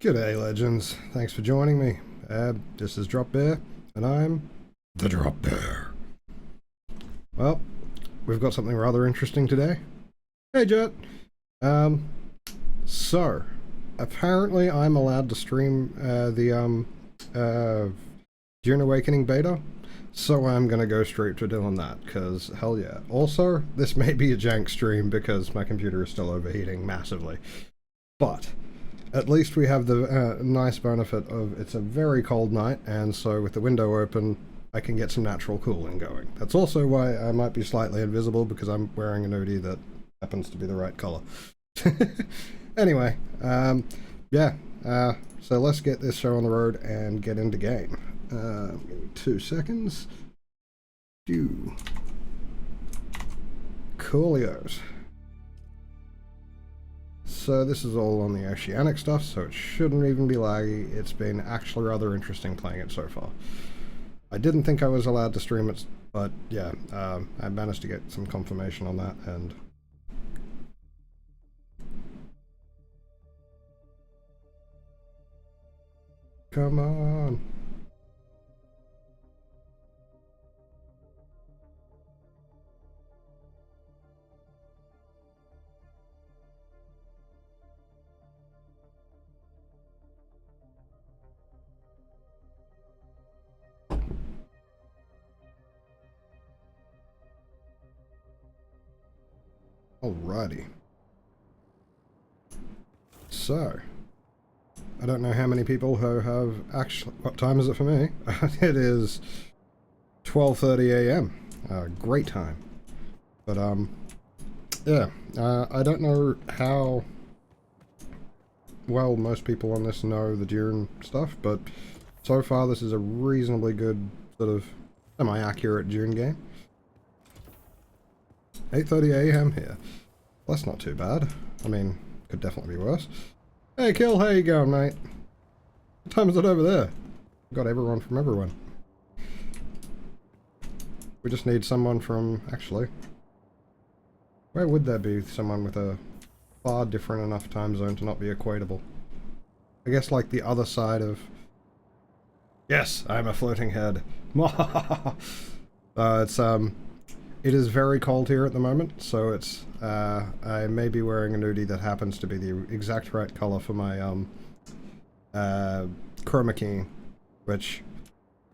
G'day, legends. Thanks for joining me. This is DropBear, and I'm the DropBear. Well, we've got something rather interesting today. Hey, Jet. So, apparently I'm allowed to stream the Dune Awakening beta, so I'm gonna go straight to doing that, because hell yeah. Also, this may be a jank stream because my computer is still overheating massively. But at least we have the nice benefit of it's a very cold night, and so with the window open, I can get some natural cooling going. That's also why I might be slightly invisible, because I'm wearing an hoodie that happens to be the right color. Anyway, yeah, so let's get this show on the road and get into game. Give me 2 seconds. Coolios. So this is all on the oceanic stuff, so it shouldn't even be laggy. It's been actually rather interesting playing it so far. I didn't think I was allowed to stream it, but yeah, I managed to get some confirmation on that, and come on. Alrighty. So, I don't know how many people who have actually... What time is it for me? It is 12:30 a.m. Great time. But, yeah. I don't know how well most people on this know the Dune stuff, but so far this is a reasonably good, sort of semi-accurate Dune game. 8:30 a.m. here. Well, that's not too bad. I mean, could definitely be worse. Hey, Kill, how you going, mate? What time is it over there? Got everyone from everyone. We just need someone from... Actually, where would there be someone with a far different enough time zone to not be equatable? I guess like the other side of... Yes, I'm a floating head. It is very cold here at the moment, so it's, I may be wearing a hoodie that happens to be the exact right color for my, chroma key, which,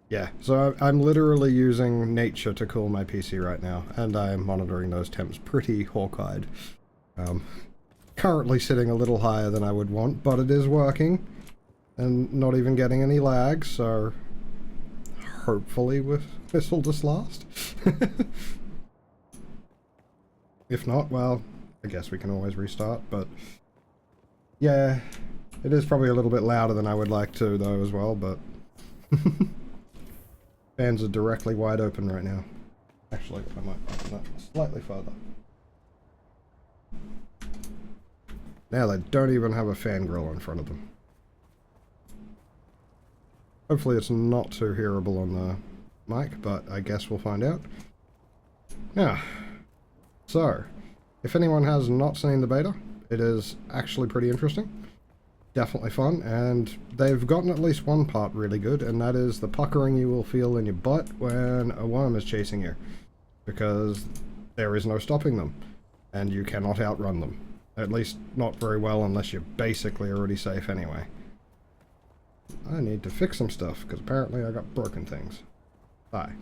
yeah. So I'm literally using nature to cool my PC right now, and I am monitoring those temps pretty hawk-eyed. Currently sitting a little higher than I would want, but it is working, and not even getting any lag, so hopefully this will just last. If not, well, I guess we can always restart, but yeah, it is probably a little bit louder than I would like to, though, as well, but fans are directly wide open right now. Actually, I might open that slightly further. Now they don't even have a fan grill in front of them. Hopefully it's not too hearable on the mic, but I guess we'll find out. Yeah. So, if anyone has not seen the beta, it is actually pretty interesting. Definitely fun, and they've gotten at least one part really good, and that is the puckering you will feel in your butt when a worm is chasing you. Because there is no stopping them, and you cannot outrun them. At least not very well unless you're basically already safe anyway. I need to fix some stuff, because apparently I got broken things. Bye.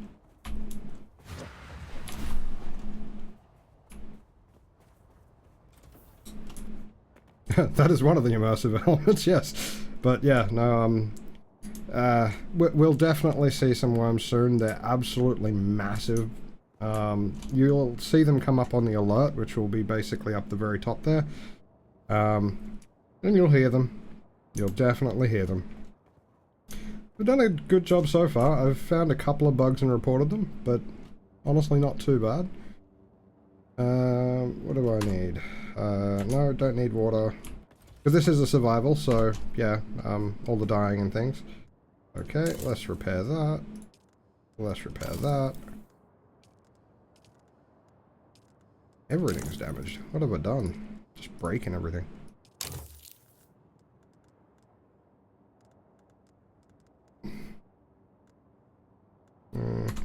That is one of the immersive elements, yes. But yeah, no, we'll definitely see some worms soon. They're absolutely massive. You'll see them come up on the alert, which will be basically up the very top there. And you'll hear them. You'll definitely hear them. We've done a good job so far. I've found a couple of bugs and reported them, but honestly not too bad. What do I need? No, don't need water. Because this is a survival, so yeah, all the dying and things. Okay, let's repair that. Let's repair that. Everything's damaged. What have I done? Just breaking everything.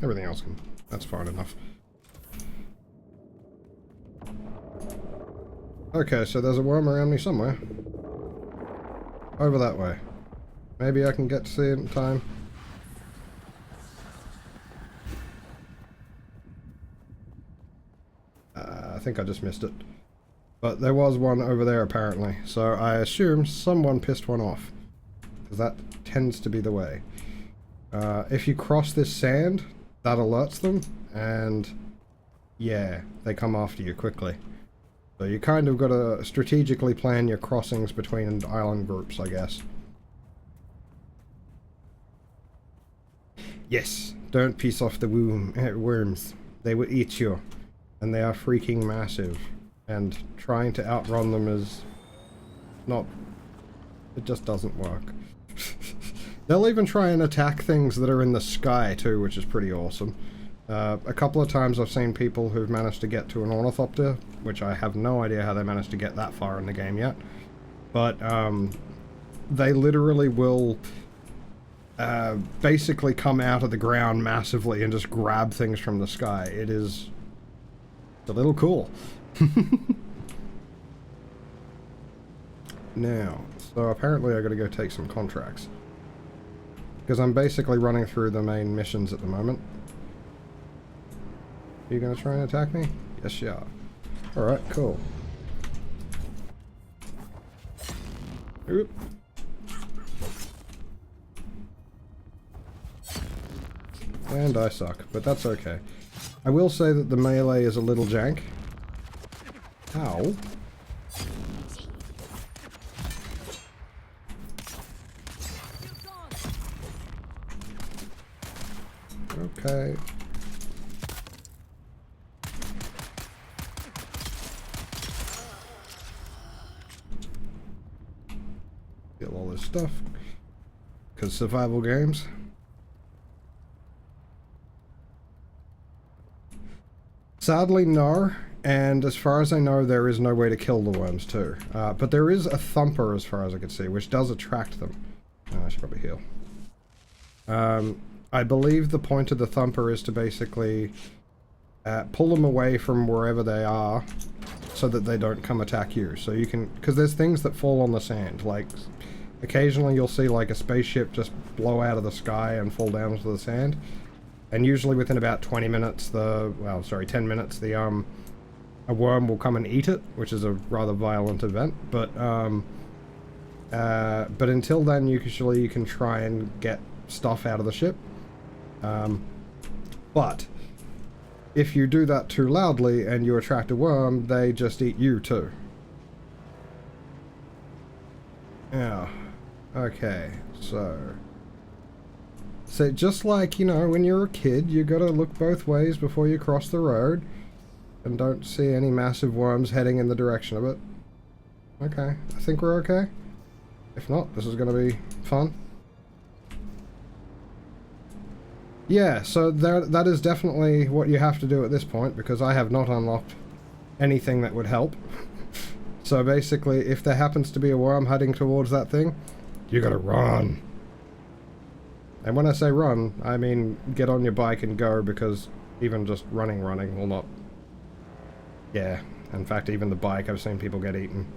everything else can... That's fine enough. Okay, so there's a worm around me somewhere. Over that way. Maybe I can get to see it in time. I think I just missed it. But there was one over there apparently, so I assume someone pissed one off. Because that tends to be the way. If you cross this sand, that alerts them, and yeah, they come after you quickly. So you kind of got to strategically plan your crossings between island groups, I guess. Yes, don't piss off the worms. They will eat you. And they are freaking massive. And trying to outrun them is not... It just doesn't work. They'll even try and attack things that are in the sky too, which is pretty awesome. A couple of times I've seen people who've managed to get to an ornithopter, which I have no idea how they managed to get that far in the game yet. But they literally will basically come out of the ground massively and just grab things from the sky. It's a little cool. Now, so apparently I gotta go take some contracts. Because I'm basically running through the main missions at the moment. Are you gonna try and attack me? Yes, you are. Alright, cool. Oop. And I suck, but that's okay. I will say that the melee is a little jank. Ow. Okay. Get all this stuff. Because survival games. Sadly, no. And as far as I know, there is no way to kill the worms too. But there is a thumper as far as I can see, which does attract them. Oh, I should probably heal. I believe the point of the thumper is to basically pull them away from wherever they are so that they don't come attack you. So you can... Because there's things that fall on the sand. Like, occasionally you'll see like a spaceship just blow out of the sky and fall down to the sand. And usually within about 20 minutes, 10 minutes, a worm will come and eat it, which is a rather violent event. But until then, usually you can try and get stuff out of the ship. But if you do that too loudly and you attract a worm, they just eat you too. Yeah. Okay, so just like, you know, when you're a kid, you gotta look both ways before you cross the road. And don't see any massive worms heading in the direction of it. Okay, I think we're okay. If not, this is gonna be fun. Yeah, so that is definitely what you have to do at this point, because I have not unlocked anything that would help. So basically, if there happens to be a worm heading towards that thing, you gotta run. And when I say run, I mean get on your bike and go, because even just running will not... Yeah, in fact, even the bike, I've seen people get eaten.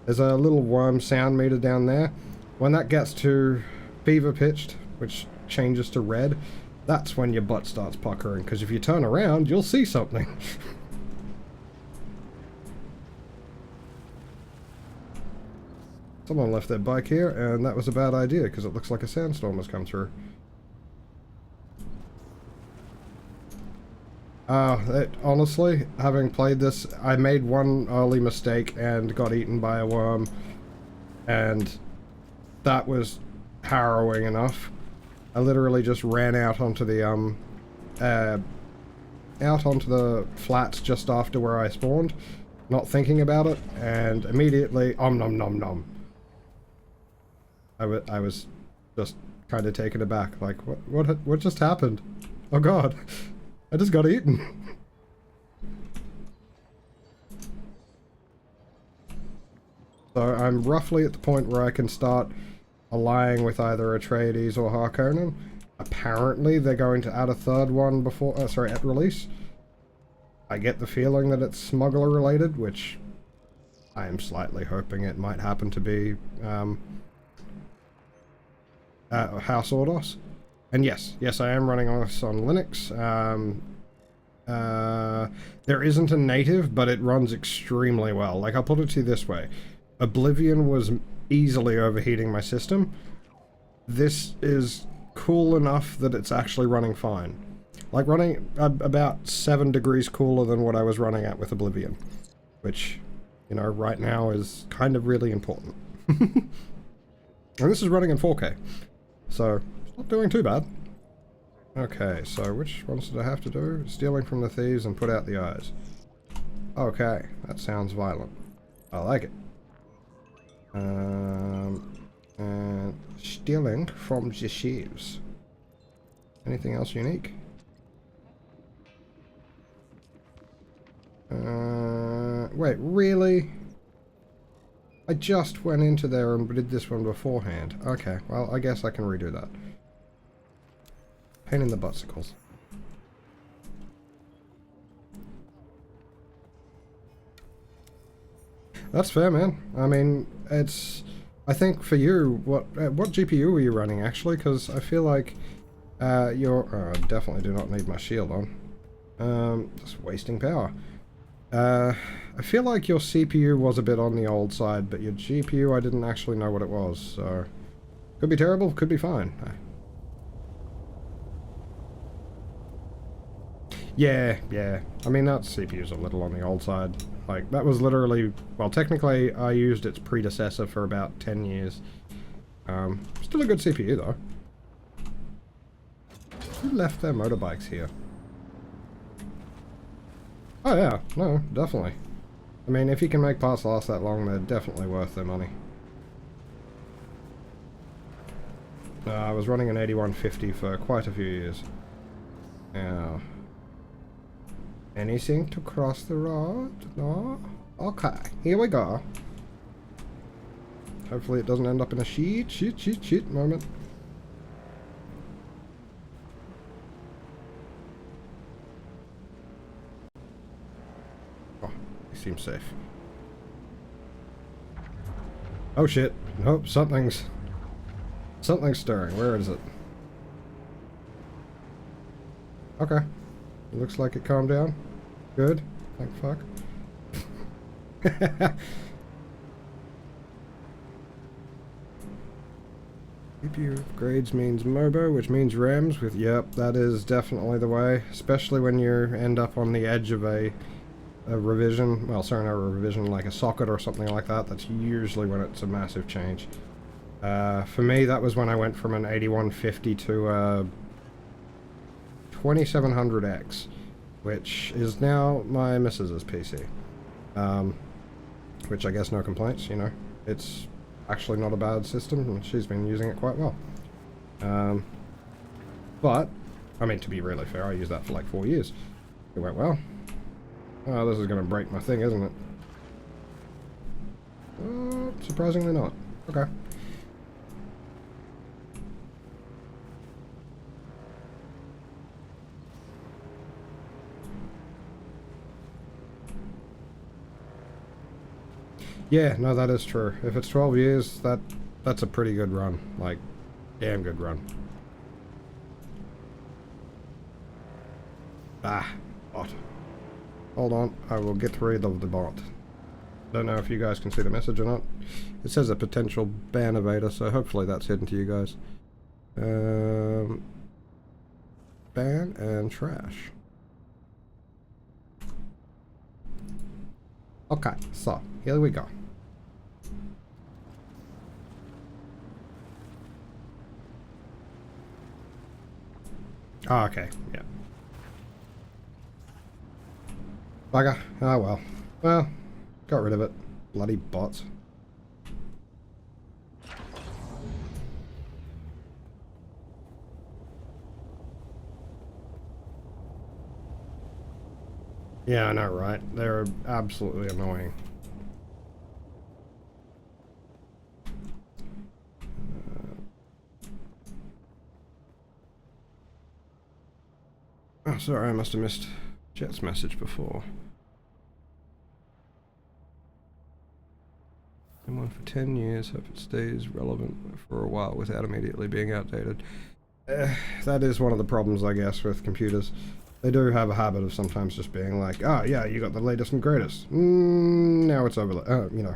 There's a little worm sound meter down there. When that gets to fever pitched, which changes to red, that's when your butt starts puckering, because if you turn around, you'll see something. Someone left their bike here, and that was a bad idea, because it looks like a sandstorm has come through. Honestly, having played this, I made one early mistake and got eaten by a worm, and that was harrowing enough. I literally just ran out onto the flats just after where I spawned, not thinking about it, and immediately nom nom nom. I was just kind of taken aback, like what just happened? Oh god, I just got eaten. So I'm roughly at the point where I can start allying with either Atreides or Harkonnen, Apparently they're going to add a third one before, at release. I get the feeling that it's smuggler related, which I am slightly hoping it might happen to be House Ordos. And yes, I am running this on Linux. There isn't a native, but it runs extremely well. Like, I'll put it to you this way. Oblivion was easily overheating my system. This is cool enough that it's actually running fine. Like, running about 7 degrees cooler than what I was running at with Oblivion. Which, you know, right now is kind of really important. And this is running in 4K. So, it's not doing too bad. Okay, so which ones did I have to do? Stealing from the thieves and put out the eyes. Okay, that sounds violent. I like it. And stealing from the thieves. Anything else unique? Wait, really? I just went into there and did this one beforehand. Okay, well, I guess I can redo that. Pain in the buttsicles. That's fair, man. I mean, it's... I think for you, what GPU were you running, actually? Because I feel like you're... Oh, I definitely do not need my shield on. Just wasting power. I feel like your CPU was a bit on the old side, but your GPU, I didn't actually know what it was, so... Could be terrible, could be fine. Yeah. I mean, that CPU's a little on the old side. Like, that was literally... Well, technically, I used its predecessor for about 10 years. Still a good CPU, though. Who left their motorbikes here? Oh, yeah. No, definitely. I mean, if you can make parts last that long, they're definitely worth their money. I was running an 8150 for quite a few years. Now... Anything to cross the road? No? Okay, here we go. Hopefully it doesn't end up in a shit moment. Oh, he seems safe. Oh shit. Nope, something's stirring. Where is it? Okay. Looks like it calmed down. Good. Thank fuck. CPU upgrades means MOBO, which means RAMs with... Yep, that is definitely the way. Especially when you end up on the edge of a revision. Well, sorry, not a revision, like a socket or something like that. That's usually when it's a massive change. For me, that was when I went from an 8150 to a 2700X, which is now my missus's PC. Which I guess no complaints, you know. It's actually not a bad system, and she's been using it quite well. But, I mean, to be really fair, I used that for like 4 years. It went well. Oh, this is going to break my thing, isn't it? Surprisingly not. Okay. Yeah, no, that is true. If it's 12 years, that's a pretty good run. Like, damn good run. Ah, bot. Hold on, I will get rid of the bot. Don't know if you guys can see the message or not. It says a potential ban evader, so hopefully that's hidden to you guys. Ban and trash. Okay, so, here we go. Oh, okay, yeah. Bugger. Oh well. Well, got rid of it. Bloody bots. Yeah, I know, right? They're absolutely annoying. Oh, sorry, I must have missed Jet's message before. And one for 10 years, hope it stays relevant for a while without immediately being outdated. That is one of the problems, I guess, with computers. They do have a habit of sometimes just being like, oh yeah, you got the latest and greatest. Now it's over, you know,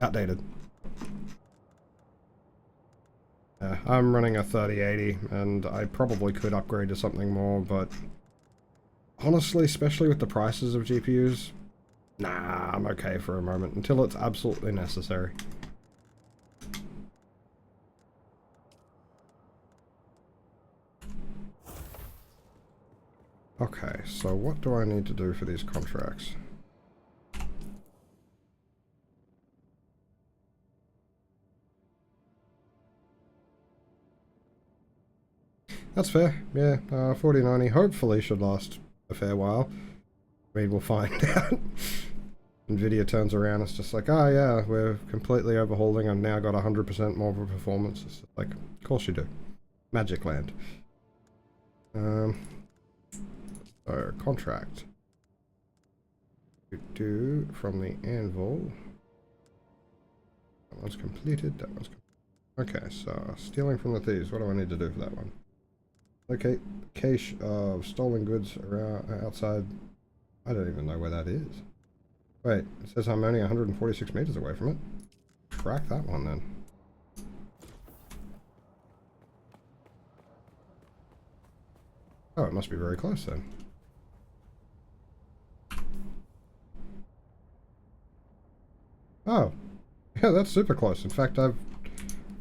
outdated. I'm running a 3080, and I probably could upgrade to something more, but honestly, especially with the prices of GPUs, nah, I'm okay for a moment, until it's absolutely necessary. Okay, so what do I need to do for these contracts? That's fair, yeah, 4090 hopefully should last a fair while. I mean, we'll find out. Nvidia turns around, it's just like, oh yeah, we're completely overhauling, I've now got 100% more of a performance. It's like, of course you do. Magic Land. So, contract. Do from the anvil. That one's completed, that one's completed. Okay, so, stealing from the thieves, what do I need to do for that one? Locate cache of stolen goods around outside. I don't even know where that is. Wait, it says I'm only 146 meters away from it. Track that one then. Oh, it must be very close then. Oh, yeah, that's super close. In fact, I've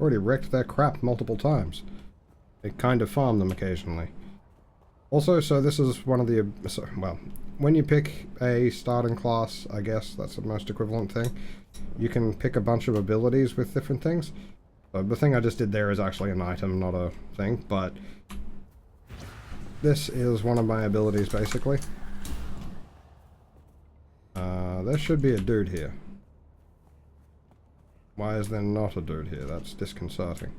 already wrecked their crap multiple times. They kind of farm them occasionally. Also, so this is one of the, well, when you pick a starting class, I guess that's the most equivalent thing, you can pick a bunch of abilities with different things. So the thing I just did there is actually an item, not a thing, but this is one of my abilities, basically. There should be a dude here. Why is there not a dude here? That's disconcerting.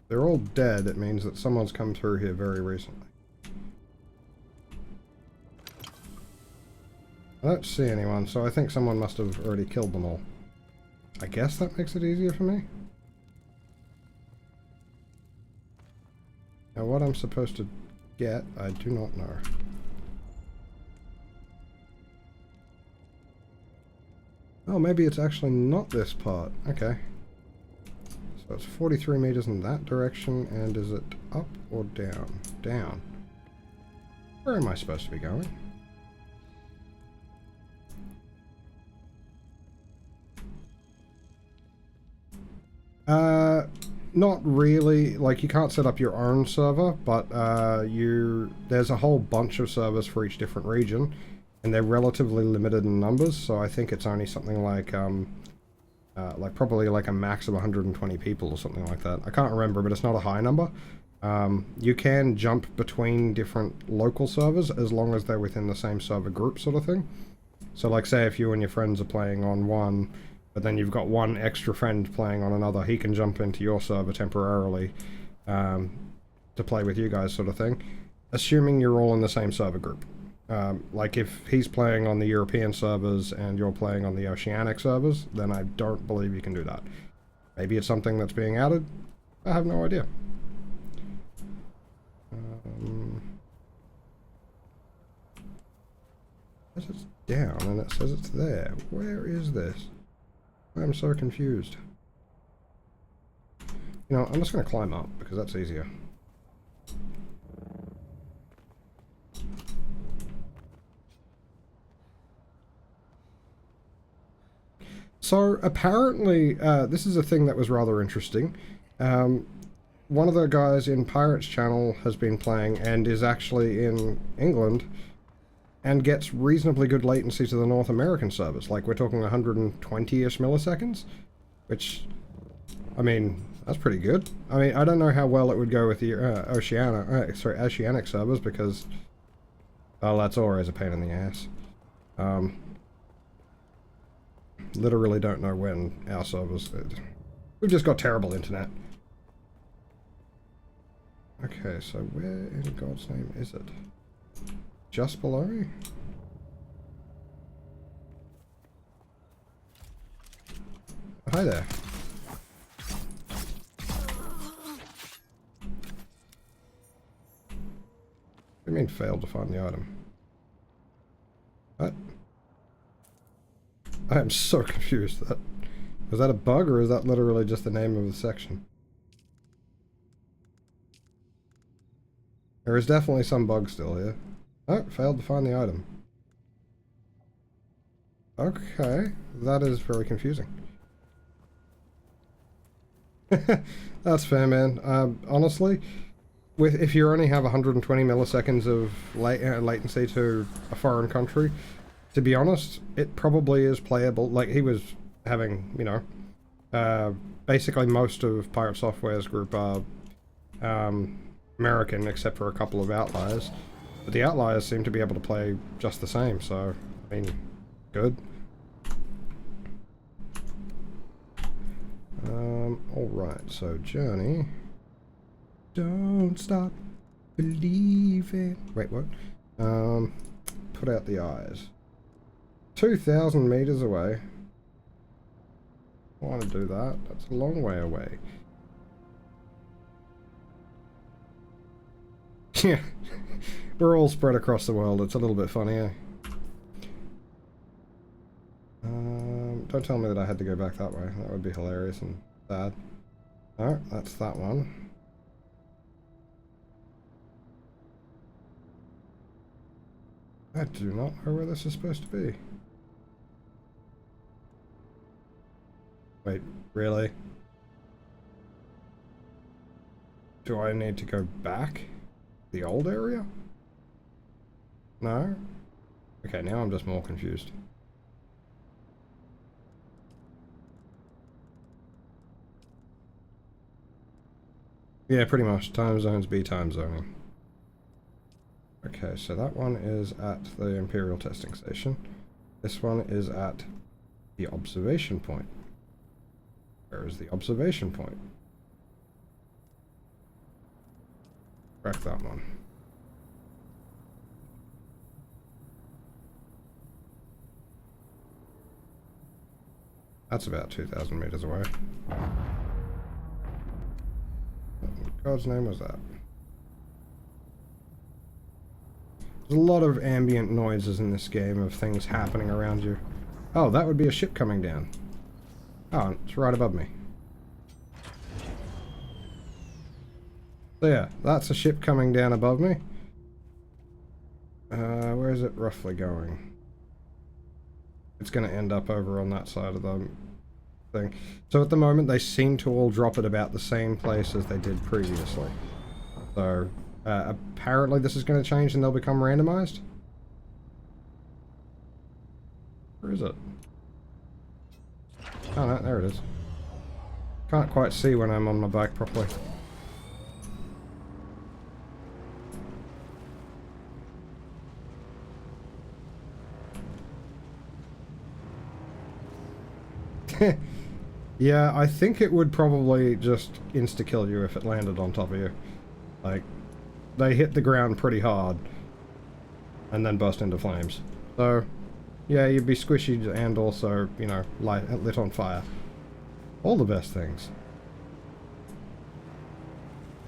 They're all dead, it means that someone's come through here very recently. I don't see anyone, so I think someone must have already killed them all. I guess that makes it easier for me. Now what I'm supposed to get, I do not know. Oh, maybe it's actually not this part. Okay. So it's 43 meters in that direction, and is it up or down? Down. Where am I supposed to be going? Not really. Like, you can't set up your own server, but there's a whole bunch of servers for each different region, and they're relatively limited in numbers, so I think it's only something like probably like a max of 120 people or something like that. I can't remember, but it's not a high number. You can jump between different local servers as long as they're within the same server group sort of thing. So like, say if you and your friends are playing on one, but then you've got one extra friend playing on another, he can jump into your server temporarily to play with you guys sort of thing, assuming you're all in the same server group. Like if he's playing on the European servers and you're playing on the Oceanic servers, then I don't believe you can do that. Maybe it's something that's being added. I have no idea. It says it's down and it says it's there. Where is this? I'm so confused. You know, I'm just going to climb up because that's easier. So apparently, this is a thing that was rather interesting. One of the guys in Pirate's channel has been playing and is actually in England and gets reasonably good latency to the North American servers. Like, we're talking 120-ish milliseconds, which, I mean, that's pretty good. I mean, I don't know how well it would go with the Oceanic servers because, well, that's always a pain in the ass. literally don't know when our servers... We've just got terrible internet. Okay, so where in God's name is it? Just below me? Oh, hi there. What do you mean failed to find the item? What? I am so confused. Was that a bug or is that literally just the name of the section? There is definitely some bug still here. Oh, failed to find the item. Okay, that is very confusing. That's fair, man. Honestly, if you only have 120 milliseconds of latency to a foreign country, to be honest, it probably is playable. Like, he was having, you know, basically most of Pirate Software's group are American, except for a couple of outliers. But the outliers seem to be able to play just the same, so, I mean, good. Alright, so journey. Don't stop believing. Wait, what? Put out the eyes. 2,000 meters away. I want to do that. That's a long way away. Yeah. We're all spread across the world. It's a little bit funny, eh? Don't tell me that I had to go back that way. That would be hilarious and sad. Alright, that's that one. I do not know where this is supposed to be. Wait, really? Do I need to go back? The old area? No? Okay, now I'm just more confused. Yeah, pretty much. Time zones be time zoning. Okay, so that one is at the Imperial Testing Station. This one is at the observation point. Where is the observation point? Correct that one. That's about 2,000 meters away. What in God's name was that? There's a lot of ambient noises in this game of things happening around you. Oh, that would be a ship coming down. Oh, it's right above me. So yeah, that's a ship coming down above me. Where is it roughly going? It's going to end up over on that side of the thing. So at the moment they seem to all drop at about the same place as they did previously. So apparently this is going to change and they'll become randomized. Where is it? Oh no, there it is. Can't quite see when I'm on my bike properly. Yeah, I think it would probably just insta-kill you if it landed on top of you. Like, they hit the ground pretty hard and then burst into flames. So, yeah, you'd be squishy and also, you know, lit on fire. All the best things.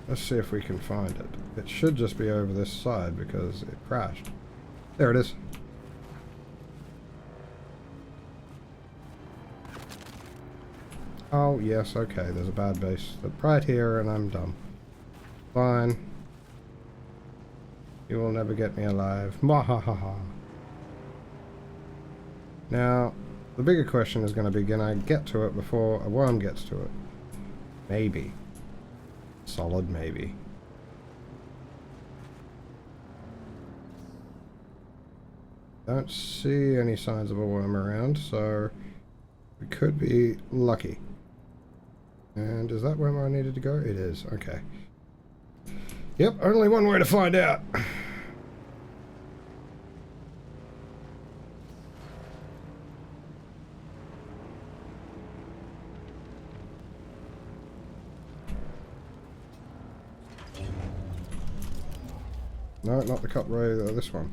Let's see if we can find it. It should just be over this side because it crashed. There it is. Oh, yes, okay, there's a bad base right here and I'm done. Fine. You will never get me alive. Mwahaha. Now, the bigger question is going to be, can I get to it before a worm gets to it? Maybe. Solid maybe. Don't see any signs of a worm around, so we could be lucky. And is that where I needed to go? It is. Okay. Yep, only one way to find out. No, not the cutaway, this one.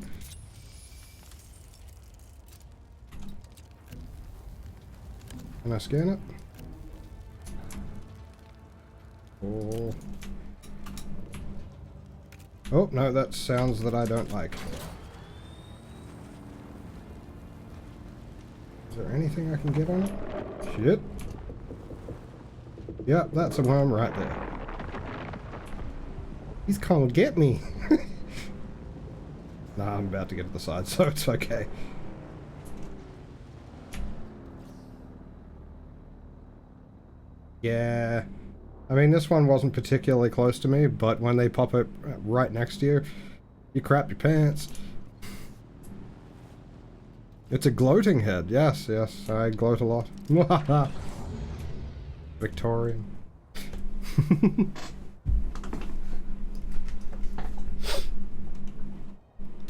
Can I scan it? Oh. Oh, no, that's sounds that I don't like. Is there anything I can get on it? Shit. Yep, that's a worm right there. He's come get me. Nah, I'm about to get to the side, so it's okay. Yeah. I mean, this one wasn't particularly close to me, but when they pop it right next to you, you crap your pants. It's a gloating head. Yes, yes, I gloat a lot. Victorian.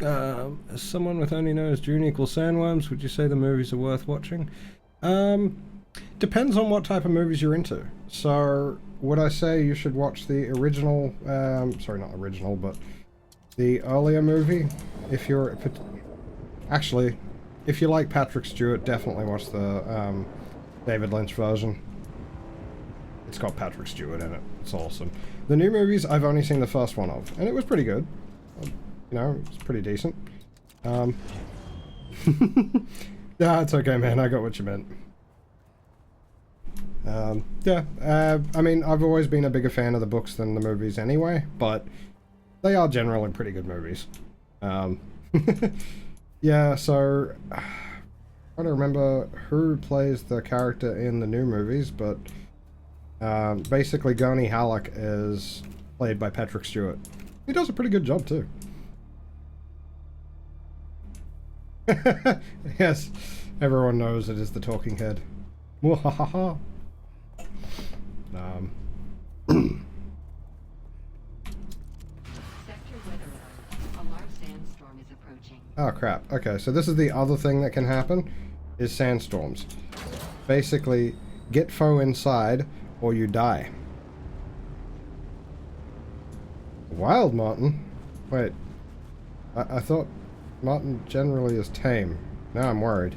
As someone with only knows Dune equals sandworms, would you say the movies are worth watching? Depends on what type of movies you're into. So, would I say you should watch the original, sorry, not original, but the earlier movie? If you're, actually, if you like Patrick Stewart, definitely watch the David Lynch version. It's got Patrick Stewart in it. It's awesome. The new movies, I've only seen the first one of, and it was pretty good. You know, it's pretty decent. Nah, it's okay, man. I got what you meant. Yeah, I mean, I've always been a bigger fan of the books than the movies anyway, but they are generally pretty good movies. Yeah, so I don't remember who plays the character in the new movies, but basically Gurney Halleck is played by Patrick Stewart. He does a pretty good job too. Yes, everyone knows it is the talking head. Mwahaha. Oh crap. Okay, so this is the other thing that can happen, is sandstorms. Basically, get foe inside, or you die. Wild marten? Wait. I thought marten generally is tame. Now I'm worried.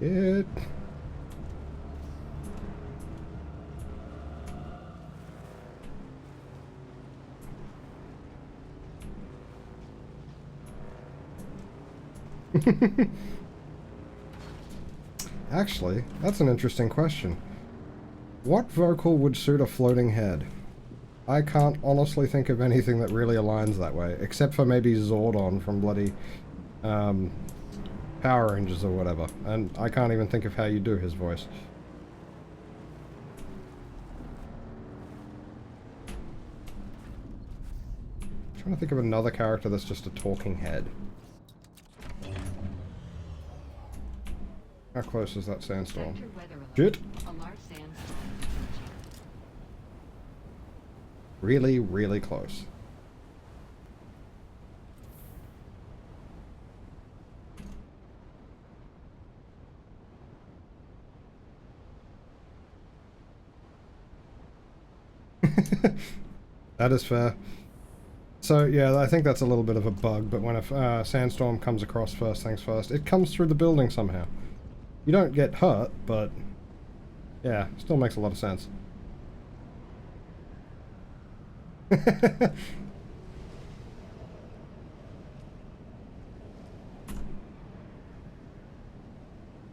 It. Actually, that's an interesting question. What vocal would suit a floating head? I can't honestly think of anything that really aligns that way, except for maybe Zordon from bloody Power Rangers or whatever, and I can't even think of how you do his voice. I'm trying to think of another character that's just a talking head. How close is that sandstorm? Shit! Really, really close. That is fair. So yeah, I think that's a little bit of a bug, but when a sandstorm comes across, first things first, it comes through the building somehow. You don't get hurt, but yeah, still makes a lot of sense.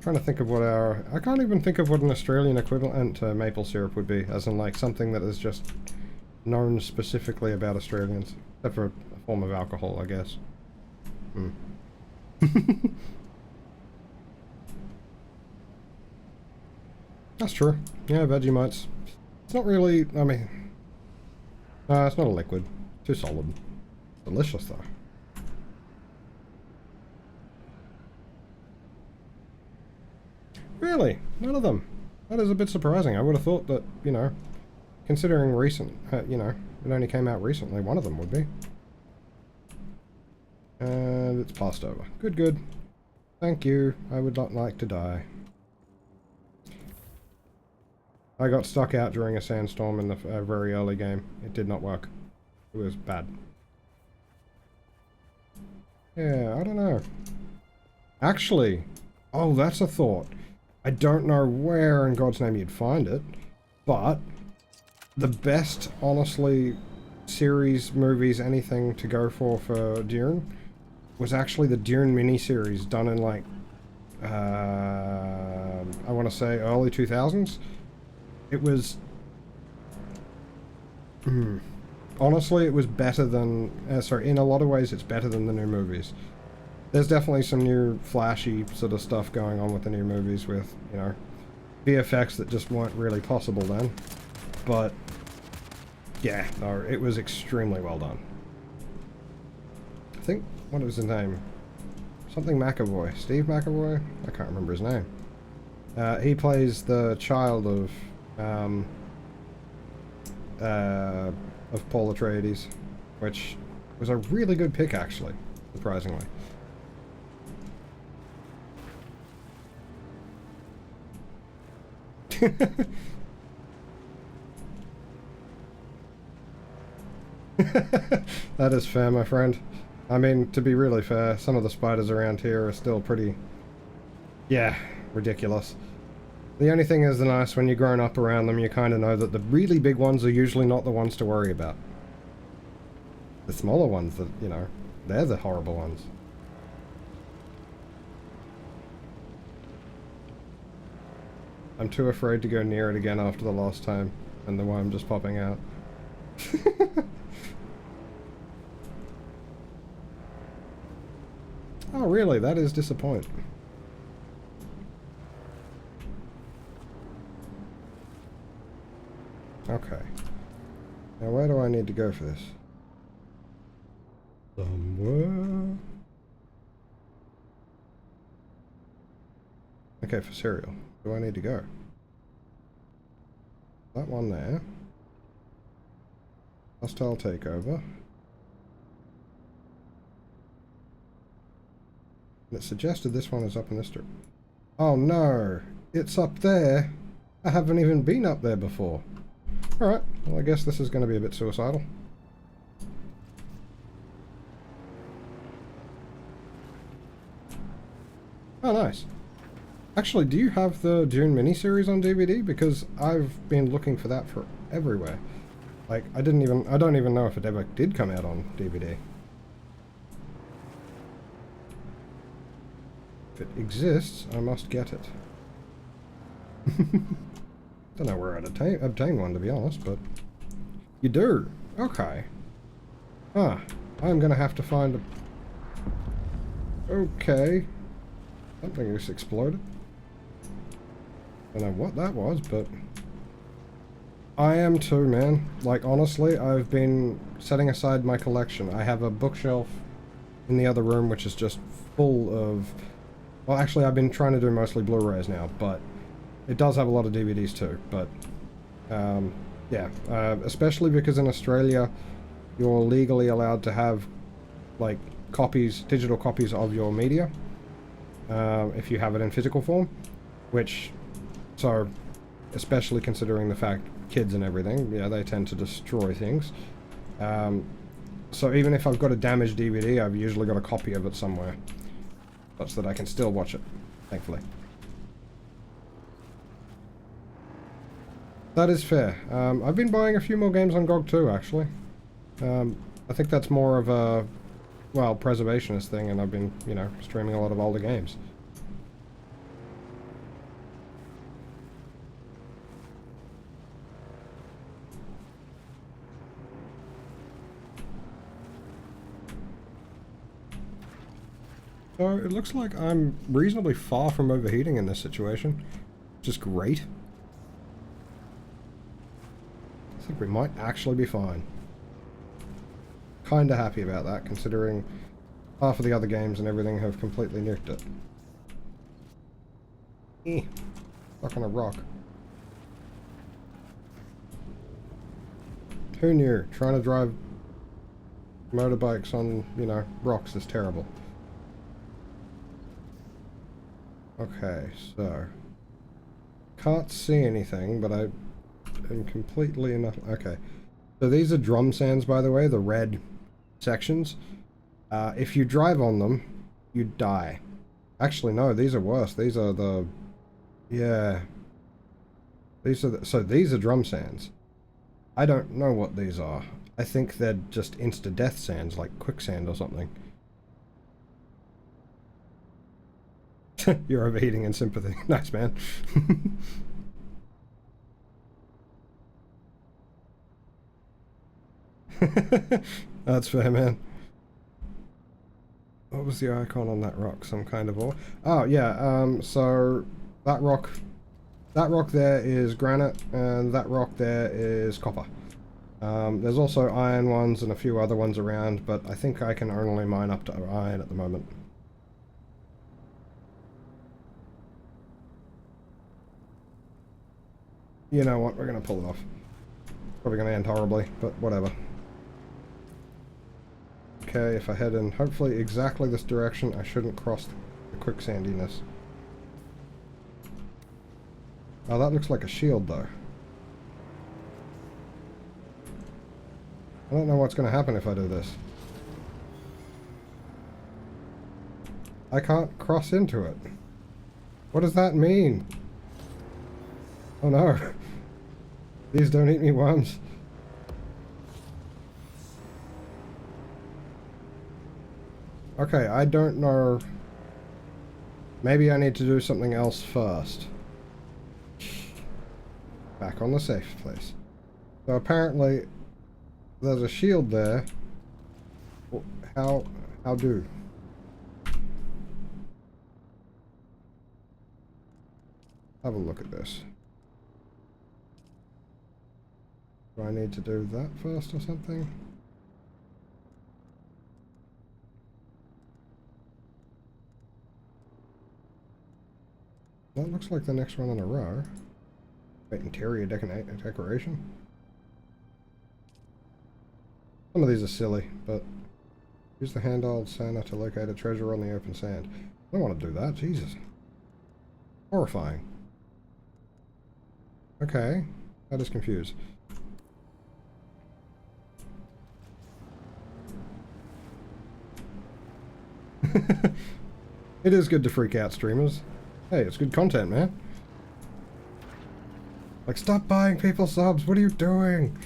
Trying to think of what I can't even think of what an Australian equivalent to maple syrup would be, as in like something that is just known specifically about Australians, except for a form of alcohol, I guess. That's true. Yeah, Vegemites. It's not really, I mean, it's not a liquid. Too solid. Delicious though. Really? None of them? That is a bit surprising. I would have thought that, you know, considering recent, you know, it only came out recently, one of them would be. And it's passed over. Good, good. Thank you. I would not like to die. I got stuck out during a sandstorm in the very early game. It did not work. It was bad. Yeah, I don't know. Actually, oh, that's a thought. I don't know where in God's name you'd find it, but the best, honestly, series, movies, anything to go for Dune was actually the Dune miniseries done in like, I want to say early 2000s. It was... honestly, it was better than... sorry, in a lot of ways it's better than the new movies. There's definitely some new flashy sort of stuff going on with the new movies with, you know, VFX that just weren't really possible then. But, yeah, no, it was extremely well done. I think, what was his name? Something McAvoy. Steve McAvoy? I can't remember his name. He plays the child of Paul Atreides, which was a really good pick, actually, surprisingly. That is fair, my friend. I mean, to be really fair, some of the spiders around here are still pretty... yeah, ridiculous. The only thing is the nice, when you're growing up around them, you kind of know that the really big ones are usually not the ones to worry about. The smaller ones, that, you know, they're the horrible ones. I'm too afraid to go near it again after the last time, and the worm just popping out. Oh, really? That is disappointing. Okay. Now, where do I need to go for this? Somewhere. Okay, for cereal. Where do I need to go? That one there. Hostile takeover. And it suggested this one is up in this direction. Oh no! It's up there! I haven't even been up there before. Alright, well I guess this is going to be a bit suicidal. Oh nice. Actually, do you have the Dune miniseries on DVD? Because I've been looking for that for everywhere. Like, I don't even know if it ever did come out on DVD. If it exists, I must get it. Don't know where I'd obtain one, to be honest, but... you do? Okay. Ah, I'm gonna have to find a... okay. Something just exploded. Don't know what that was, but... I am too, man. Like, honestly, I've been setting aside my collection. I have a bookshelf in the other room, which is just full of... well, actually, I've been trying to do mostly Blu-rays now, but it does have a lot of DVDs too. But, yeah, especially because in Australia, you're legally allowed to have, like, copies, digital copies of your media, if you have it in physical form, which, so, especially considering the fact kids and everything, yeah, they tend to destroy things. So even if I've got a damaged DVD, I've usually got a copy of it somewhere, such that I can still watch it, thankfully. That is fair. I've been buying a few more games on GOG too, actually. I think that's more of a, well, preservationist thing, and I've been, you know, streaming a lot of older games. So it looks like I'm reasonably far from overheating in this situation, which is great. I think we might actually be fine. Kinda happy about that, considering half of the other games and everything have completely nuked it. Stuck on a rock. Who knew? Trying to drive motorbikes on, you know, rocks is terrible. Okay, so... can't see anything, but I and completely enough. Okay. So these are drum sands, by the way, the red sections. If you drive on them, you die. Actually, no, these are worse. These are the... Yeah. These are so these are drum sands. I don't know what these are. I think they're just insta-death sands, like quicksand or something. You're overheating in sympathy. Nice, man. That's fair, man. What was the icon on that rock? Some kind of ore? Oh, yeah, so that rock there is granite, and that rock there is copper. There's also iron ones and a few other ones around, but I think I can only mine up to iron at the moment. You know what, we're going to pull it off. Probably going to end horribly, but whatever. Okay, if I head in hopefully exactly this direction, I shouldn't cross the quicksandiness. Oh, that looks like a shield, though. I don't know what's going to happen if I do this. I can't cross into it. What does that mean? Oh no. Please don't eat me, worms. Okay, I don't know. Maybe I need to do something else first. Back on the safe place. So apparently there's a shield there. How do? Have a look at this. Do I need to do that first or something? That looks like the next one in a row. Wait, interior decoration? Some of these are silly, but use the handheld scanner to locate a treasure on the open sand. I don't want to do that, Jesus. Horrifying. Okay, that is confused. It is good to freak out streamers. Hey, it's good content, man. Like, stop buying people subs, what are you doing?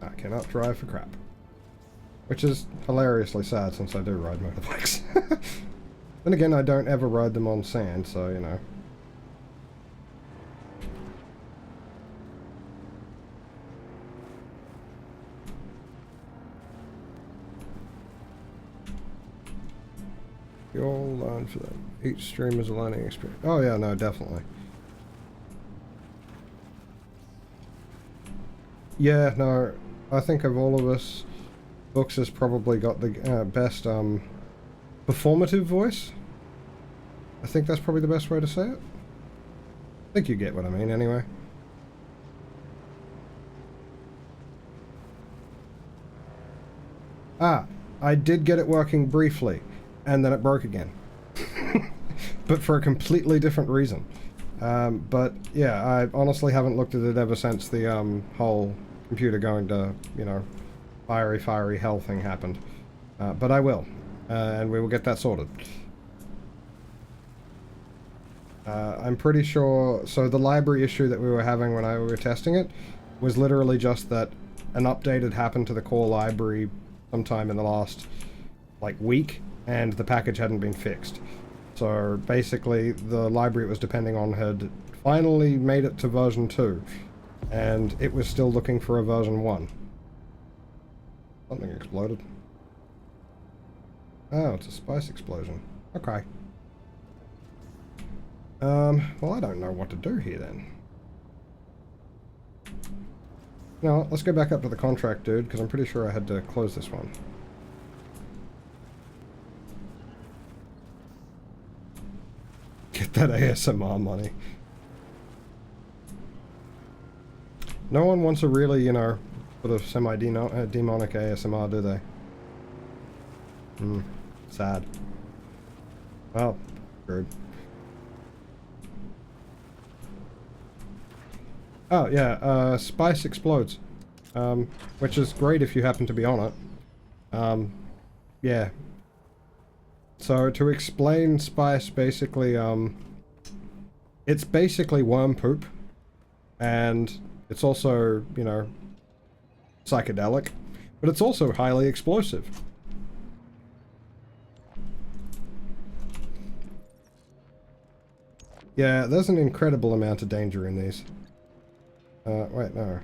I cannot drive for crap. Which is hilariously sad since I do ride motorbikes. Then again, I don't ever ride them on sand, so, you know. You all learn for that. Each stream is a learning experience. Oh yeah, no, definitely. Yeah, no, I think of all of us, Books has probably got the best performative voice. I think that's probably the best way to say it. I think you get what I mean anyway. Ah, I did get it working briefly, and then it broke again. But for a completely different reason. But yeah, I honestly haven't looked at it ever since the whole computer going to, you know, fiery hell thing happened. But I will, and we will get that sorted. I'm pretty sure, so the library issue that we were having when we were testing it was literally just that an update had happened to the core library sometime in the last, like, week, and the package hadn't been fixed. So basically, the library it was depending on had finally made it to version 2, and it was still looking for a version 1. Something exploded. Oh, it's a spice explosion. Okay. Well, I don't know what to do here then. No, let's go back up to the contract, dude, because I'm pretty sure I had to close this one. Get that ASMR money. No one wants a really, you know, sort of semi-demonic ASMR, do they? Sad. Well, good. Oh, yeah, spice explodes. Which is great if you happen to be on it. Yeah. So, to explain spice, basically, it's basically worm poop. And it's also, you know, psychedelic. But it's also highly explosive. Yeah, there's an incredible amount of danger in these. Wait, no.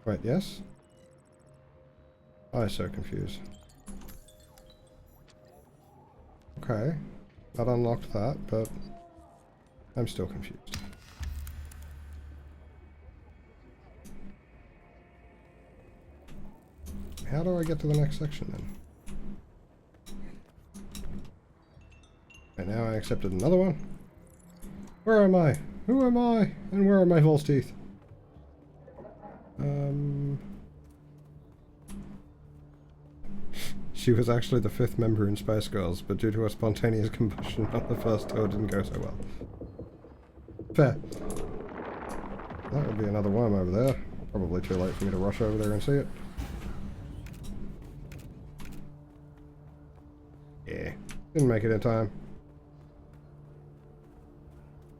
Wait, yes? I'm so confused. Okay. That unlocked that, but I'm still confused. How do I get to the next section then? Right, now I accepted another one. Where am I? Who am I? And where are my false teeth? She was actually the 5th member in Spice Girls, but due to a spontaneous combustion on the first tour, it didn't go so well. Fair. That would be another worm over there. Probably too late for me to rush over there and see it. Yeah. Didn't make it in time.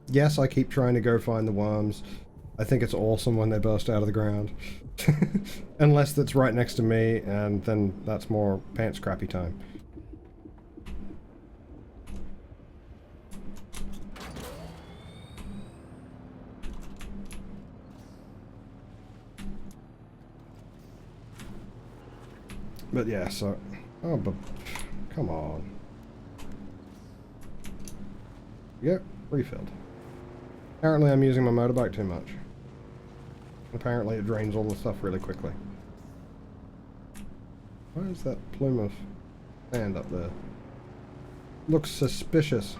Yes, I keep trying to go find the worms. I think it's awesome when they burst out of the ground. Unless that's right next to me, and then that's more pants crappy time. But yeah, so... Oh, but... Come on. Yep, refilled. Apparently I'm using my motorbike too much. Apparently it drains all the stuff really quickly. Why is that plume of sand up there? Looks suspicious.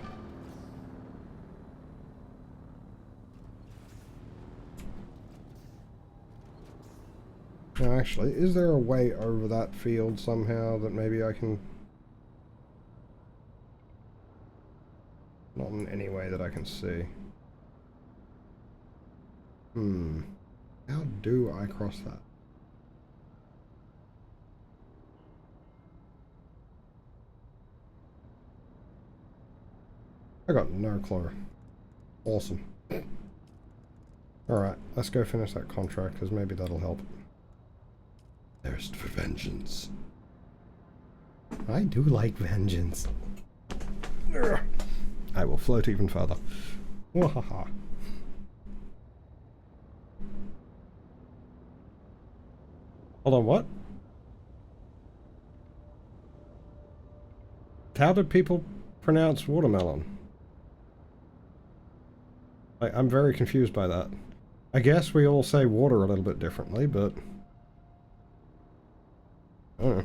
Now actually, is there a way over that field somehow that maybe I can... Not in any way that I can see. How do I cross that? I got no clue. Awesome. Alright, let's go finish that contract, because maybe that'll help. Thirst for vengeance. I do like vengeance. I will float even further. Wahaha. Hold on, what? How do people pronounce watermelon? I'm very confused by that. I guess we all say water a little bit differently, but... I don't know.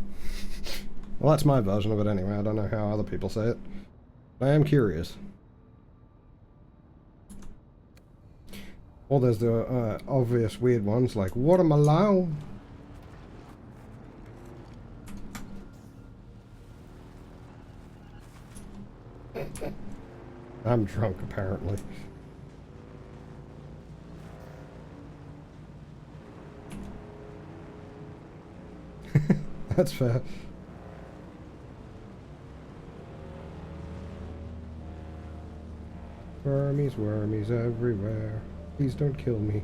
Well, that's my version of it anyway. I don't know how other people say it. But I am curious. Or there's the obvious weird ones like watermelon. I'm drunk, apparently. That's fair. Wormies, wormies everywhere. Please don't kill me.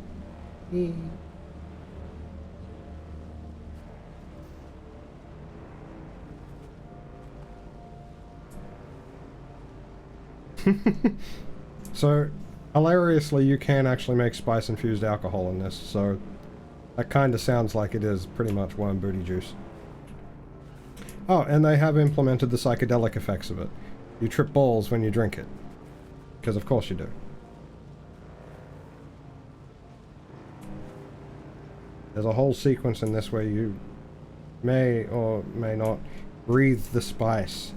So, hilariously, you can actually make spice-infused alcohol in this, so that kind of sounds like it is pretty much worm booty juice. Oh, and they have implemented the psychedelic effects of it. You trip balls when you drink it. Because of course you do. There's a whole sequence in this where you may or may not breathe the spice.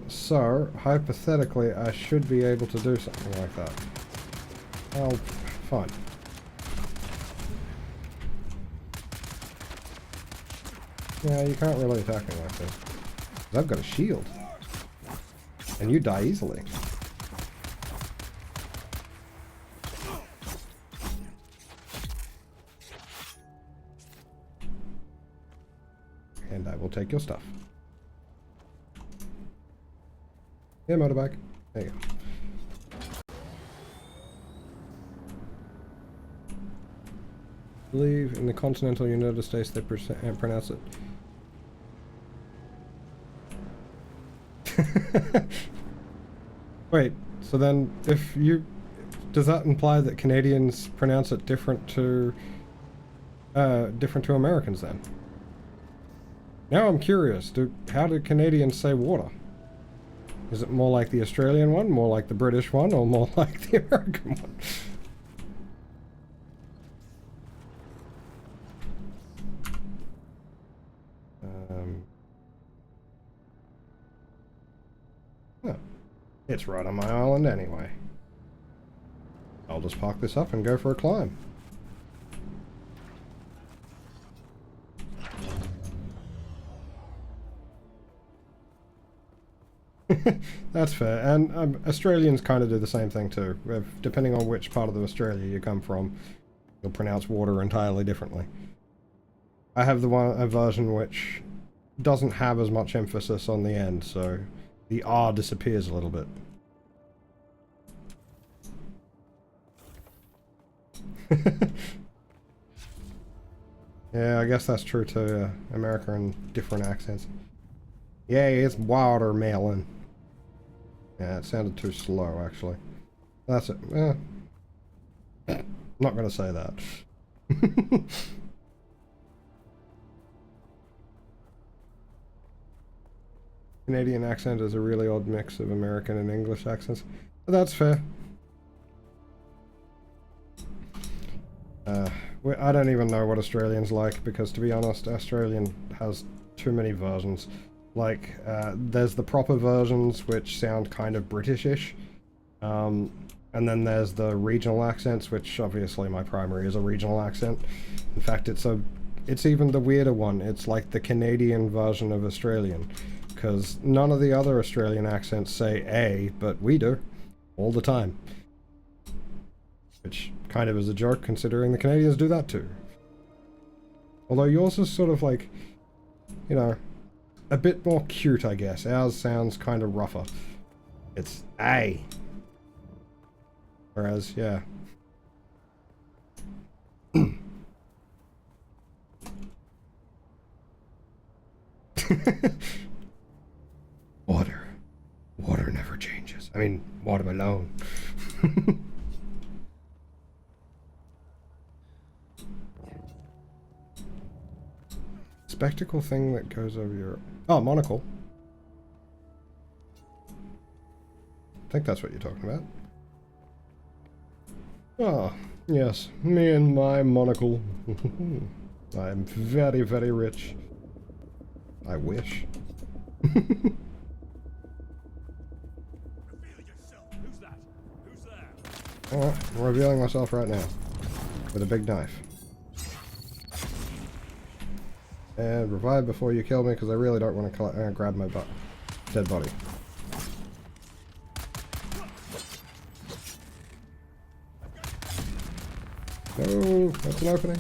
So, hypothetically, I should be able to do something like that. Oh, fine. Yeah, you can't really attack me like this. 'Cause I've got a shield. And you die easily. And I will take your stuff. Yeah, motorbike. There you go. I believe in the continental United States they pronounce it. Wait, so then if you... Does that imply that Canadians pronounce it different to Americans then? Now I'm curious, how do Canadians say water? Is it more like the Australian one, more like the British one, or more like the American one? Oh, it's right on my island anyway. I'll just park this up and go for a climb. That's fair, and Australians kind of do the same thing too. Depending on which part of Australia you come from, you'll pronounce water entirely differently. I have a version which doesn't have as much emphasis on the end, so the R disappears a little bit. Yeah, I guess that's true to America and different accents. Yeah, it's watermelon. Yeah, it sounded too slow, actually. That's it. Not gonna say that. Canadian accent is a really odd mix of American and English accents. But that's fair. I don't even know what Australian's like, because to be honest, Australian has too many versions. Like, there's the proper versions, which sound kind of British-ish. And then there's the regional accents, which obviously my primary is a regional accent. In fact, it's even the weirder one. It's like the Canadian version of Australian. Because none of the other Australian accents say A, but we do. All the time. Which kind of is a joke, considering the Canadians do that too. Although yours is sort of like, you know, a bit more cute, I guess. Ours sounds kind of rougher. It's A. Whereas, yeah. Water. Water never changes. I mean, watermelon. Spectacle thing that goes over your... Oh, monocle. I think that's what you're talking about. Ah, yes. Me and my monocle. I'm very, very rich. I wish. Alright, I'm revealing myself right now. With a big knife. And revive before you kill me, because I really don't want to grab my dead body. No, that's an opening.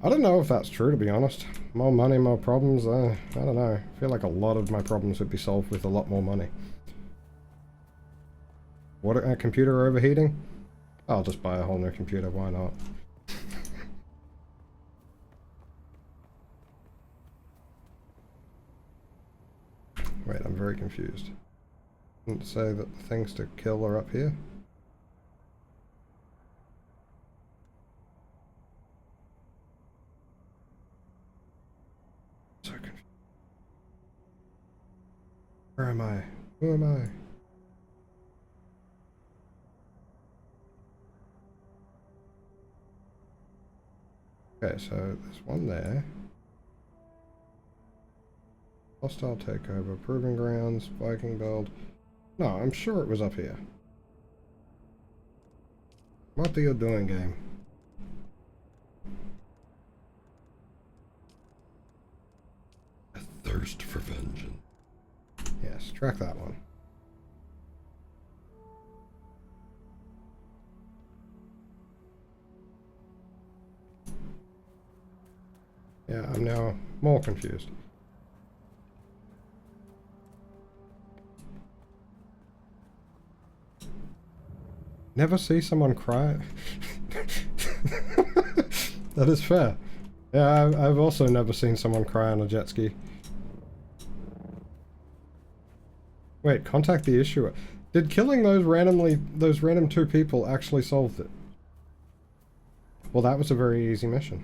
I don't know if that's true, to be honest. More money, more problems, I don't know. I feel like a lot of my problems would be solved with a lot more money. What, computer overheating? I'll just buy a whole new computer, why not? Wait, I'm very confused. Didn't say that the things to kill are up here? So confused. Where am I? Who am I? Okay, so there's one there. Hostile takeover, proving grounds, Viking build. No, I'm sure it was up here. What are you doing, game? A thirst for vengeance. Yes, track that one. Yeah, I'm now more confused. Never see someone cry. That is fair. Yeah, I've also never seen someone cry on a jet ski. Wait, contact the issuer. Did killing those random 2 people actually solve it? Well, that was a very easy mission.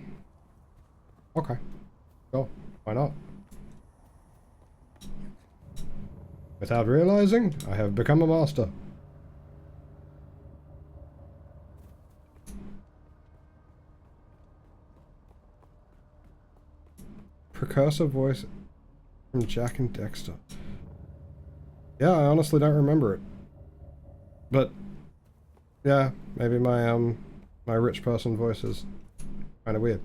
Okay. Go. Why not? Without realizing, I have become a master. Precursor voice from Jack and Dexter. Yeah, I honestly don't remember it. But yeah, maybe my my rich person voice is kind of weird.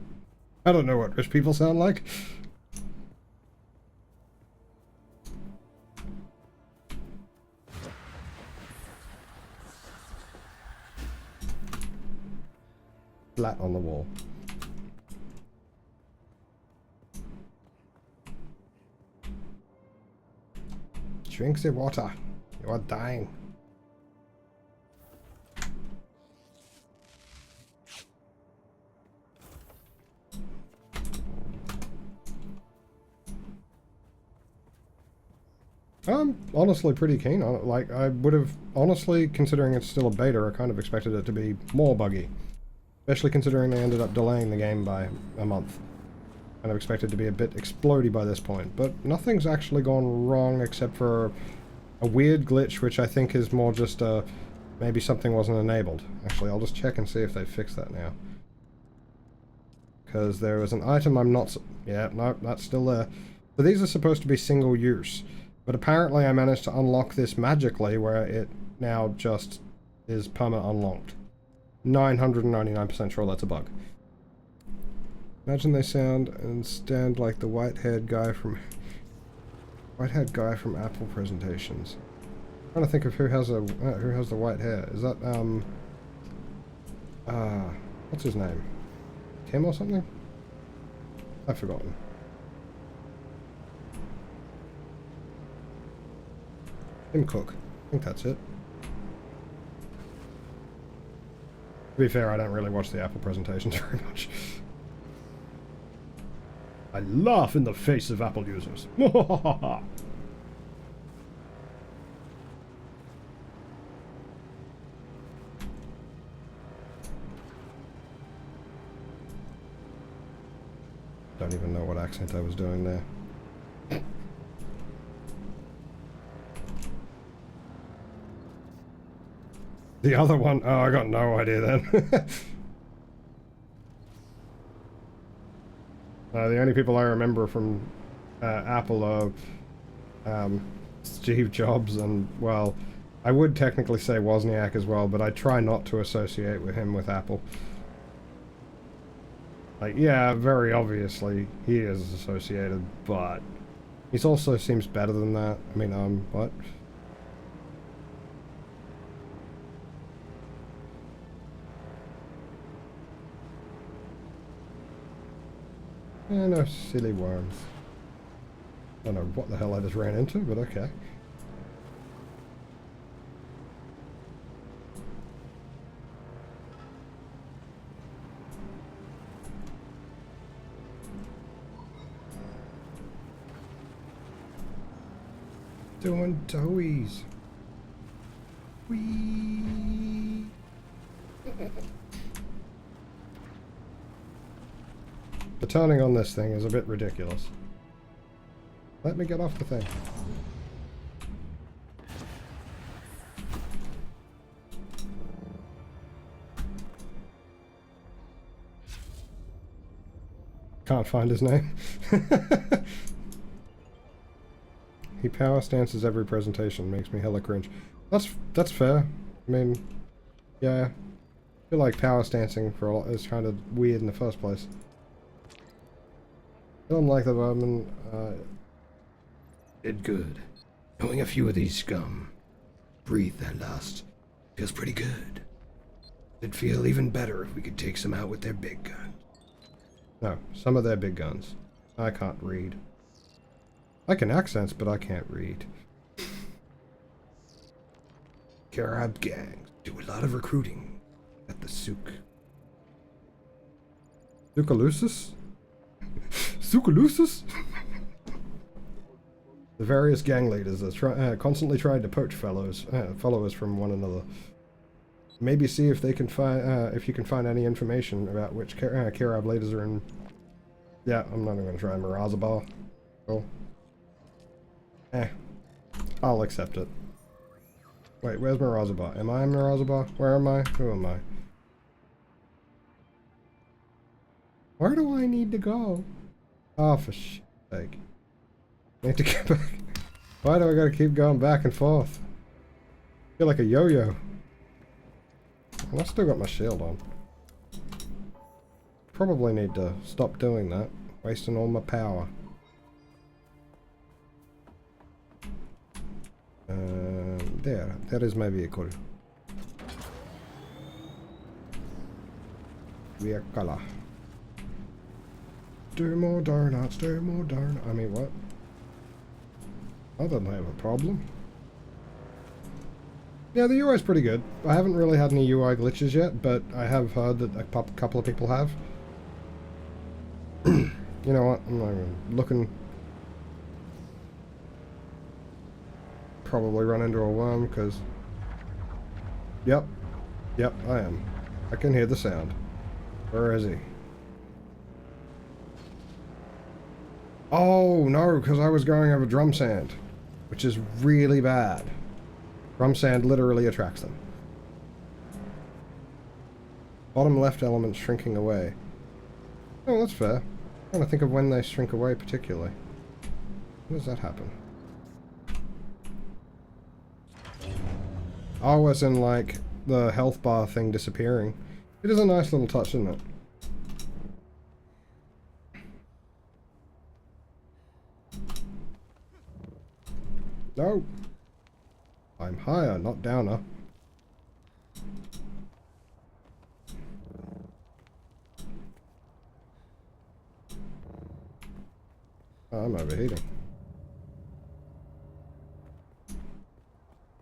I don't know what rich people sound like. Flat on the wall. Drink the water. You are dying. I'm honestly pretty keen on it. Like, I would have, honestly, considering it's still a beta, I kind of expected it to be more buggy. Especially considering they ended up delaying the game by a month. Kind of expected to be a bit explodey by this point, but nothing's actually gone wrong except for a weird glitch, which I think is more just maybe something wasn't enabled. Actually, I'll just check and see if they fixed that now. Because there was an item I'm not... Yeah, no, that's still there. So these are supposed to be single use, but apparently I managed to unlock this magically where it now just is perma unlocked. 999% sure that's a bug. Imagine they sound and stand like the white-haired guy from Apple presentations. I'm trying to think of who has the white hair. Is that what's his name? Tim or something? I've forgotten. Tim Cook. I think that's it. To be fair, I don't really watch the Apple presentations very much. I laugh in the face of Apple users. Don't even know what accent I was doing there. The other one? Oh, I got no idea then. The only people I remember from Apple are Steve Jobs and, well, I would technically say Wozniak as well, but I try not to associate with him with Apple. Like, yeah, very obviously he is associated, but he also seems better than that. I mean, what? No silly worms. I don't know what the hell I just ran into, but okay. Doing doughies. Whee! The turning on this thing is a bit ridiculous. Let me get off the thing. Can't find his name. He power stances every presentation, makes me hella cringe. That's fair. I mean, yeah. feel like power stancing for a lot is kind of weird in the first place. Don't like the vermin. Did good. Knowing a few of these scum. Breathe their lust. Feels pretty good. It'd feel even better if we could take some out with their big guns. No, some of their big guns. I can't read. I can accents, but I can't read. Carab gangs do a lot of recruiting at the souk. Soukalusis? Soukalusis? The various gang leaders are constantly trying to poach followers from one another. Maybe see if they can find if you can find any information about which Carab leaders are in. Yeah, I'm not even going to try Mirazabal. Cool. I'll accept it. Wait, where's Mirazabal? Am I in Mirazabal? Where am I? Who am I? Where do I need to go? Oh, for shit's sake. I need to get back. Why do I gotta keep going back and forth? I feel like a yo-yo. And I've still got my shield on. Probably need to stop doing that. Wasting all my power. There is my vehicle. Vehicle. Do more donuts, do more donuts. I mean, what? I don't have a problem. Yeah, the UI is pretty good. I haven't really had any UI glitches yet, but I have heard that a couple of people have. You know what? I'm not even looking. Probably run into a worm because. Yep, I am. I can hear the sound. Where is he? Oh no, because I was going over drum sand, which is really bad. Drum sand literally attracts them. Bottom left element shrinking away. Oh, that's fair. I'm trying to think of when they shrink away particularly. When does that happen? Oh, as in like the health bar thing disappearing. It is a nice little touch, isn't it? No! I'm higher, not downer. Oh, I'm overheating.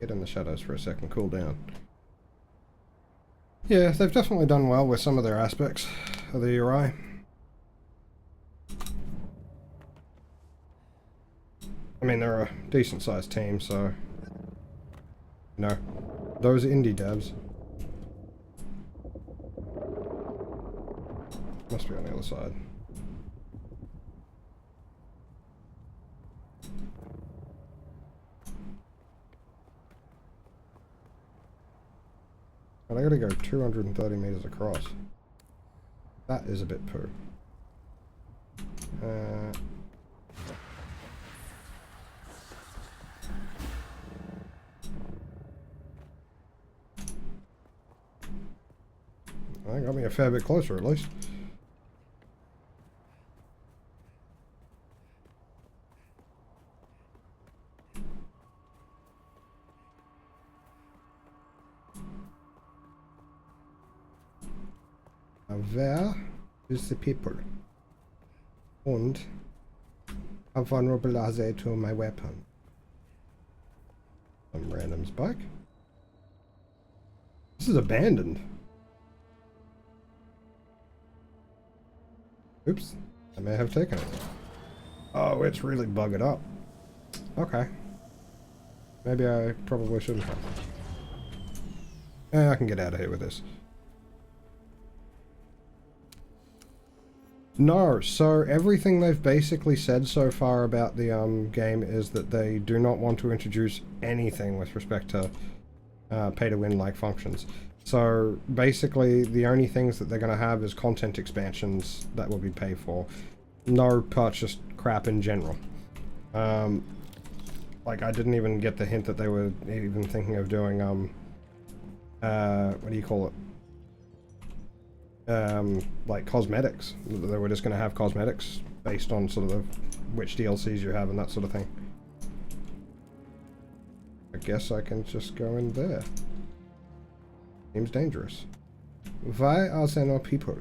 Get in the shadows for a second, cool down. Yeah, they've definitely done well with some of their aspects of the UI. I mean, they're a decent-sized team, so... No. Those indie devs. Must be on the other side. And I gotta go 230 meters across. That is a bit poo. That got me a fair bit closer, at least. Where is the people? And how vulnerable are they to my weapon? Some random spike. This is abandoned. Oops, I may have taken it. Oh, it's really bugged up. Okay. Maybe I probably shouldn't have. I can get out of here with this. No, so everything they've basically said so far about the game is that they do not want to introduce anything with respect to pay-to-win like functions. So basically the only things that they're going to have is content expansions that will be paid for. No purchased crap in general. Like I didn't even get the hint that they were even thinking of doing what do you call it? like cosmetics. They were just going to have cosmetics based on sort of which DLCs you have and that sort of thing. I guess I can just go in there. Seems dangerous. Why are there no people?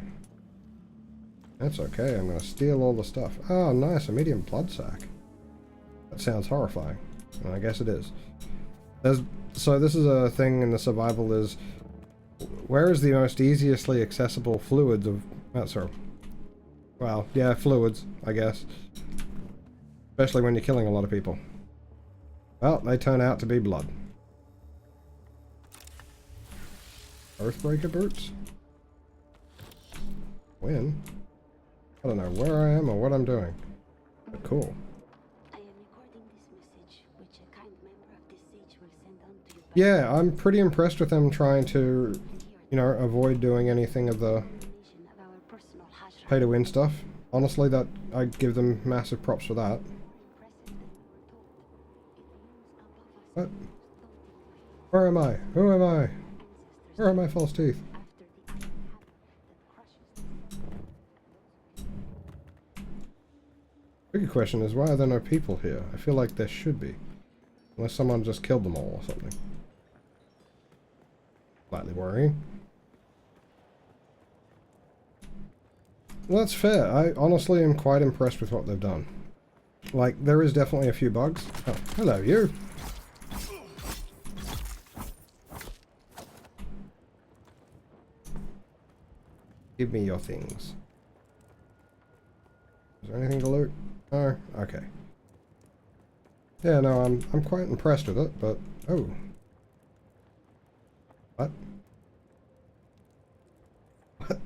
That's okay, I'm going to steal all the stuff. Oh, nice, a medium blood sac. That sounds horrifying. And I guess it is. So this is a thing in the survival is, where is the most easiestly accessible fluids of... Oh, sorry. Well, yeah, fluids, I guess. Especially when you're killing a lot of people. Well, they turn out to be blood. Earthbreaker boots? When? I don't know where I am or what I'm doing. But cool. I am recording this message, which a kind member of this siege will send on to you. Yeah, I'm pretty impressed with them trying to, you know, avoid doing anything of the pay to win stuff. Honestly, that I give them massive props for that. What? Where am I? Who am I? Where are my false teeth? Bigger question is, why are there no people here? I feel like there should be. Unless someone just killed them all or something. Slightly worrying. Well, that's fair. I honestly am quite impressed with what they've done. Like, there is definitely a few bugs. Oh, hello, you! Give me your things. Is there anything to loot? No? Okay. Yeah, no, I'm quite impressed with it, but... Oh. What? What?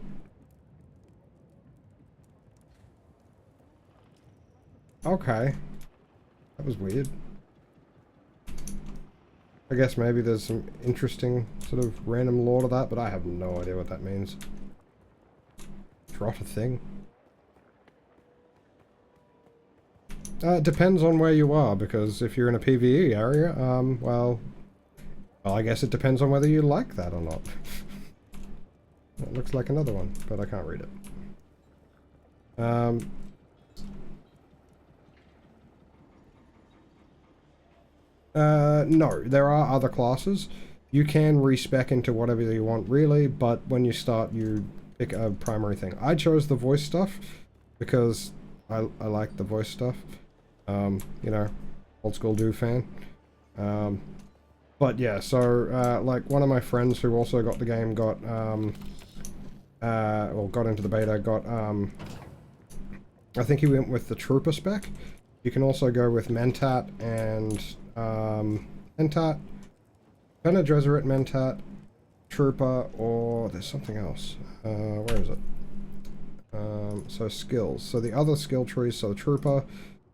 Okay. That was weird. I guess maybe there's some interesting sort of random lore to that, but I have no idea what that means. Trot a thing? It depends on where you are, because if you're in a PvE area, well, I guess it depends on whether you like that or not. That looks like another one, but I can't read it. No, there are other classes. You can respec into whatever you want, really, but when you start, you pick a primary thing. I chose the voice stuff because I like the voice stuff. You know, old school Dune fan. But yeah, so like one of my friends who also got the game got well, got into the beta, got I think he went with the Trooper spec. You can also go with Mentat and Mentat, Bene Gesserit, Mentat, Trooper, or there's something else. Where is it? So skills. So the other skill trees, so Trooper,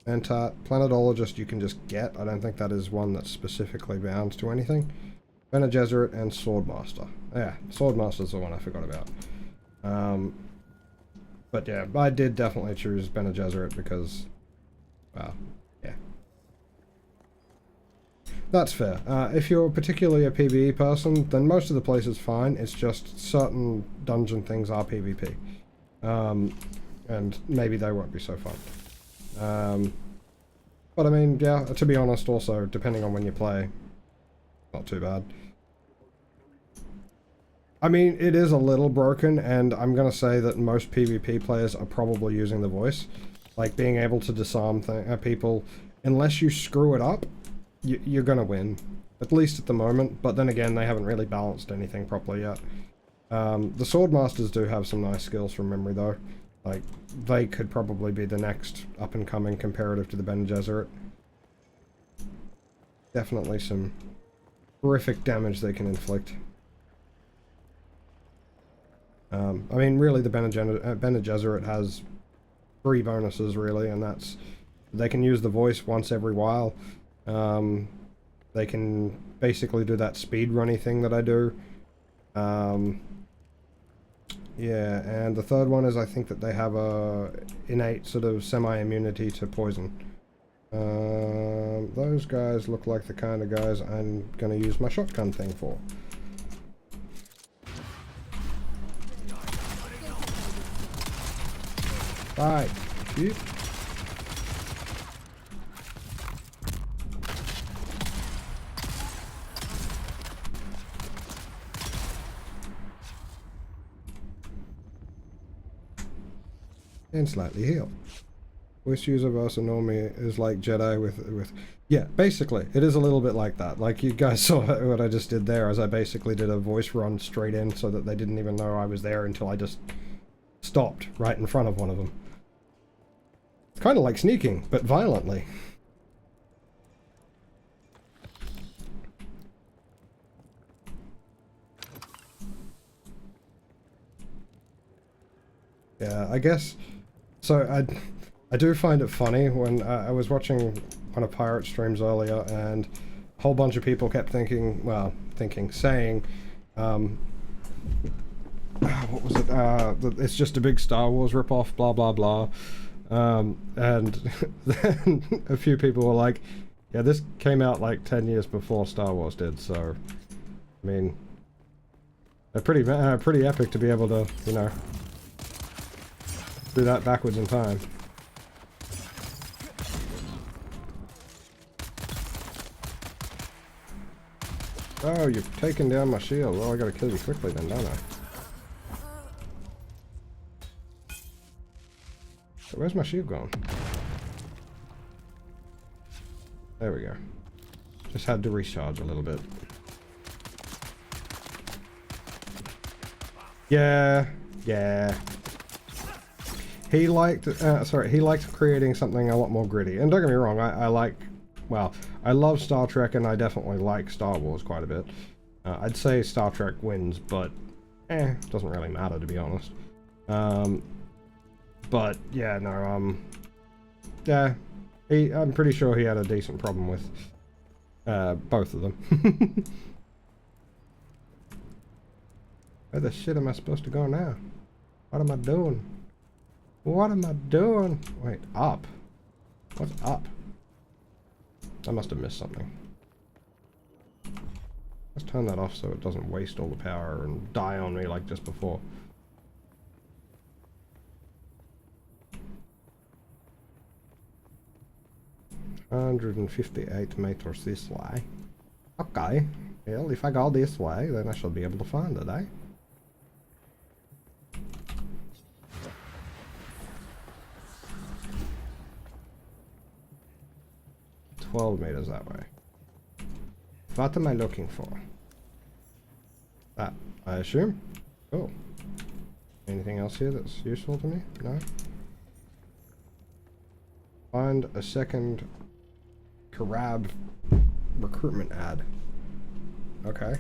Mentat, Planetologist you can just get. I don't think that is one that's specifically bound to anything. Bene Gesserit and Swordmaster. Yeah, Swordmaster's the one I forgot about. But yeah, I did definitely choose Bene Gesserit because, well, yeah. That's fair. If you're particularly a PvE person, then most of the place is fine. It's just certain dungeon things are PvP. And maybe they won't be so fun. But I mean, yeah, to be honest also, depending on when you play, not too bad. I mean, it is a little broken, and I'm gonna say that most PvP players are probably using the voice. Like, being able to disarm people, unless you screw it up, you're gonna win. At least at the moment, but then again, they haven't really balanced anything properly yet. The Swordmasters do have some nice skills from memory, though. Like, they could probably be the next up-and-coming comparative to the Bene Gesserit. Definitely some horrific damage they can inflict. I mean, really, the Bene Gesserit has 3 bonuses, really, and that's... They can use the voice once every while. They can basically do that speedrunny thing that I do. Yeah, and the third one is I think that they have a innate sort of semi-immunity to poison. Those guys look like the kind of guys I'm going to use my shotgun thing for. Right. Shoot. And slightly heal. Voice user versus normie is like Jedi with yeah, basically it is a little bit like that. Like you guys saw what I just did there, as I basically did a voice run straight in so that they didn't even know I was there until I just stopped right in front of one of them. It's kind of like sneaking, but violently. Yeah, I guess. So I do find it funny when I was watching one of Pirate streams earlier, and a whole bunch of people kept saying, what was it? It's just a big Star Wars ripoff, blah blah blah. And then a few people were like, yeah, this came out like 10 years before Star Wars did, so I mean, they're pretty epic to be able to, you know, do that backwards in time. Oh, you've taken down my shield. Well, I gotta kill you quickly then, don't I? So where's my shield gone? There we go. Just had to recharge a little bit. Yeah. He liked, he liked creating something a lot more gritty. And don't get me wrong, I love Star Trek, and I definitely like Star Wars quite a bit. I'd say Star Trek wins, but doesn't really matter, to be honest. But yeah, no, yeah, I'm pretty sure he had a decent problem with both of them. Where the shit am I supposed to go now? What am I doing? What am I doing? Wait, up? What's up? I must have missed something. Let's turn that off so it doesn't waste all the power and die on me like just before. $158 meters this way. Okay. Well, if I go this way, then I shall be able to find it, eh? 12 meters that way. What am I looking for? That, I assume? Oh. Anything else here that's useful to me? No? Find a second Karab recruitment ad. Okay.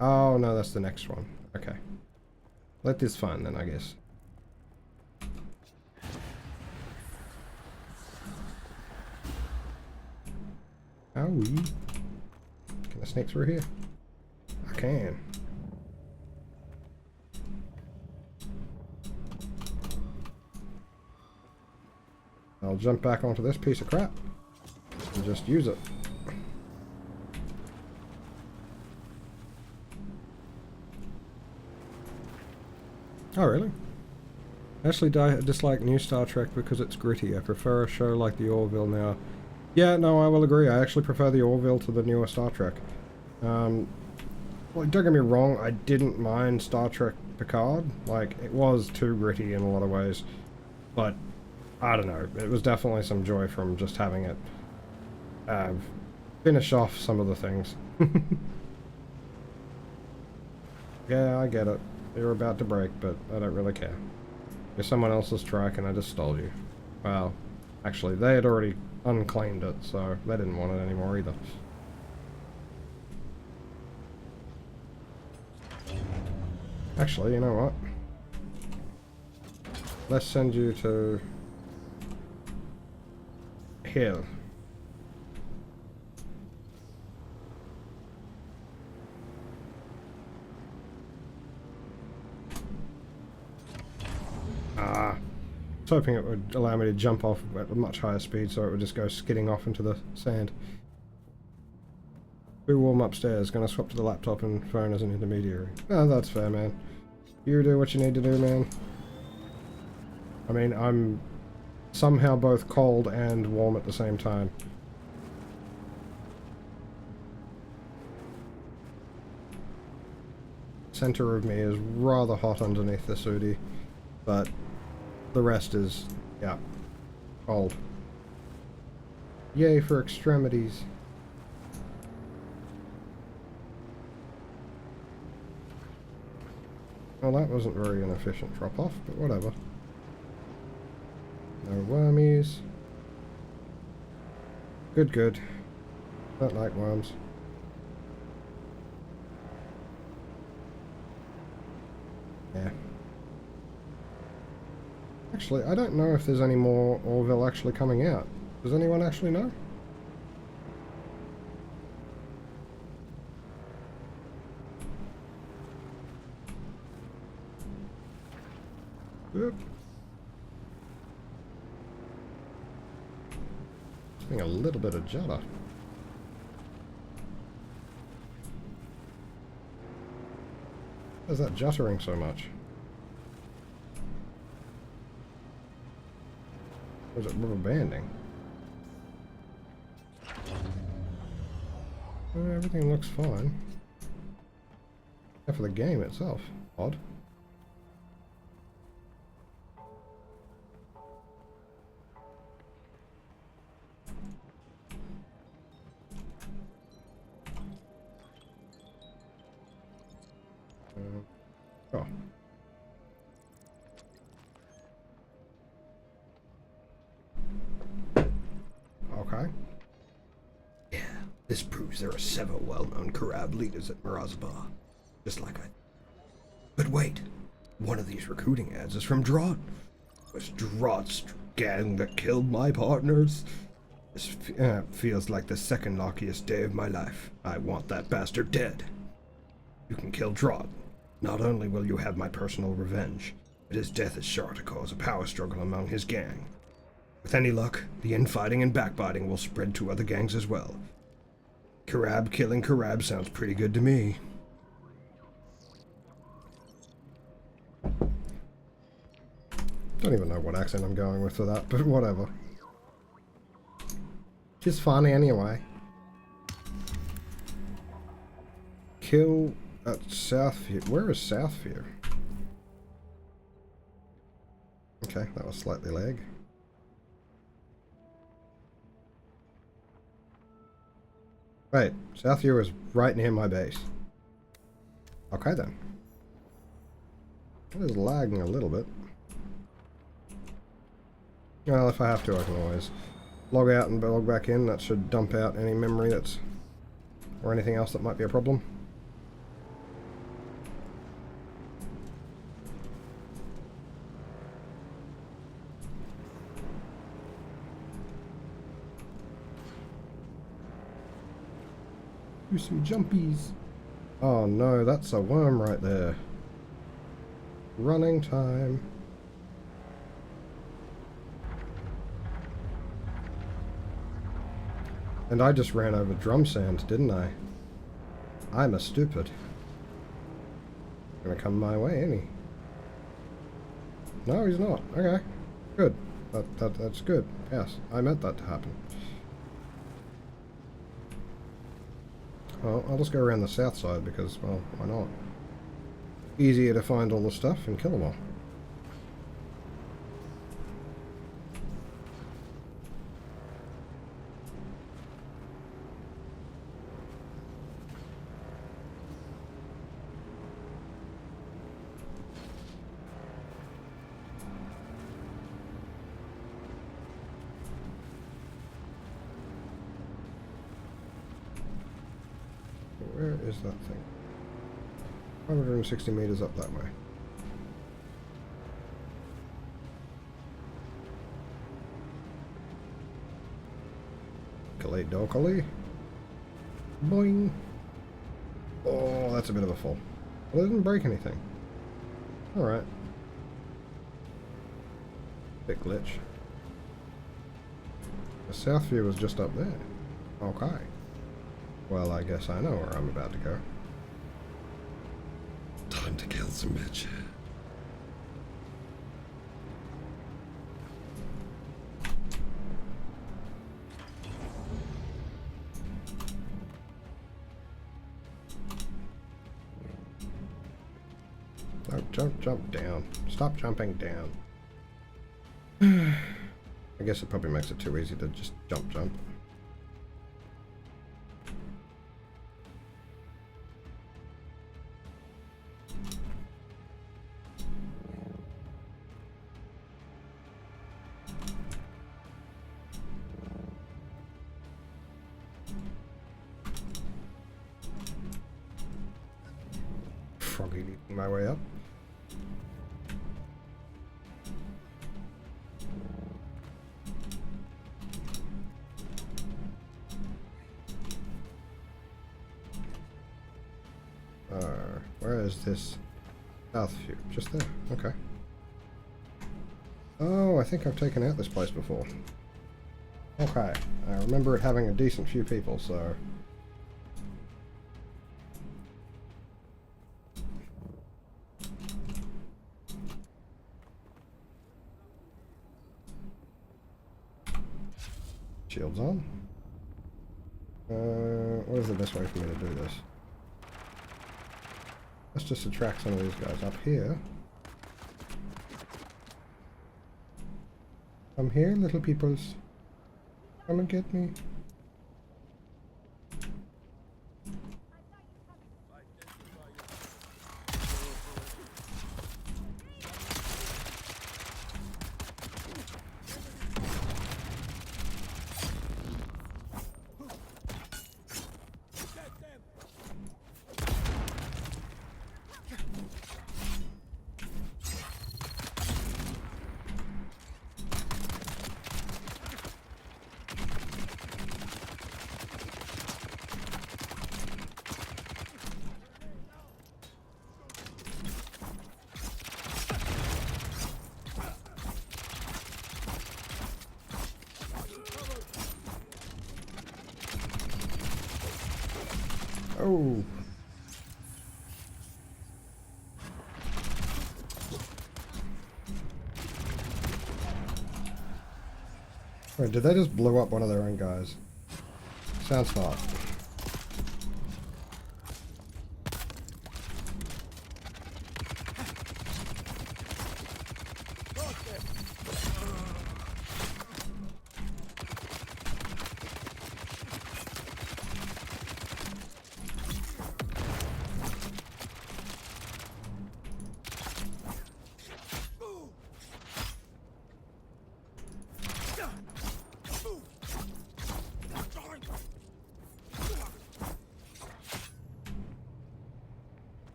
Oh, no, that's the next one. Okay. Let this fun then, I guess. Owie. Can I sneak through here? I can. I'll jump back onto this piece of crap and just use it. Oh, really? I actually dislike new Star Trek because it's gritty. I prefer a show like the Orville now. Yeah, no, I will agree. I actually prefer the Orville to the newer Star Trek. Well, don't get me wrong, I didn't mind Star Trek Picard. Like, it was too gritty in a lot of ways. But, I don't know, it was definitely some joy from just having it finish off some of the things. Yeah, I get it. You're about to break, but I don't really care. You're someone else's track and I just stole you. Well, actually, they had already unclaimed it, so they didn't want it anymore either. Actually, you know what? Let's send you to here. I was hoping it would allow me to jump off at a much higher speed so it would just go skidding off into the sand. Be warm upstairs, gonna swap to the laptop and phone as an intermediary. Oh, that's fair, man. You do what you need to do, man. I mean, I'm somehow both cold and warm at the same time. Center of me is rather hot underneath this hoodie, but the rest is, yeah, cold. Yay for extremities. Well, that wasn't very an efficient drop-off, but whatever. No wormies. Good, good. Don't like worms. Yeah. Actually, I don't know if there's any more Orville actually coming out. Does anyone actually know? Oop. Getting a little bit of judder. Why is that juttering so much? Or is it rubber banding? Everything looks fine. Except for the game itself. Odd. Oh. Okay. Yeah, this proves there are several well-known Karab leaders at Mirazbar. Just like I... But wait, one of these recruiting ads is from Drot. It was Drot's gang that killed my partners. This feels like the second luckiest day of my life. I want that bastard dead. You can kill Drot. Not only will you have my personal revenge, but his death is sure to cause a power struggle among his gang. With any luck, the infighting and backbiting will spread to other gangs as well. Karab killing Karab sounds pretty good to me. Don't even know what accent I'm going with for that, but whatever. Just funny anyway. Kill at Southview. Where is Southview? Okay, that was slightly lag. Right, Southview is right near my base. Okay then. It is lagging a little bit. Well, if I have to, I can always log out and log back in. That should dump out any memory that's... or anything else that might be a problem. Do some jumpies. Oh no, that's a worm right there. Running time. And I just ran over drum sand, didn't I? I'm a stupid. Gonna come my way, ain't he? No, he's not. Okay. Good. That's good. Yes, I meant that to happen. Well, I'll just go around the south side because, well, why not? Easier to find all the stuff and kill them all. Where is that thing? 560 meters up that way. Dokali. Boing. Oh, that's a bit of a fall. Well, it didn't break anything. Alright. Bit glitch. The south view was just up there. Okay. Well, I guess I know where I'm about to go. Time to kill some bitch. No, jump down. Stop jumping down. I guess it probably makes it too easy to just jump. Froggy leading my way up. Where is this south view? Just there. Okay. Oh, I think I've taken out this place before. Okay. I remember it having a decent few people, so... Shields on. What is the best way for me to do this? Let's just attract some of these guys up here. Come here, little peoples. Come and get me. Oh. Wait, did they just blow up one of their own guys? Sounds not.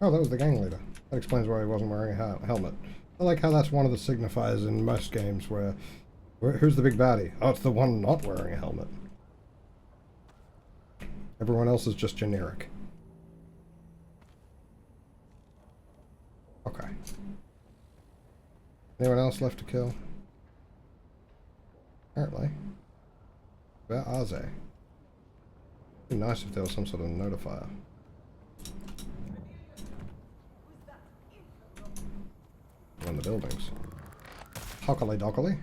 Oh, that was the gang leader. That explains why he wasn't wearing a helmet. I like how that's one of the signifiers in most games where who's the big baddie? Oh, it's the one not wearing a helmet. Everyone else is just generic. Okay. Anyone else left to kill? Apparently. Where are they? It'd be nice if there was some sort of notifier. One of the buildings. Hockily dockily.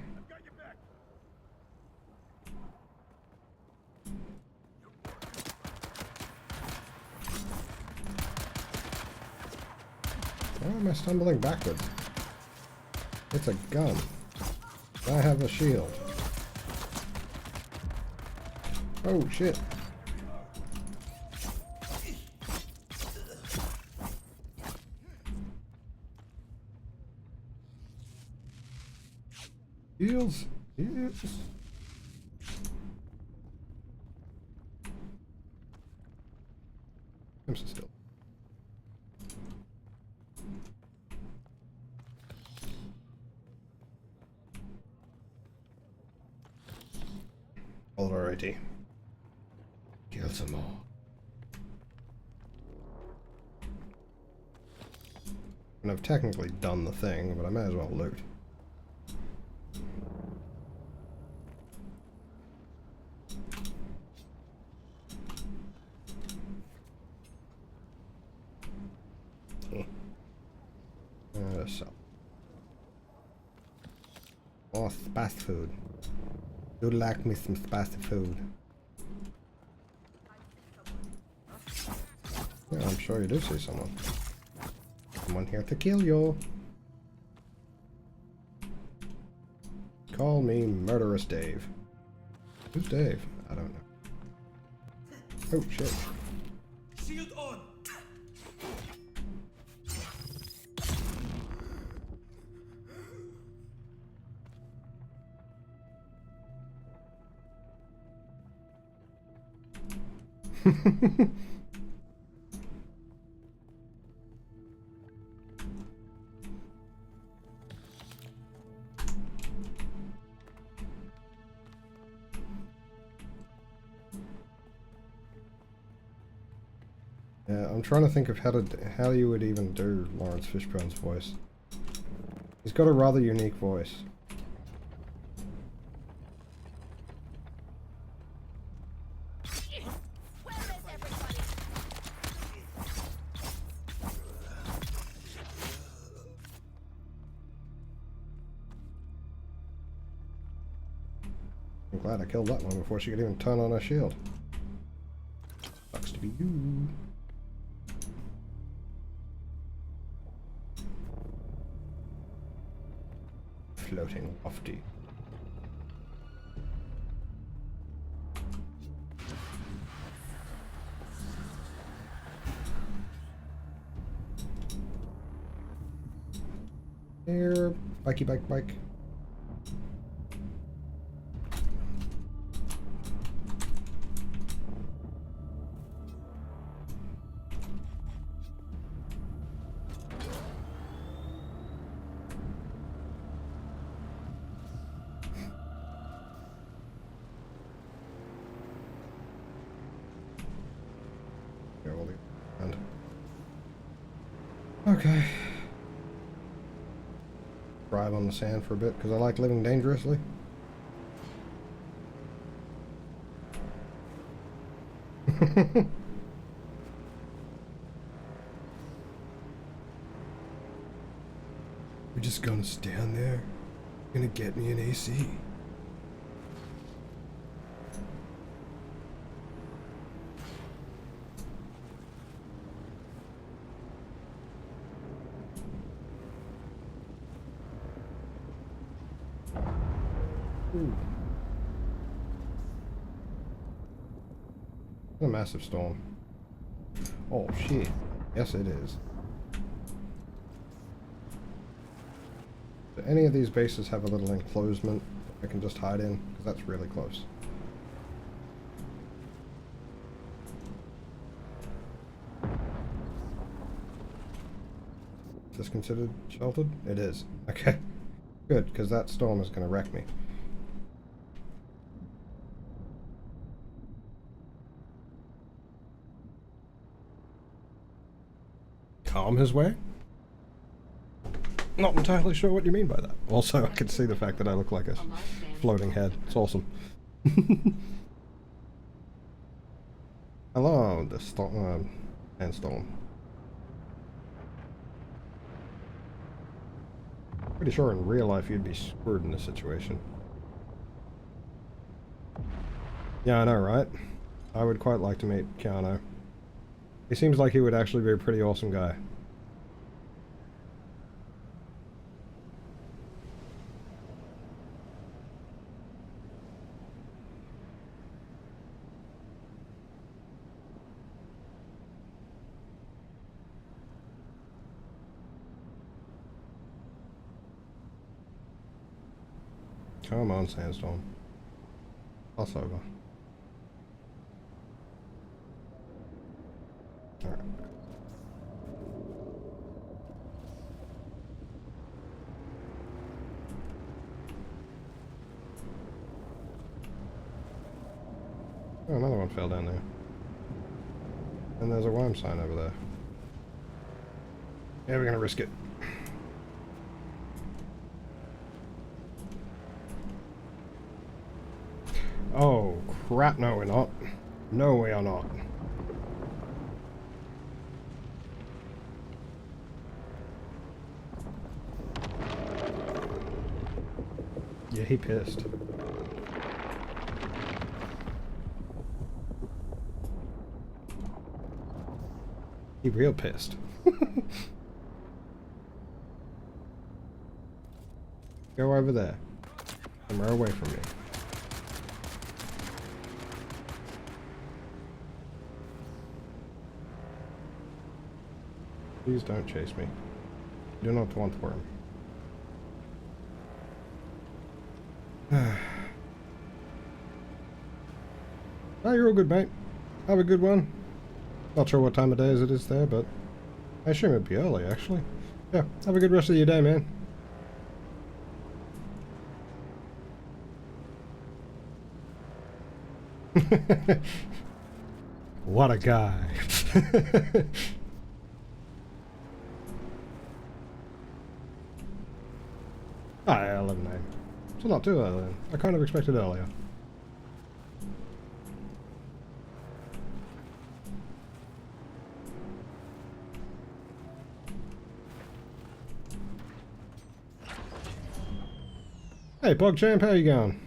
Why am I stumbling backwards? It's a gun. I have a shield. Oh shit. Heals. Yes. I'm so still. Alrighty. Kill some more. And I've technically done the thing, but I may as well loot. So. Oh, fast food. You like me some fast food. Yeah, I'm sure you do see someone. Someone here to kill you. Call me Murderous Dave. Who's Dave? I don't know. Oh shit. Shield on! Yeah, I'm trying to think of how you would even do Lawrence Fishburne's voice. He's got a rather unique voice. I'm glad I killed that one before she could even turn on her shield. Sucks to be you. Floating lofty. Here, bikey bike. Okay. Drive on the sand for a bit because I like living dangerously. We're just gonna stand there. Gonna get me an AC. Ooh. A massive storm. Oh shit. Yes it is. Do any of these bases have a little enclosement I can just hide in? Because that's really close. Is this considered sheltered? It is. Okay. Good, because that storm is going to wreck me. Calm his way? Not entirely sure what you mean by that. Also, I can see the fact that I look like a floating head. It's awesome. Hello, the sandstorm. Pretty sure in real life you'd be screwed in this situation. Yeah, I know, right? I would quite like to meet Keanu. He seems like he would actually be a pretty awesome guy. Come on, sandstorm. Pass over. Alright. Oh, another one fell down there. And there's a worm sign over there. Yeah, we're gonna risk it. Oh, crap, no we're not. No, we are not. Yeah, he pissed. He real pissed. Go over there. Somewhere away from me. Please don't chase me. Do not want worm. Oh, you're all good, mate. Have a good one. Not sure what time of day it is there, but I assume it'd be early, actually. Yeah, have a good rest of your day, man. What a guy. Ah, 11 9. So not too early then. I kind of expected earlier. Hey PogChamp, how you going?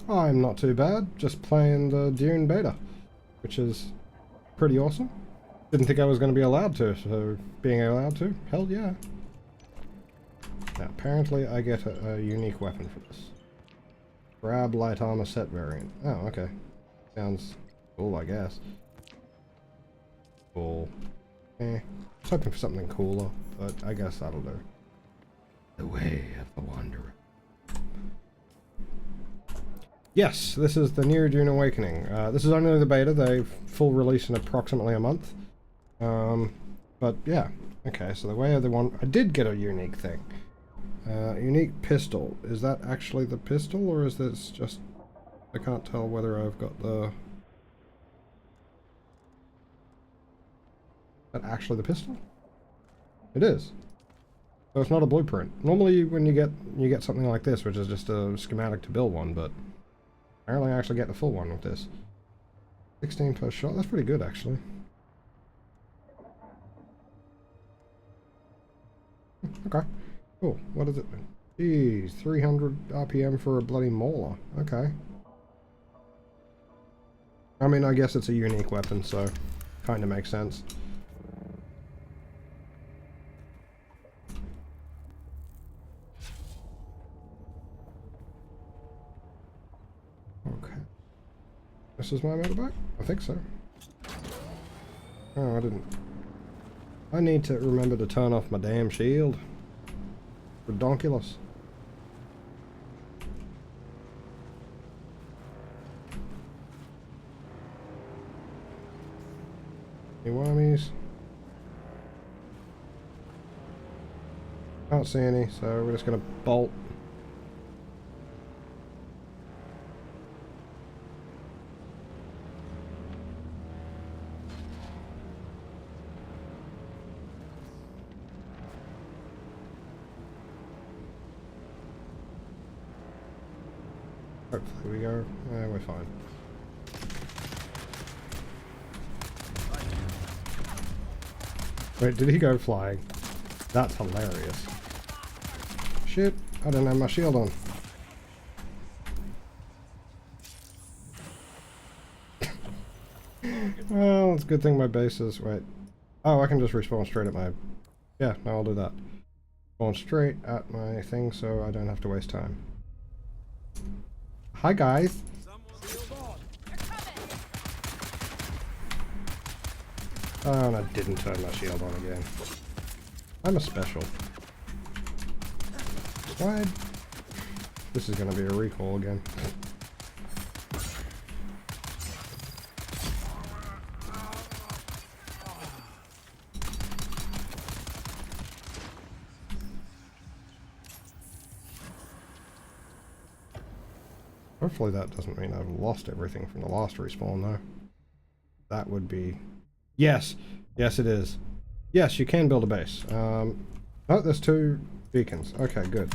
I'm not too bad, just playing the Dune beta, which is pretty awesome. Didn't think I was going to be allowed to, so being allowed to, hell yeah. Now, apparently I get a unique weapon for this. Grab light armor set variant. Oh, okay. Sounds cool, I guess. Cool. I was hoping for something cooler, but I guess that'll do. The way of the wanderer. Yes, this is the new Dune Awakening. This is only the beta. They full release in approximately a month. But yeah. Okay, so the way of the one... I did get a unique thing. Unique pistol. Is that actually the pistol, or is this just... I can't tell whether I've got the... Is that actually the pistol? It is. So it's not a blueprint. Normally when you get something like this, which is just a schematic to build one, but apparently I actually get the full one with this. 16 per shot. That's pretty good, actually. Okay. Cool. What is it? Jeez, 300 RPM for a bloody mauler. Okay. I mean, I guess it's a unique weapon, so kind of makes sense. Okay. This is my motorbike? I think so. Oh, I didn't. I need to remember to turn off my damn shield. Redonkulous. Any wormies? Can't see any, so we're just gonna bolt. Hopefully we go. Yeah, we're fine. Wait, did he go flying? That's hilarious. Shit, I don't have my shield on. Well, it's a good thing my base is... Wait. Oh, I can just respawn straight at my... Yeah, no, I'll do that. Spawn straight at my thing so I don't have to waste time. Hi guys. Oh, and I didn't turn my shield on again. I'm a special. Why? This is gonna be a recall again. Hopefully that doesn't mean I've lost everything from the last respawn, though. That would be... Yes! Yes, it is. Yes, you can build a base. Oh, there's 2 beacons. Okay, good.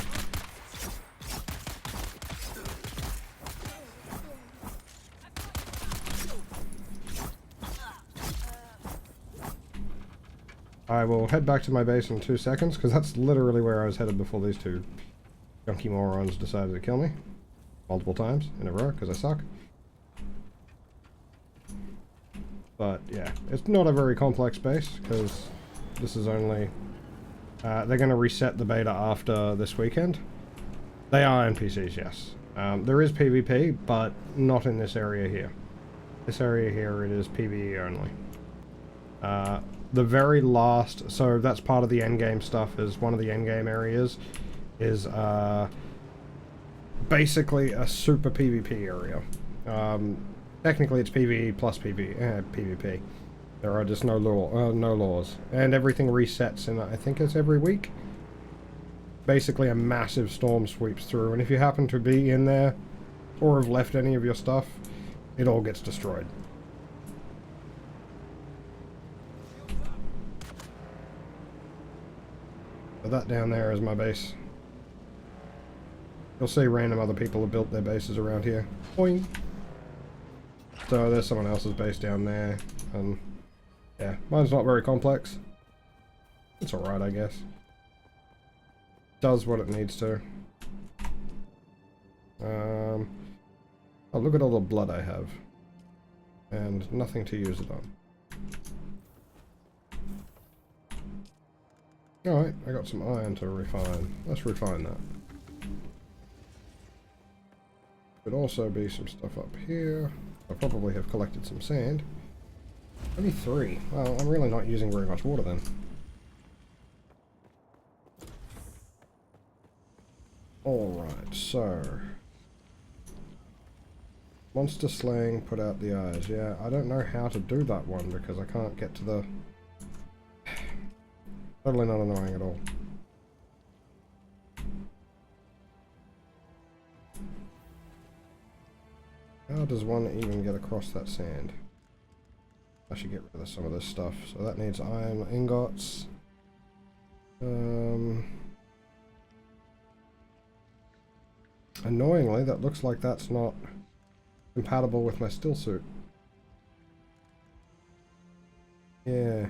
I will head back to my base in 2 seconds, because that's literally where I was headed before these 2 junky morons decided to kill me. Multiple times in a row, because I suck. But yeah, it's not a very complex base, because this is only They're going to reset the beta after this weekend. They are NPCs, yes. There is PvP, but not in this area here. This area here, it is PvE only. The very last, so that's part of the endgame stuff, is one of the endgame areas is basically a super PvP area. Technically it's PvE plus PvP. There are just no laws. And everything resets in, I think it's every week. Basically a massive storm sweeps through, and if you happen to be in there, or have left any of your stuff, it all gets destroyed. So that down there is my base. You'll see random other people have built their bases around here. Boing! So there's someone else's base down there, and yeah, mine's not very complex. It's alright, I guess. Does what it needs to. Oh, look at all the blood I have. And nothing to use it on. Alright, I got some iron to refine. Let's refine that. Could also be some stuff up here. I probably have collected some sand. Only 3. Well, I'm really not using very much water then. Alright, so... monster slaying, put out the eyes. Yeah, I don't know how to do that one because I can't get to the... Totally not annoying at all. How does one even get across that sand? I should get rid of some of this stuff. So that needs iron ingots. Annoyingly, that looks like that's not compatible with my still suit. Yeah.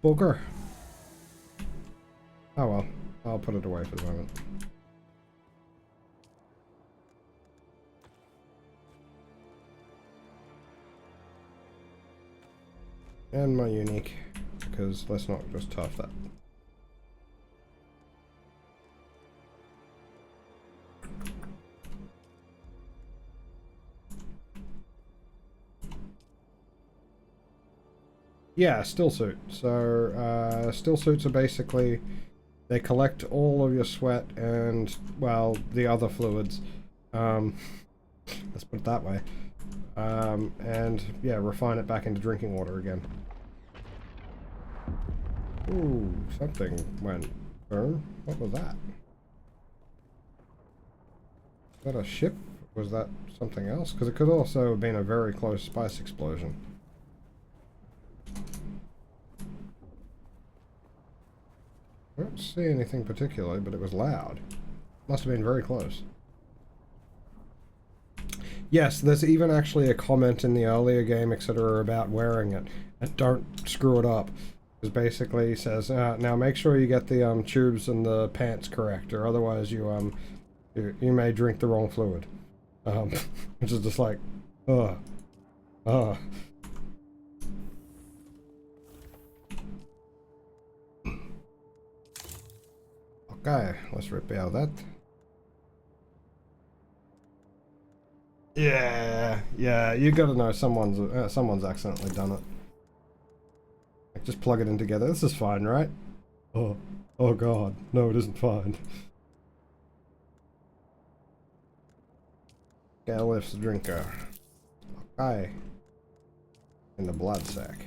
Booger. Oh well, I'll put it away for the moment. And my unique, because let's not just tough that. Yeah, still suit. So, still suits are basically, they collect all of your sweat and, well, the other fluids. Let's put it that way. And, yeah, refine it back into drinking water again. Ooh, something went burn. What was that? Was that a ship? Was that something else? Because it could also have been a very close spice explosion. I don't see anything particularly, but it was loud. Must have been very close. Yes, there's even actually a comment in the earlier game, etc., about wearing it. And don't screw it up. It basically says, now make sure you get the tubes and the pants correct, or otherwise you may drink the wrong fluid. Which is just like, ugh. Okay, let's repair that. Yeah, you gotta know someone's accidentally done it. Like, just plug it in together. This is fine, right? Oh god, no, it isn't fine. Galif's drinker. Okay. In the blood sack.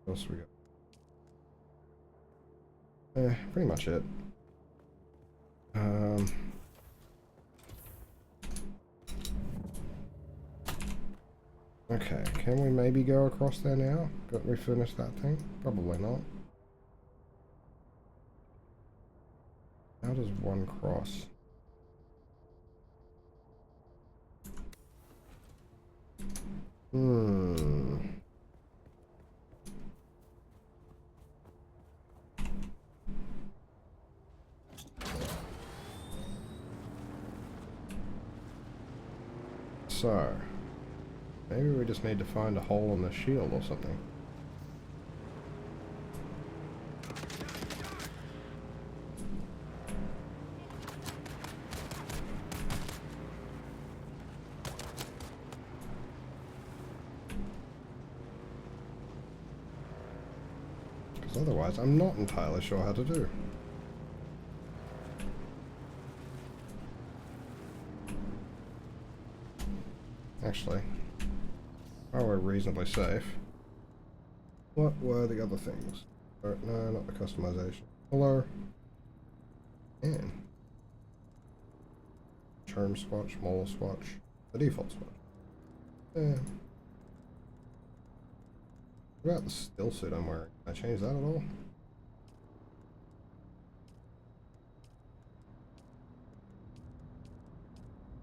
What else we got? Pretty much it. Okay, can we maybe go across there now? Got we finished that thing? Probably not. How does one cross? So Maybe we just need to find a hole in the shield or something. Because otherwise I'm not entirely sure how to do. Actually, while we're reasonably safe, what were the other things? No, not the customization. Hello. And charm swatch, mole swatch, the default swatch. Yeah. What about the still suit I'm wearing? Can I change that at all?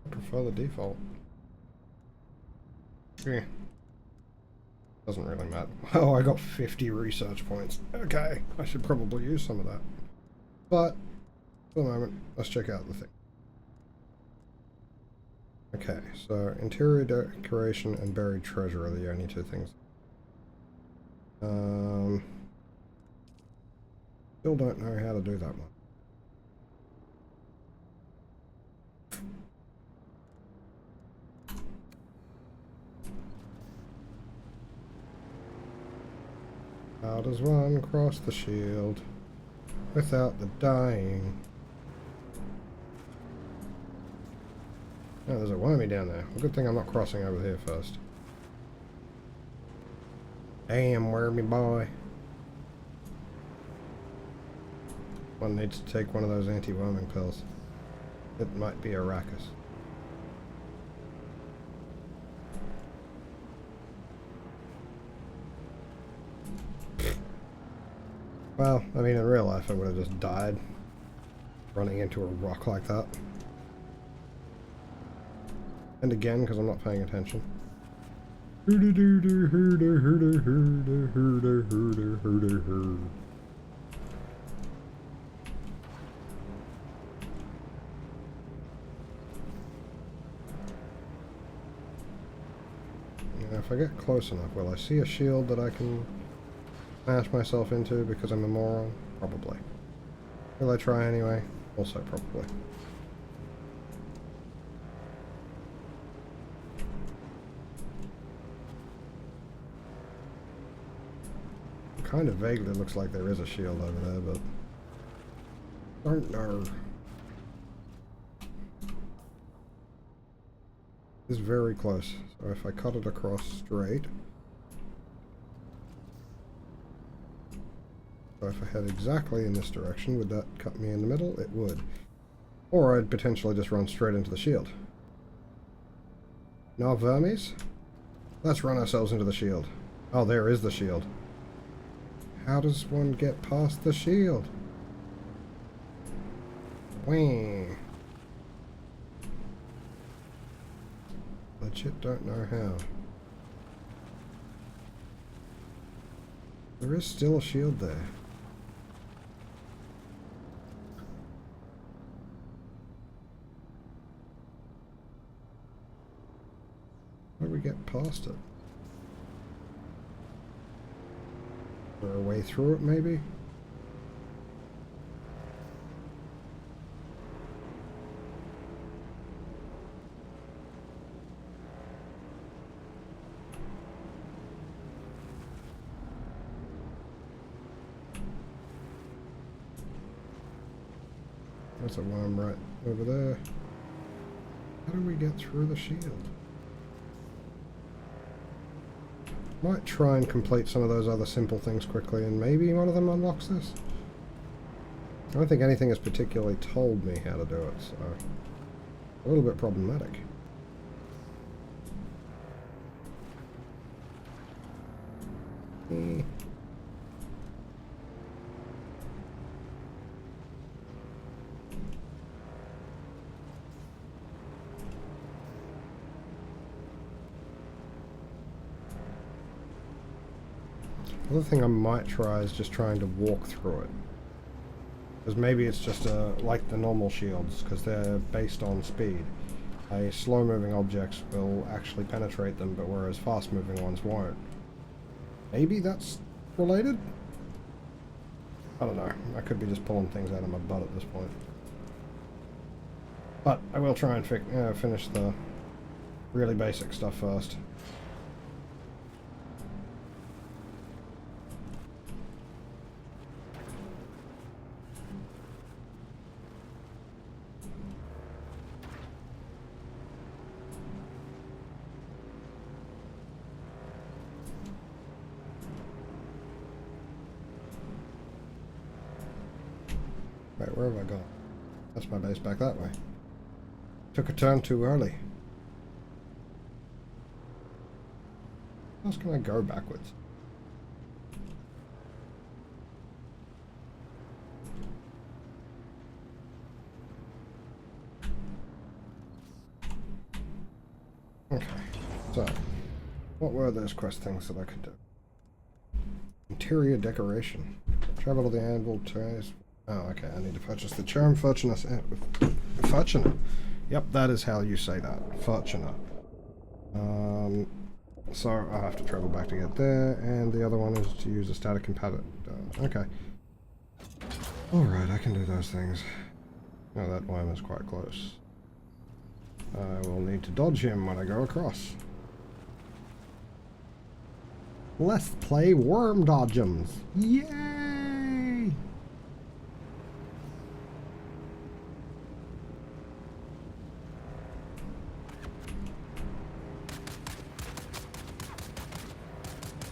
I prefer the default. Yeah. Doesn't really matter. Oh, I got 50 research points. Okay, I should probably use some of that. But, for the moment, let's check out the thing. Okay, so interior decoration and buried treasure are the only two things. Still don't know how to do that one. How does one cross the shield without the dying? Oh, there's a wormy down there. Well, good thing I'm not crossing over here first. Damn, wormy boy. One needs to take one of those anti-worming pills. It might be Arrakis. Well, I mean, in real life, I would have just died running into a rock like that. And again, because I'm not paying attention. If I get close enough, will I see a shield that I can smash myself into because I'm a moron? Probably. Will I try anyway? Also probably. Kind of vaguely looks like there is a shield over there, but don't know. It's very close. So if I cut it across straight, so if I head exactly in this direction, would that cut me in the middle? It would. Or I'd potentially just run straight into the shield. Now, vermies, let's run ourselves into the shield. Oh, there is the shield. How does one get past the shield? Whee! Legit don't know how. There is still a shield there. How do we get past it? Is there a way through it, maybe? There's a worm right over there. How do we get through the shield? Might try and complete some of those other simple things quickly, and maybe one of them unlocks this. I don't think anything has particularly told me how to do it, so a little bit problematic. Another thing I might try is just trying to walk through it. Because maybe it's just like the normal shields, because they're based on speed. slow-moving objects will actually penetrate them, but whereas fast-moving ones won't. Maybe that's related? I don't know. I could be just pulling things out of my butt at this point. But I will try and finish the really basic stuff first. Wait, where have I gone? That's my base back that way. Took a turn too early. How else can I go backwards? Okay, so what were those quest things that I could do? Interior decoration. Travel to the anvil trace. Oh, okay, I need to purchase the charm Fortunate. Fortunate. Yep, that is how you say that. Fortunate. So I'll have to travel back to get there, and the other one is to use a static compatible. Okay. Alright, I can do those things. Oh, that worm is quite close. I will need to dodge him when I go across. Let's play worm dodgems. Yay!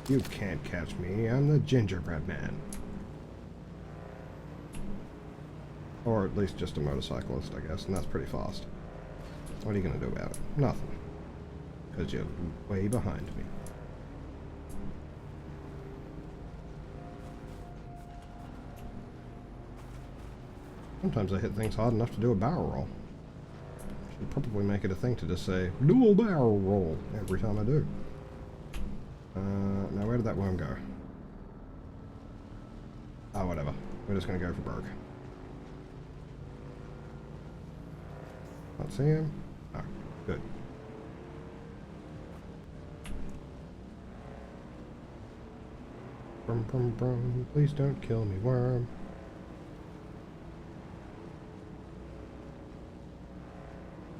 You can't catch me, I'm the gingerbread man. Or at least just a motorcyclist, I guess, and that's pretty fast. What are you gonna do about it? Nothing. Because you're way behind me. Sometimes I hit things hard enough to do a barrel roll. I should probably make it a thing to just say, dual barrel roll, every time I do. Now where did that worm go? Ah, whatever. We're just gonna go for broke. Not see him? Oh, good. Brum brum brum, please don't kill me, worm.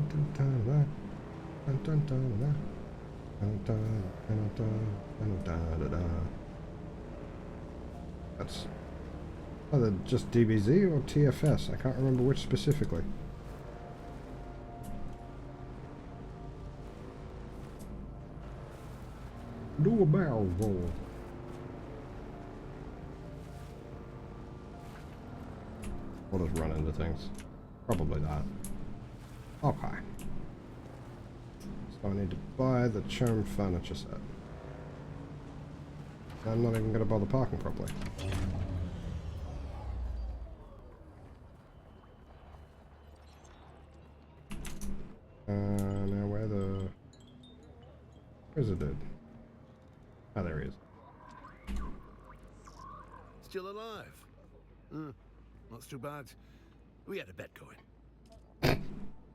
Dun, dun, dun, dun, dun, dun, dun. That's either just DBZ or TFS. I can't remember which specifically. Do a barrel roll. We'll just run into things. Probably that. Okay. So I need to buy the charm furniture set. I'm not even going to bother parking properly. Now where's the dude? Oh, there he is. Still alive? Not too bad. We had a bet going.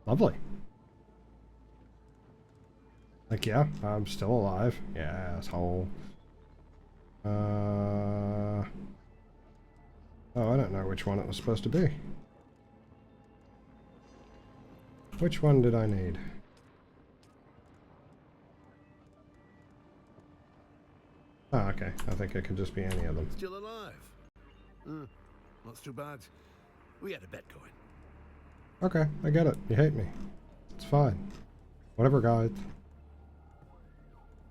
Lovely. Like, yeah, I'm still alive. Yeah, asshole. Oh, I don't know which one it was supposed to be. Which one did I need? Ah, okay. I think it could just be any of them. Still alive? Not too bad. We had a bet going. Okay, I get it. You hate me. It's fine. Whatever, guys.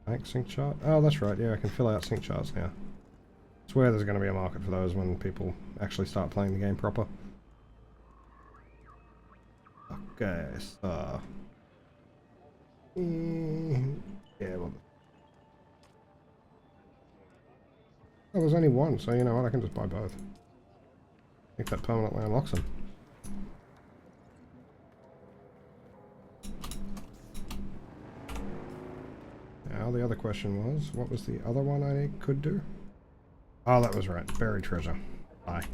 Bank sync chart? Oh, that's right. Yeah, I can fill out sync charts now. I swear there's going to be a market for those when people actually start playing the game proper. Okay, so... yeah, well... Oh, there's only one, so you know what? I can just buy both. I think that permanently unlocks them. Now the other question was, what was the other one I could do? Oh, that was right. Buried treasure. Bye.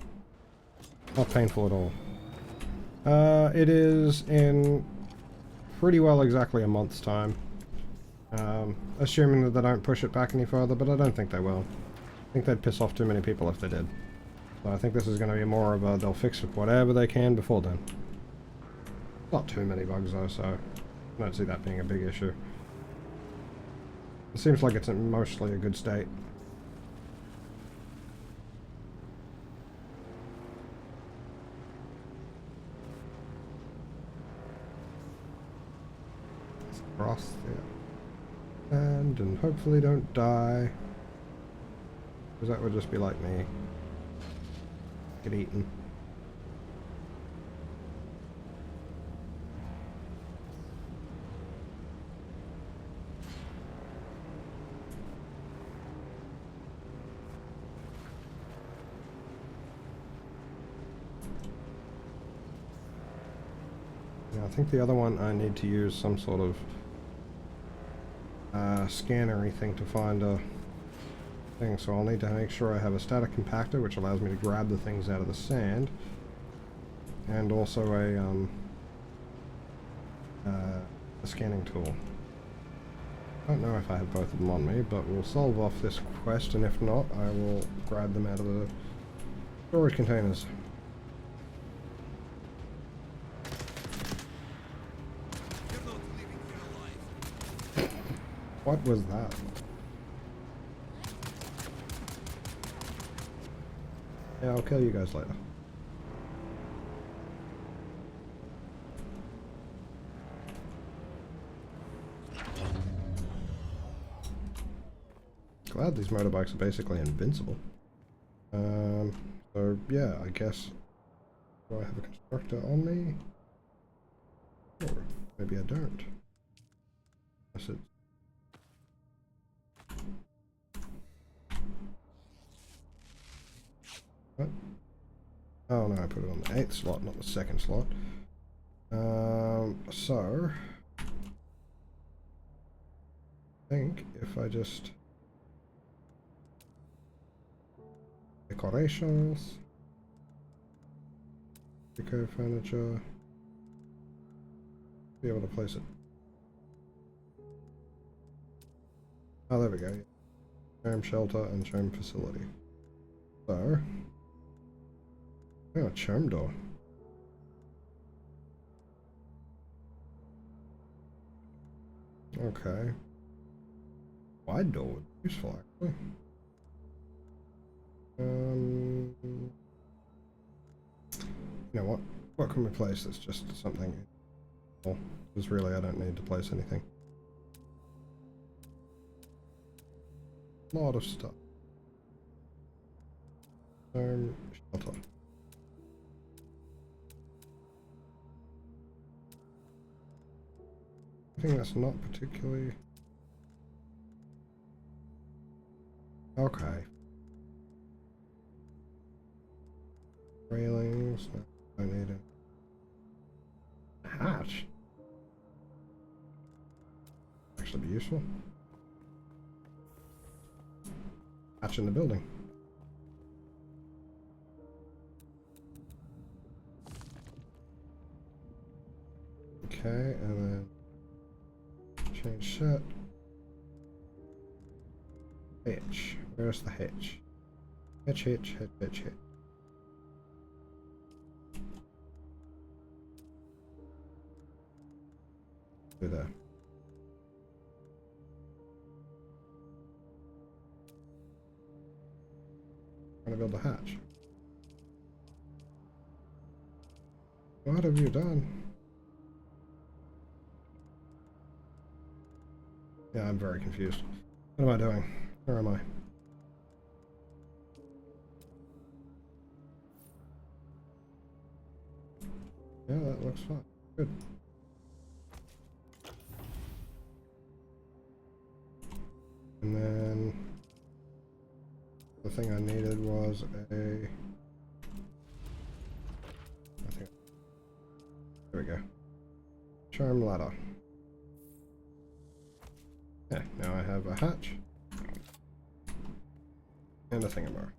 Not painful at all. It is in pretty well exactly a month's time. Assuming that they don't push it back any further, but I don't think they will. I think they'd piss off too many people if they did. So I think this is going to be more of a, they'll fix it whatever they can before then. Not too many bugs though, so I don't see that being a big issue. It seems like it's in mostly a good state. Cross there. And hopefully don't die. Because that would just be like me. Get eaten. Yeah, I think the other one I need to use some sort of scannery thing to find a thing, so I'll need to make sure I have a static compactor which allows me to grab the things out of the sand, and also a scanning tool. I don't know if I have both of them on me, but we'll solve off this quest, and if not, I will grab them out of the storage containers. What was that? Yeah, I'll kill you guys later. Glad these motorbikes are basically invincible. So yeah, I guess, do I have a constructor on me? Or maybe I don't. Unless it's what? Oh no, I put it on the 8th slot, not the 2nd slot. So I think if I just decorations, deco furniture, be able to place it. Oh, there we go. Home shelter and home facility. So, oh, charm door. Okay. Wide door would be useful, actually. You know what? What can we place that's just something? Well, because really I don't need to place anything. A lot of stuff. Shelter. I think that's not particularly okay. Railings. No, I need a hatch. Actually, be useful. Hatch in the building. Okay, and then change set. Hitch. Where's the hitch? Hitch, hitch, hitch, hitch, hitch. Do that. Trying to build a hatch. What have you done? Yeah, I'm very confused. What am I doing? Where am I? Yeah, that looks fine. Good. And then the thing I needed was a... I think... There we go. Charm ladder. Yeah, now I have a hatch. And a thingamar.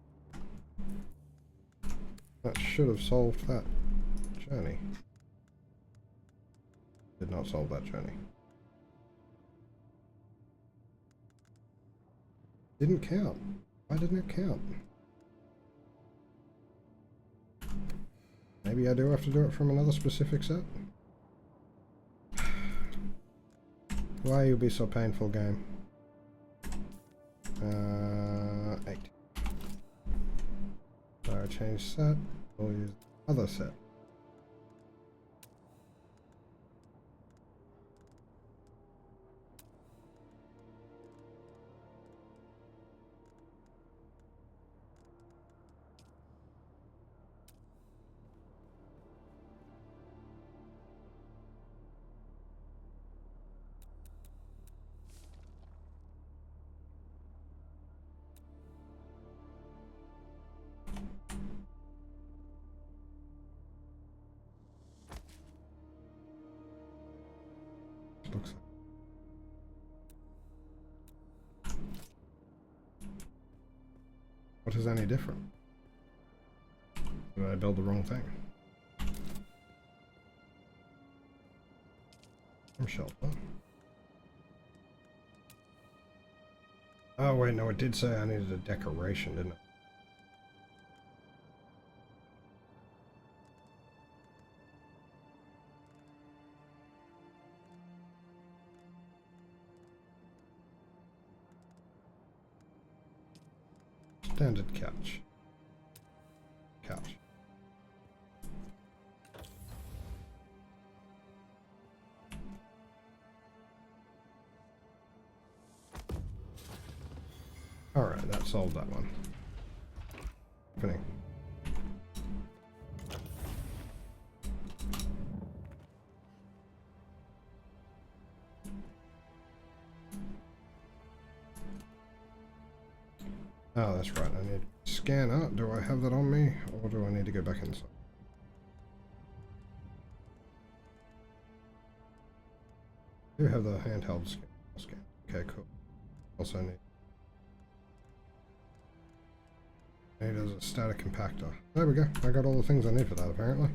That should have solved that journey. Did not solve that journey. Didn't count. Why didn't it count? Maybe I do have to do it from another specific set? Why you be so painful, game? 8. So I change set, we'll use other set. Looks like. What is any different? Did I build the wrong thing? Shelter. Oh wait, no, it did say I needed a decoration, didn't it? Standard couch. Couch. Alright, that solved that one. Opening. Oh, that's right. I need scanner. Do I have that on me, or do I need to go back inside? I do have the handheld scan. Okay, cool. Also need as a static compactor. There we go. I got all the things I need for that, apparently.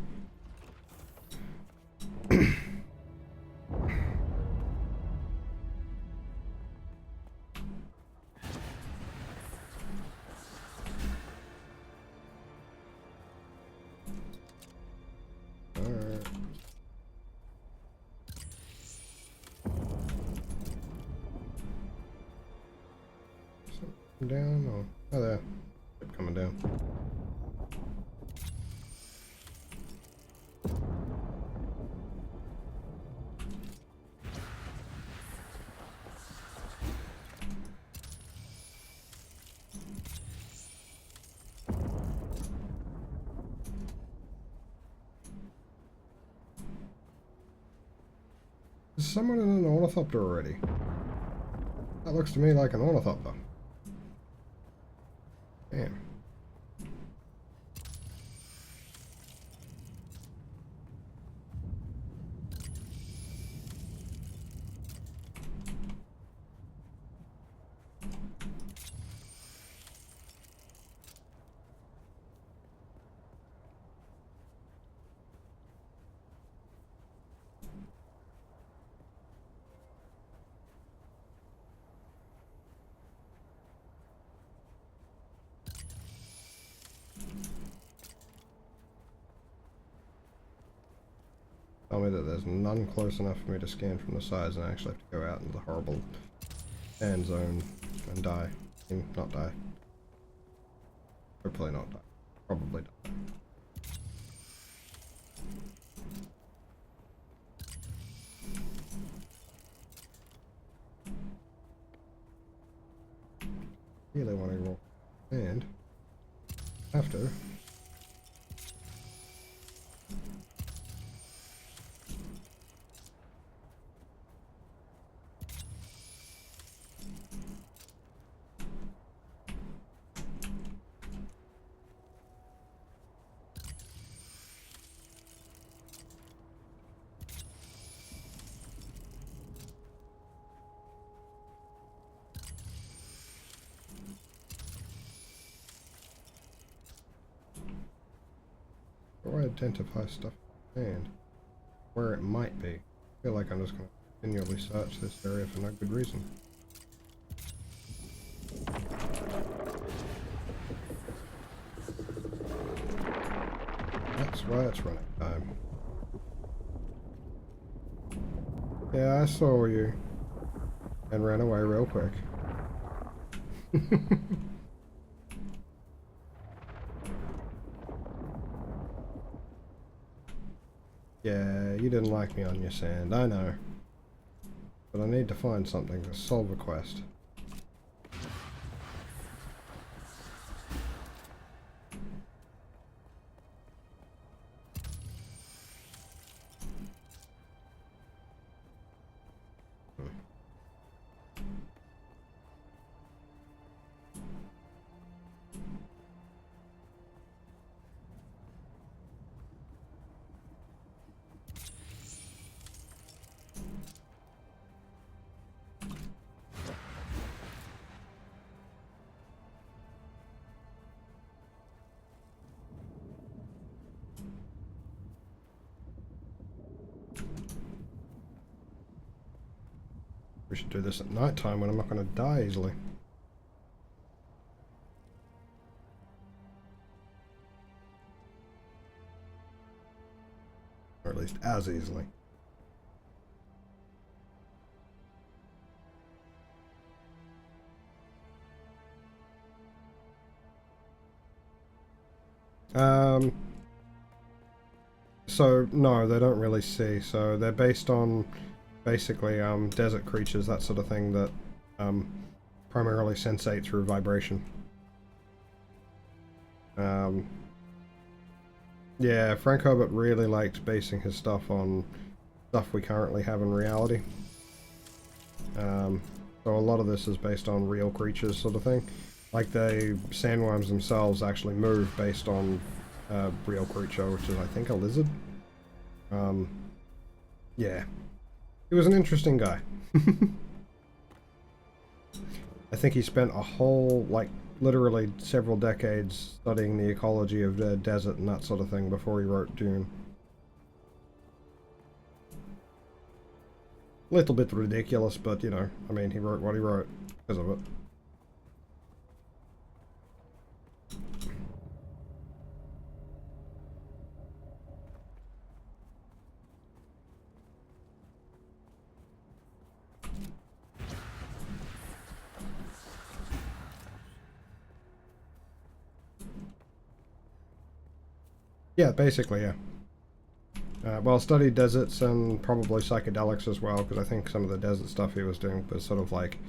Down or oh there, keep coming down. Is someone in an ornithopter already? That looks to me like an ornithopter. Damn. Tell me that there's none close enough for me to scan from the sides and I actually have to go out into the horrible sand zone and die. I mean, not die. Hopefully not die. Probably die. Really want to roll and have to. Or identify stuff and where it might be. feel like I'm just going to continually search this area for no good reason. That's why it's running time. Yeah, I saw you. And ran away real quick. Yeah, you didn't like me on your sand, I know. But I need to find something to solve a quest. We should do this at night time when I'm not going to die easily. Or at least as easily. So no, they don't really see. So they're based on basically desert creatures, that sort of thing, that primarily sensate through vibration. Yeah, Frank Herbert really liked basing his stuff on stuff we currently have in reality. So a lot of this is based on real creatures, sort of thing. Like the sandworms themselves actually move based on a real creature, which is, I think, a lizard. Yeah. He was an interesting guy. I think he spent a whole, like, literally several decades studying the ecology of the desert and that sort of thing before he wrote Dune. Little bit ridiculous, but, you know, I mean, he wrote what he wrote because of it. Yeah, basically, yeah. Well, studied deserts and probably psychedelics as well, because I think some of the desert stuff he was doing was sort of like,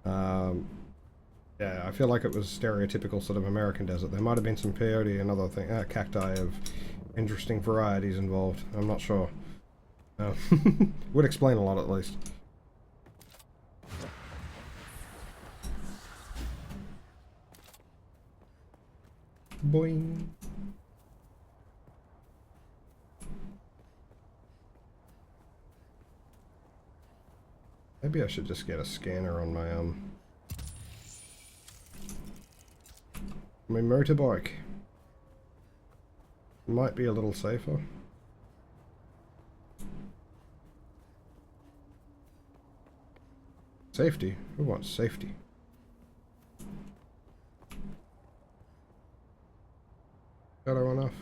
yeah, I feel like it was stereotypical sort of American desert. There might have been some peyote and other cacti of interesting varieties involved. I'm not sure. Would explain a lot at least. Boing. Maybe I should just get a scanner on my motorbike. Might be a little safer. Safety? Who wants safety? Shadow enough?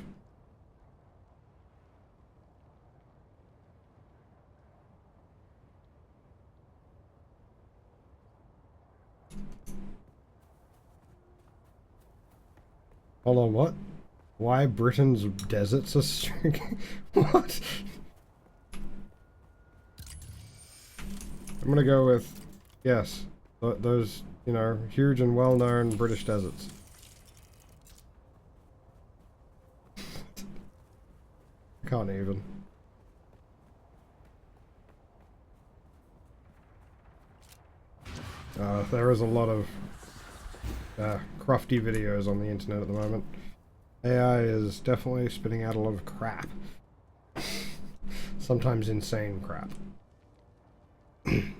Hold on, what? Why Britain's deserts are shrinking? What? I'm gonna go with, yes, those, you know, huge and well-known British deserts. I can't even. There is a lot of crafty videos on the internet at the moment. AI is definitely spitting out a lot of crap. Sometimes insane crap. I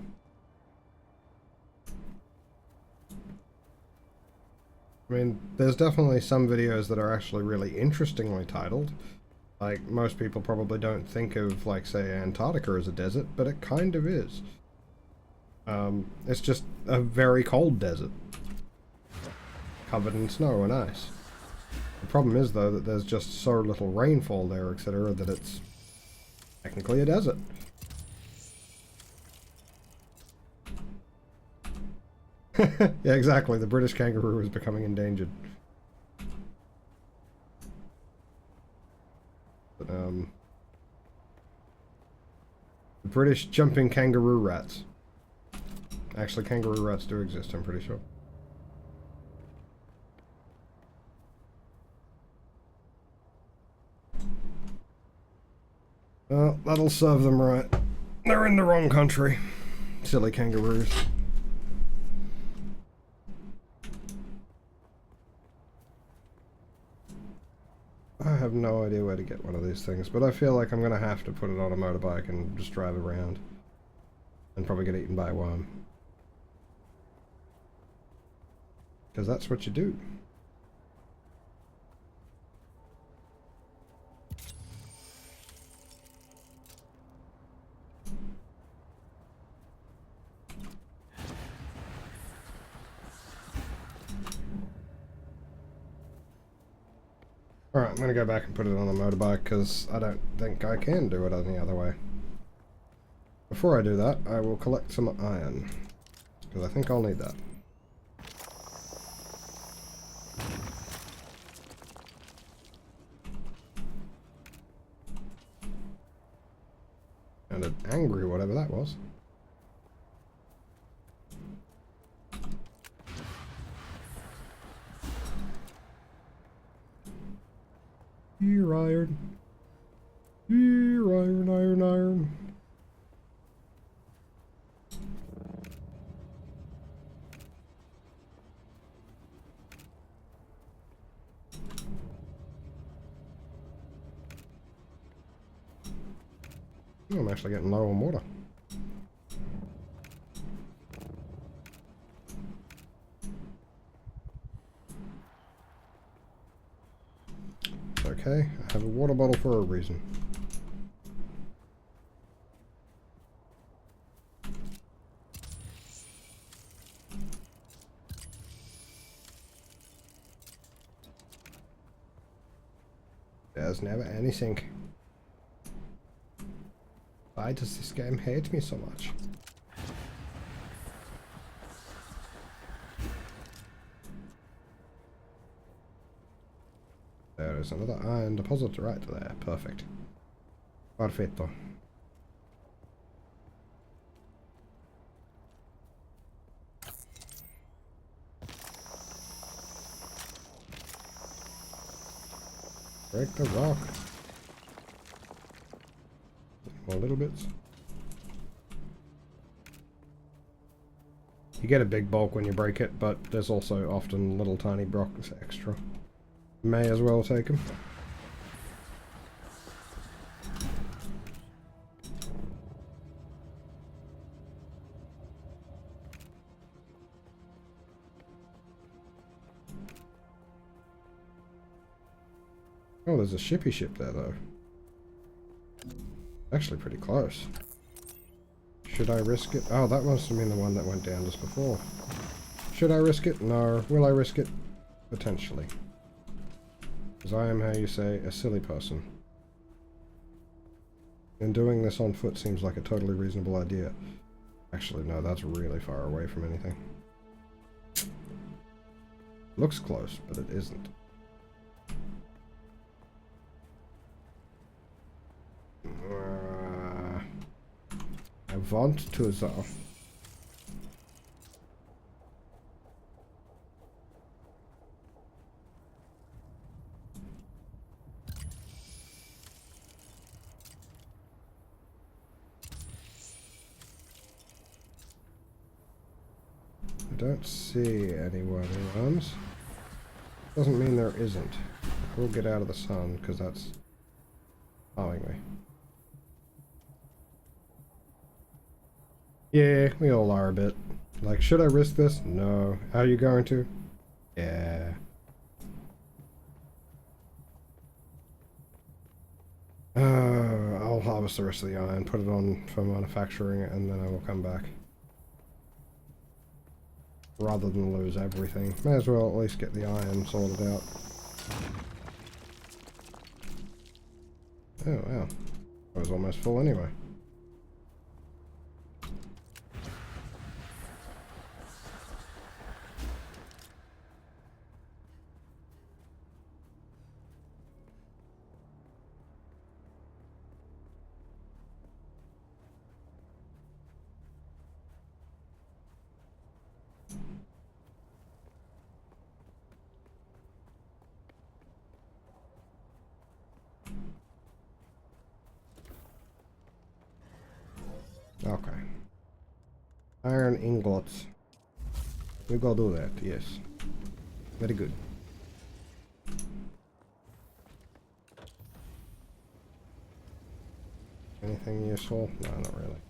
mean, there's definitely some videos that are actually really interestingly titled. Like, most people probably don't think of, like, say, Antarctica as a desert, but it kind of is. It's just a very cold desert. Covered in snow and ice. The problem is, though, that there's just so little rainfall there, etc., that it's technically a desert. Yeah, exactly. The British kangaroo is becoming endangered. But, the British jumping kangaroo rats. Actually, kangaroo rats do exist, I'm pretty sure. Well, that'll serve them right. They're in the wrong country. Silly kangaroos. I have no idea where to get one of these things, but I feel like I'm going to have to put it on a motorbike and just drive around. And probably get eaten by a worm. Because that's what you do. Alright, I'm going to go back and put it on a motorbike because I don't think I can do it any other way. Before I do that, I will collect some iron. Because I think I'll need that. Sounded angry, whatever that was. Here, iron. Here, iron, iron, iron. Oh, I'm actually getting low on water. Okay, I have a water bottle for a reason. There's never anything. Why does this game hate me so much? There is another iron deposit right there. Perfect. Perfetto. Break the rock. More little bits. You get a big bulk when you break it, but there's also often little tiny blocks extra. May as well take them. Oh, there's a shippy ship there, though. Actually pretty close. Should I risk it? Oh, that must have been the one that went down just before. Should I risk it? No. Will I risk it? Potentially. Because I am, how you say, a silly person. And doing this on foot seems like a totally reasonable idea. Actually, no, that's really far away from anything. Looks close, but it isn't. I want to though. I don't see anyone else. Doesn't mean there isn't. We'll get out of the sun because that's following me. Yeah, we all are a bit. Like, should I risk this? No. Are you going to? Yeah. I'll harvest the rest of the iron, put it on for manufacturing, and then I will come back. Rather than lose everything. May as well at least get the iron sorted out. Oh wow. I was almost full anyway. Okay. Iron ingots. We go do that, yes. Very good. Anything useful? No, not really.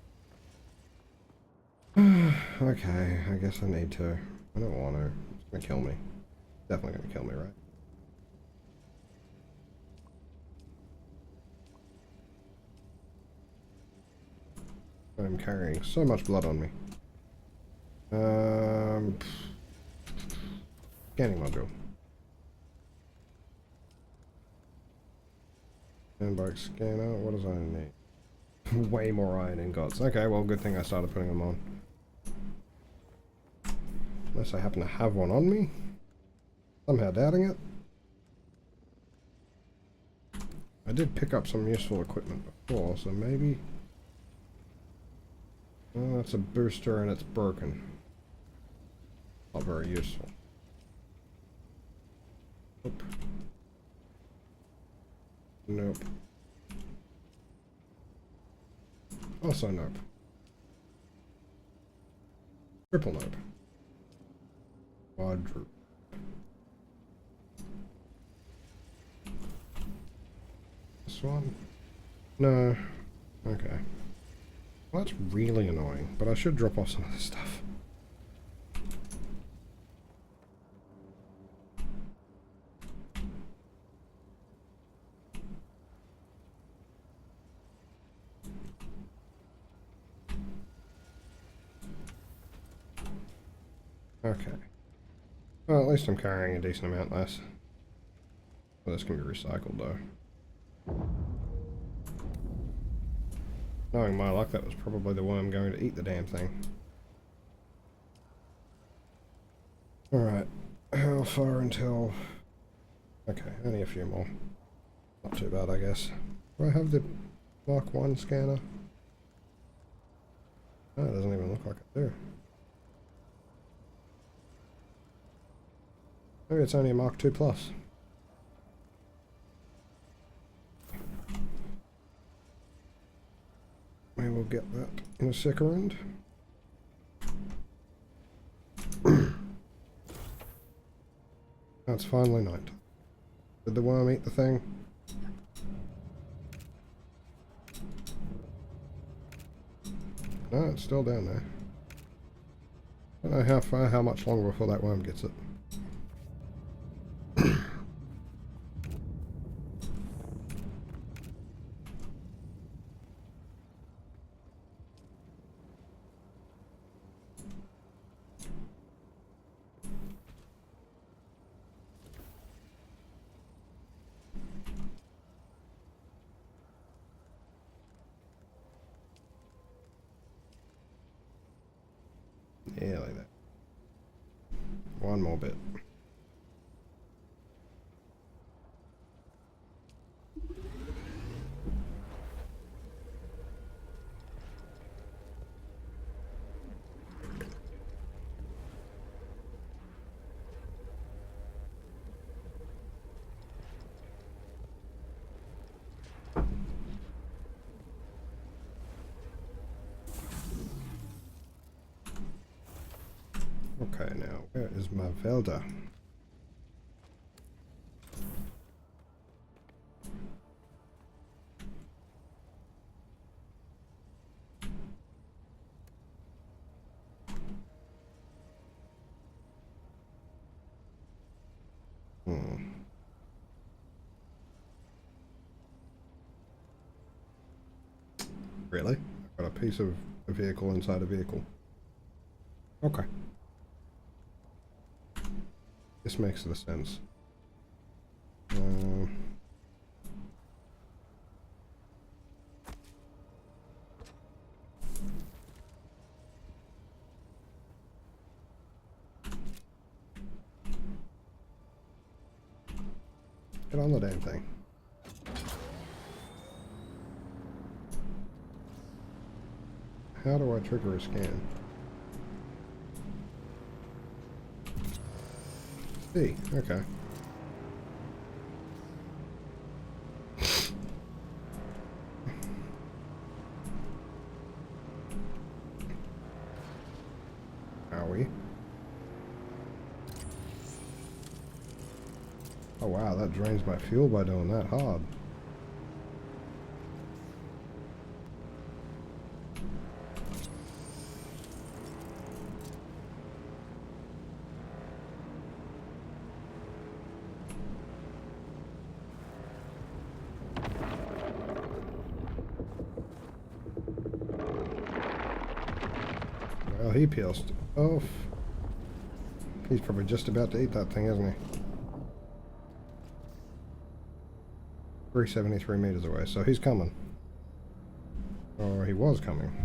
Okay, I guess I need to. I don't want to. It's gonna kill me. Definitely gonna kill me, right? I'm carrying so much blood on me. Scanning module. Handbag scanner. What does I need? Way more iron ingots. Okay, well, good thing I started putting them on. Unless I happen to have one on me. Somehow doubting it. I did pick up some useful equipment before, so maybe... Oh, that's a booster and it's broken. Not very useful. Nope. Nope. Also nope. Triple nope. Quadruple. This one? No. Okay. Well, that's really annoying, but I should drop off some of this stuff. Okay. Well, at least I'm carrying a decent amount less. Well, this can be recycled, though. Knowing my luck, that was probably the worm going to eat the damn thing. Alright. How far until... Okay, only a few more. Not too bad, I guess. Do I have the Mark 1 scanner? Oh, it doesn't even look like I do. Maybe it's only a Mark 2 Plus. We will get that in a second. It's finally night. Did the worm eat the thing? No, it's still down there. I don't know how much longer before that worm gets it. Yeah, like that. One more bit. Okay, now, where is my Velda? Really? I've got a piece of a vehicle inside a vehicle. Okay. This makes the sense. Get on the damn thing. How do I trigger a scan? C, okay. Are we? Oh wow, that drains my fuel by doing that hard. Well, he peels off. He's probably just about to eat that thing, isn't he? 373 meters away, so he's coming. Or he was coming.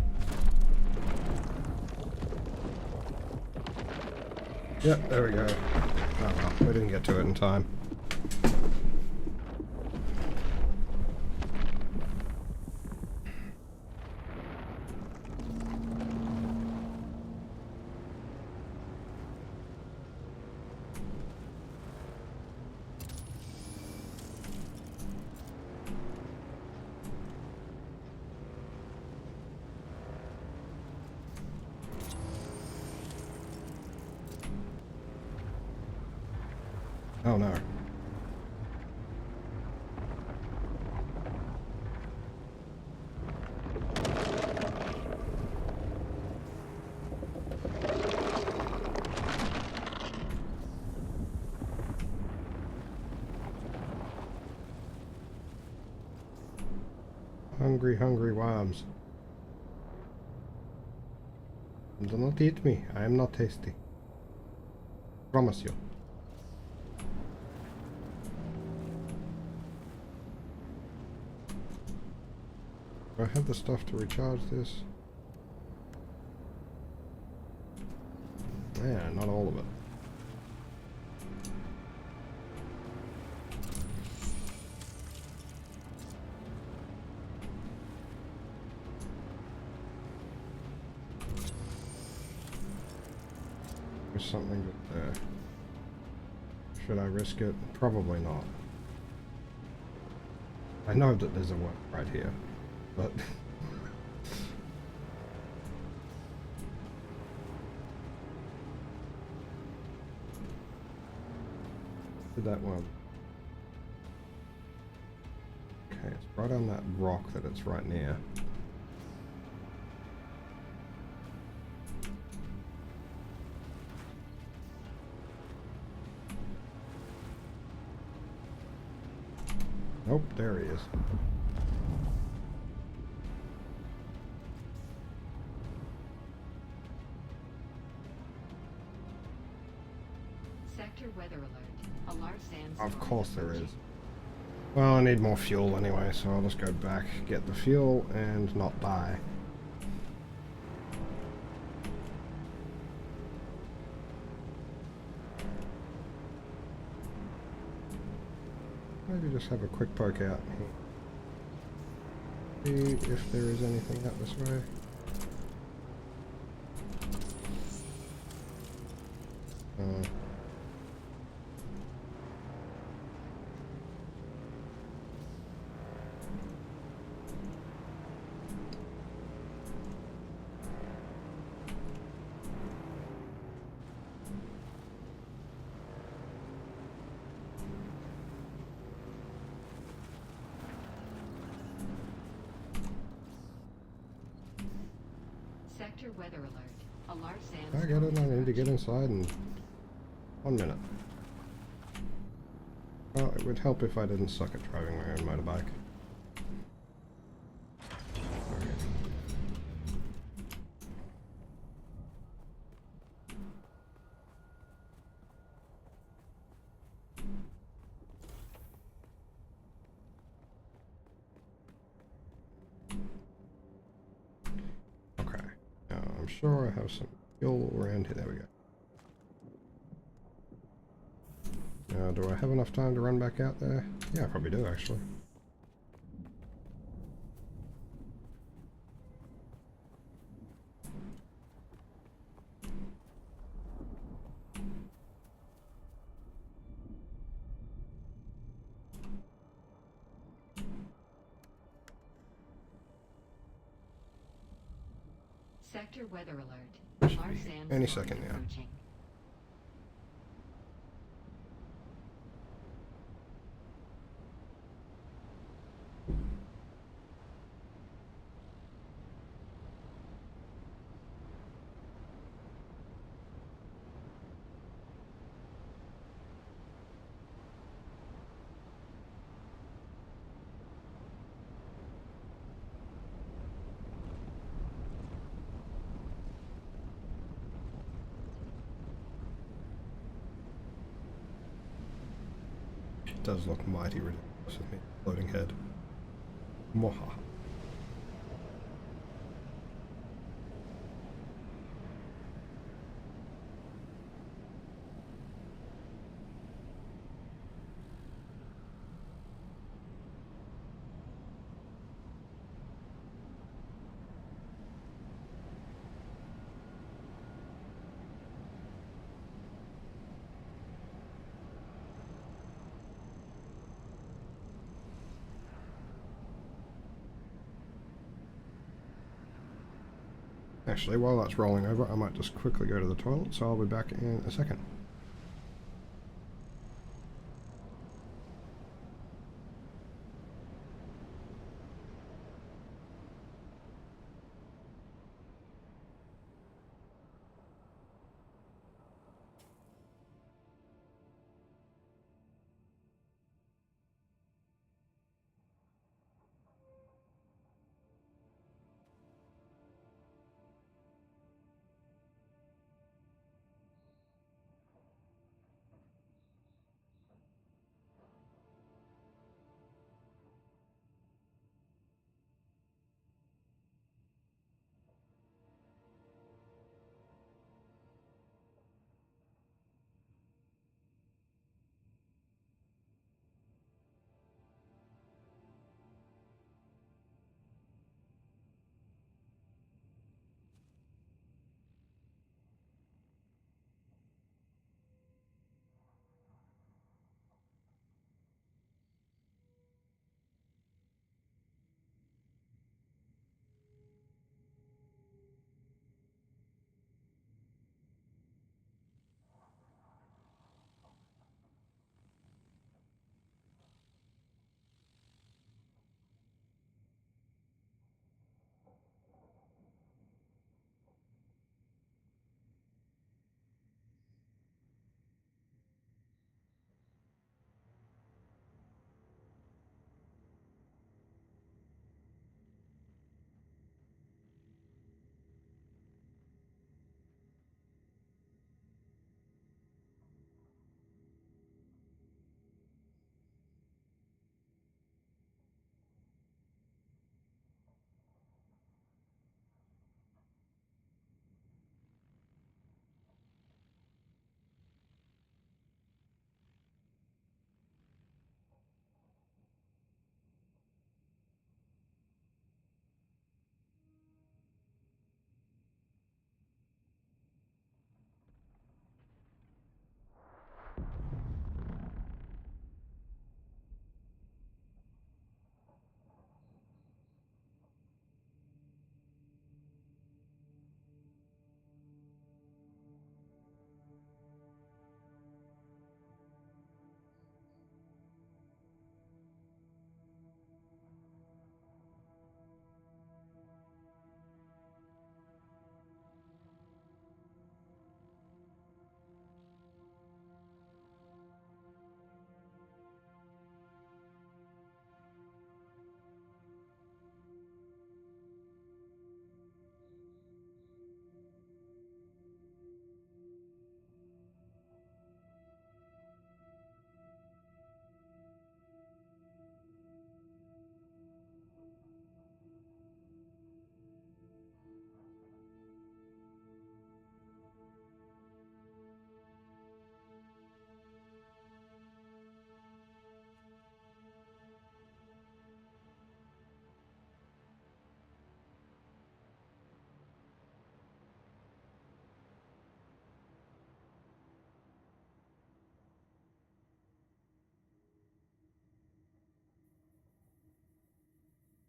Yep, there we go. Oh well, we didn't get to it in time. Oh no. Hungry, hungry worms. Do not eat me. I am not tasty. Promise you. Do I have the stuff to recharge this? Yeah, not all of it. There's something that should I risk it? Probably not. I know that there's a one right here, but did that one? Okay, it's right on that rock that it's right near. Nope, there he is. Sector weather alert. A large sandstorm. Of course there is. Well, I need more fuel anyway, so I'll just go back, get the fuel, and not die. Maybe just have a quick poke out here. See if there is anything out this way. Sector weather alert. A large I sandstorm. get it, I need to get inside in 1 minute. Well, it would help if I didn't suck at driving my own motorbike. Okay. sure I have some fuel around here. There we go. Now, do I have enough time to run back out there? Yeah, I probably do, actually. Sector weather alert. Should be Large sandstorm any second now. approaching. It does look mighty ridiculous with me floating head. Moha. Actually, while that's rolling over, I might just quickly go to the toilet, so I'll be back in a second.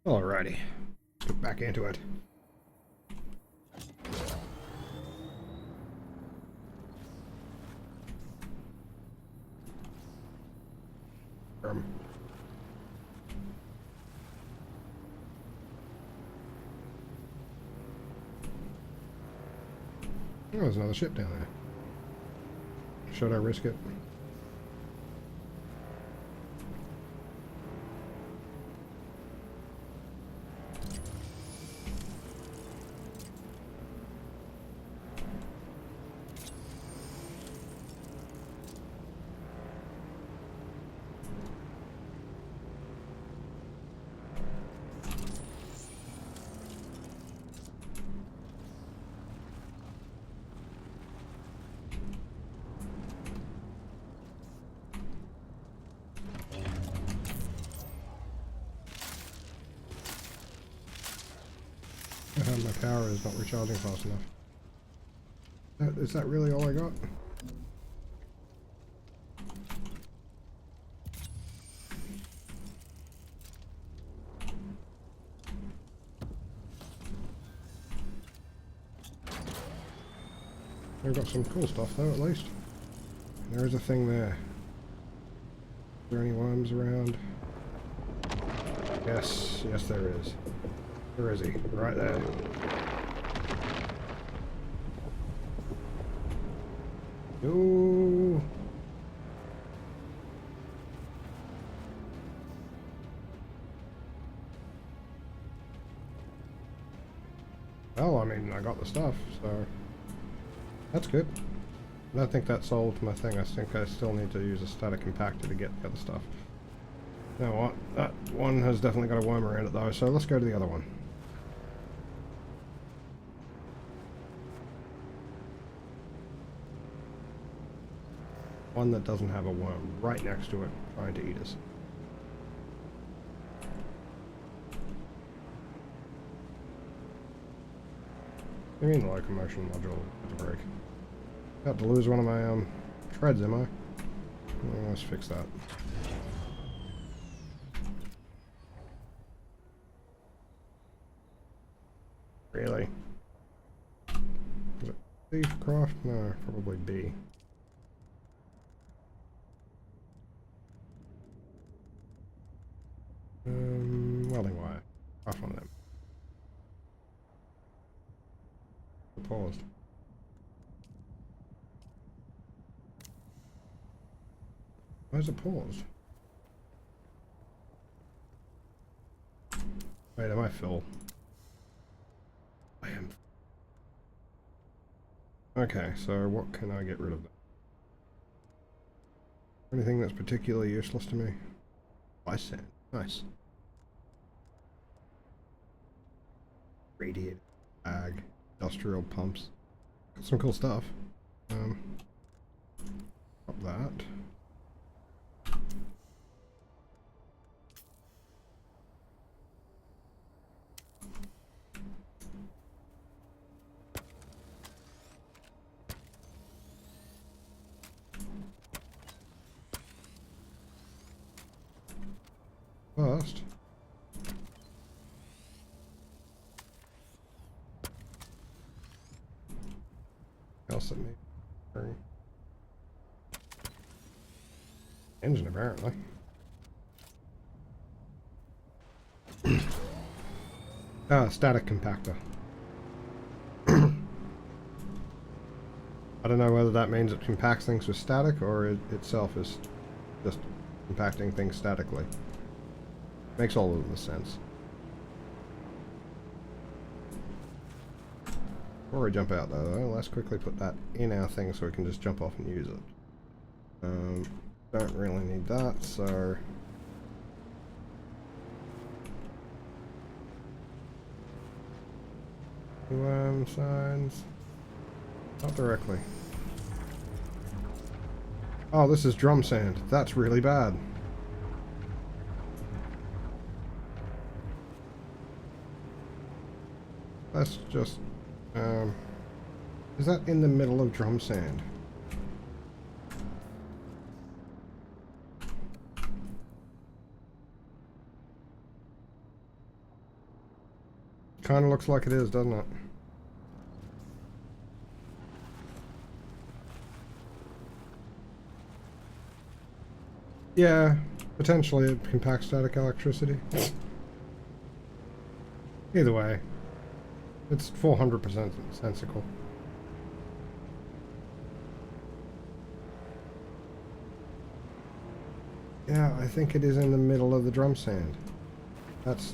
Alrighty. Get back into it. Oh, there's another ship down there. Should I risk it? My power is not recharging fast enough. Is that really all I got? We've got some cool stuff though, at least. There is a thing there. Are there any worms around? Yes, yes there is. Where is he? Right there. No. Well, I mean, I got the stuff, so that's good. I don't think that solved my thing. I think I still need to use a static compactor to get the other stuff. You know what? That one has definitely got a worm around it though, so let's go to the other one. One that doesn't have a worm right next to it trying to eat us. I mean, the locomotion module had to break. Got to lose one of my treads, am I? Well, let's fix that. Really? Is it C for craft? No, probably B. Welding wire. Off one of them. Paused. Why is it paused? Wait, am I full? I am. Okay, so what can I get rid of? Anything that's particularly useless to me? Ice sand. Nice. Radiator bag. Industrial pumps. Got some cool stuff. Up that. First. Else at me. Engine apparently. Static compactor. I don't know whether that means it compacts things with static or it itself is just compacting things statically. Makes all of the sense. Before we jump out though, let's quickly put that in our thing so we can just jump off and use it. Don't really need that, so... Worm signs... Not directly. Oh, this is drum sand. That's really bad. Let's just... is that in the middle of drum sand? Kind of looks like it is, doesn't it? Yeah, potentially it can pack static electricity. Either way, it's 400% sensical. Yeah, I think it is in the middle of the drum sand. That's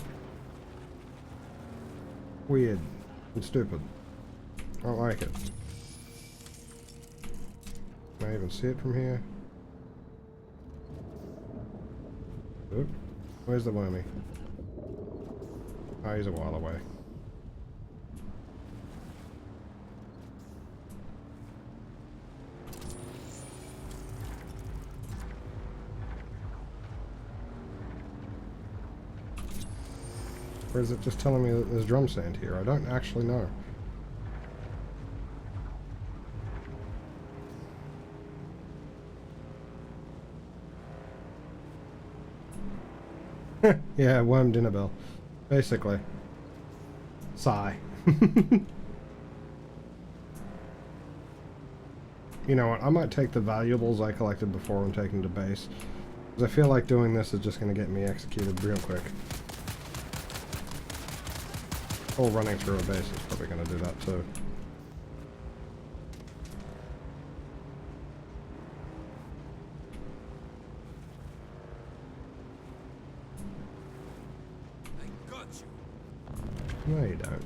weird and stupid. I don't like it. Can I even see it from here? Oop. Where's the wormy? Oh, he's a while away. Or is it just telling me that there's drum sand here? I don't actually know. Yeah, worm dinner bell. Basically. Sigh. You know what, I might take the valuables I collected before and take them to base. Because I feel like doing this is just going to get me executed real quick. Or running through a base is probably going to do that too. I got you. No, you don't.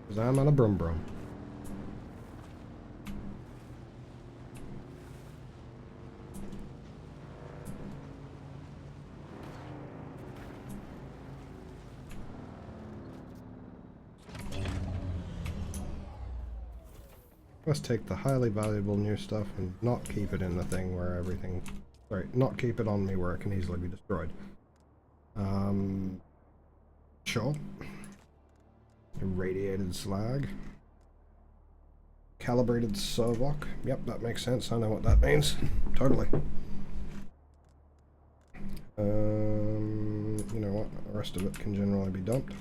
Because I'm on a brum brum. Let's take the highly valuable new stuff and not keep it in the thing where everything... Sorry, not keep it on me where it can easily be destroyed. Sure. Irradiated slag. Calibrated servoc. Yep, that makes sense. I know what that means. Totally. You know what? The rest of it can generally be dumped.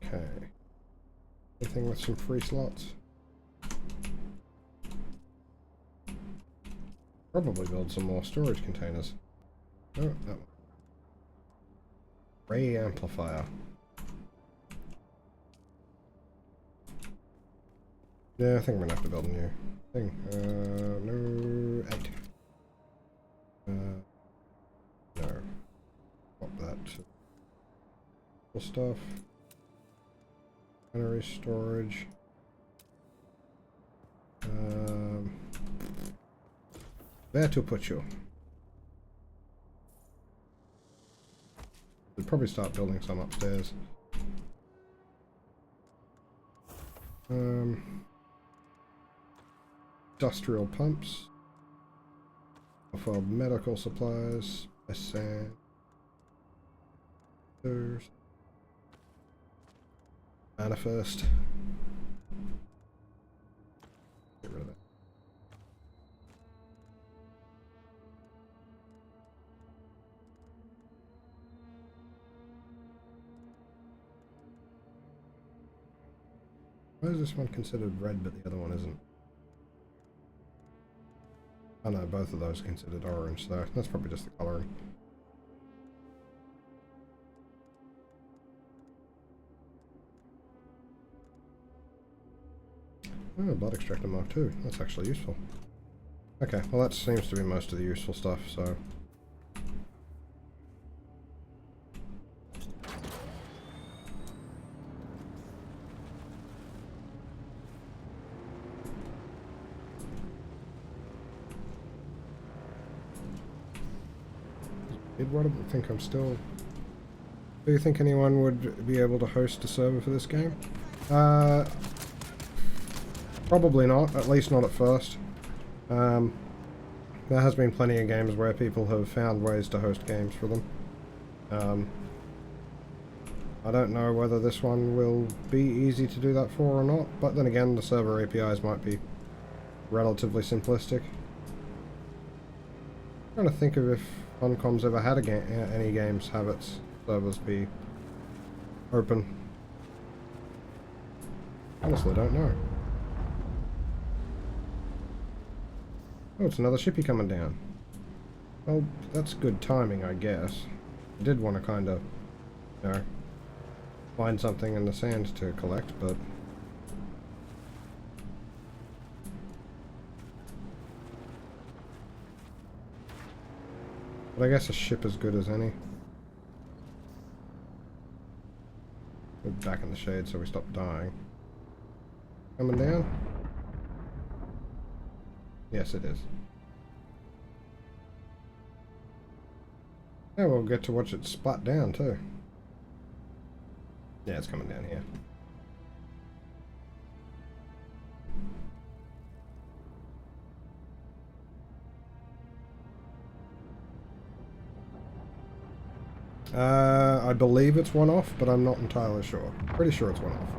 Okay. Anything with some free slots? Probably build some more storage containers. Oh, that one. Ray amplifier. Yeah, I think I'm gonna have to build a new thing. No, 8. No. Pop that to stuff. Battery storage. Where to put you? We'll probably start building some upstairs. Industrial pumps. For medical supplies. Sand. There's manifest. Get rid of it. Why is this one considered red but the other one isn't? Oh no, both of those are considered orange, so that's probably just the coloring. Oh, blood extractor mark 2. That's actually useful. Okay, well that seems to be most of the useful stuff, so... What do you think I'm still... Do you think anyone would be able to host a server for this game? Probably not, at least not at first. There has been plenty of games where people have found ways to host games for them. I don't know whether this one will be easy to do that for or not, but then again, the server APIs might be relatively simplistic. I'm trying to think of if Funcom's ever had any games have its servers be open. Honestly, don't know. Oh, it's another shippy coming down. Well, that's good timing, I guess. I did want to kind of, you know, find something in the sand to collect, but... But I guess a ship is good as any. We're back in the shade so we stop dying. Coming down? Yes, it is. Yeah, we'll get to watch it splat down too. Yeah, it's coming down here. I believe it's one off, but I'm not entirely sure. Pretty sure it's one off.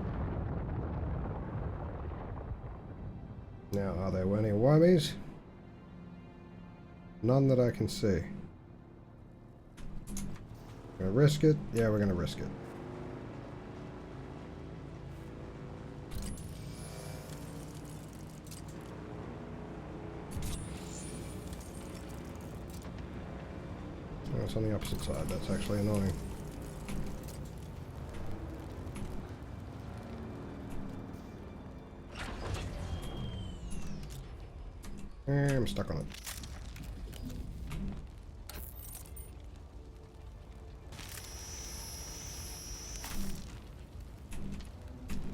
Now, are there any wormies? None that I can see. Gonna risk it? Yeah, we're gonna risk it. Oh, it's on the opposite side. That's actually annoying. I'm stuck on it.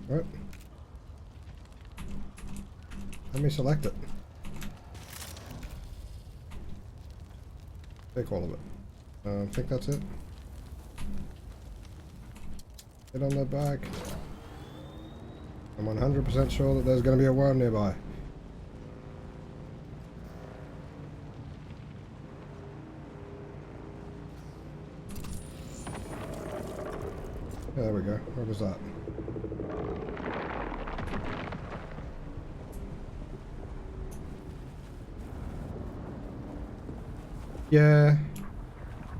Right. Let me select it. Take all of it. I think that's it. Get on that back. I'm 100% sure that there's going to be a worm nearby. Yeah, there we go. What was that? Yeah,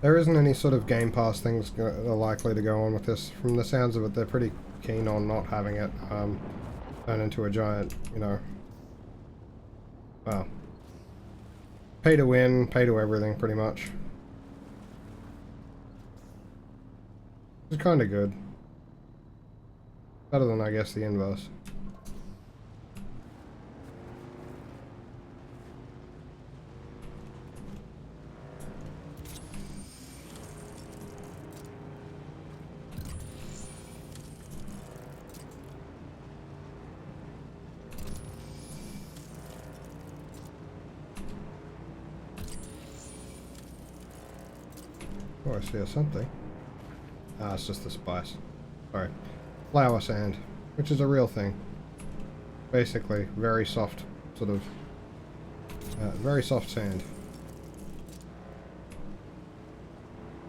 there isn't any sort of Game Pass things that are likely to go on with this. From the sounds of it, they're pretty keen on not having it turn into a giant, you know, well, pay to win, pay to everything, pretty much. It's kind of good. Better than, I guess, the inverse. Oh, I see something. Ah, it's just the spice. Sorry. Flower sand, which is a real thing. Basically, very soft, sort of, very soft sand.